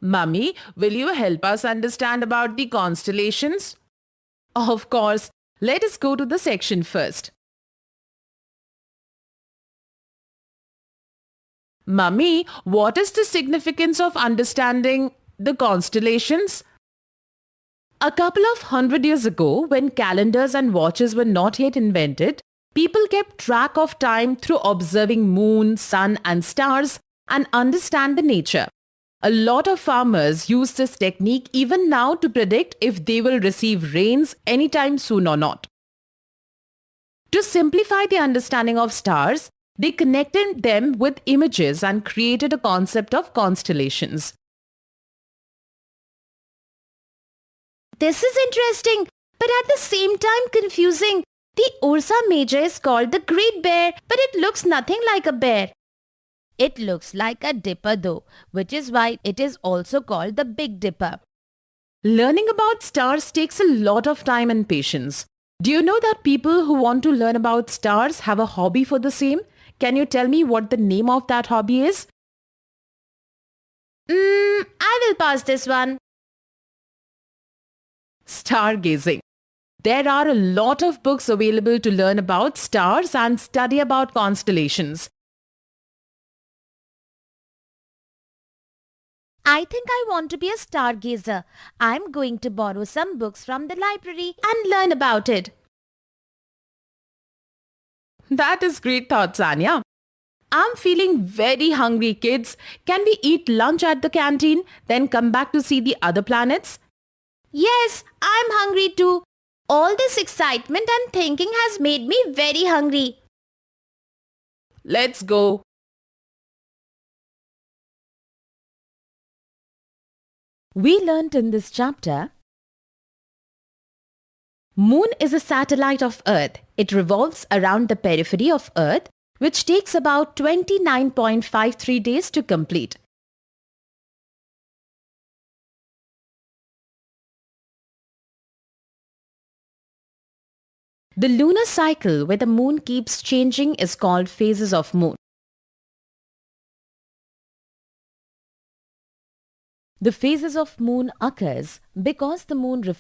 Speaker 8: Mummy, will you help us understand about the constellations? Of course. Let us go to the section first. Mummy, what is the significance of understanding the constellations? A couple of 100 years ago, when calendars and watches were not yet invented, people kept track of time through observing moon, sun and stars and understand the nature. A lot of farmers use this technique even now to predict if they will receive rains anytime soon or not. To simplify the understanding of stars, they connected them with images and created a concept of constellations.
Speaker 3: This is interesting, but at the same time confusing. The Ursa Major is called the Great Bear, but it looks nothing like a bear. It looks like a dipper though, which is why it is also called the Big Dipper.
Speaker 8: Learning about stars takes a lot of time and patience. Do you know that people who want to learn about stars have a hobby for the same? Can you tell me what the name of that hobby is?
Speaker 3: I will pass this one.
Speaker 8: Stargazing. There are a lot of books available to learn about stars and study about constellations.
Speaker 3: I think I want to be a stargazer. I'm going to borrow some books from the library and learn about it.
Speaker 8: That is great thought, Sanya. I'm feeling very hungry, kids. Can we eat lunch at the canteen, then come back to see the other planets?
Speaker 3: Yes, I'm hungry too. All this excitement and thinking has made me very hungry.
Speaker 8: Let's go.
Speaker 3: We learnt in this chapter, Moon is a satellite of Earth. It revolves around the periphery of Earth, which takes about 29.53 days to complete. The lunar cycle where the moon keeps changing is called phases of moon. The phases of moon occurs because the moon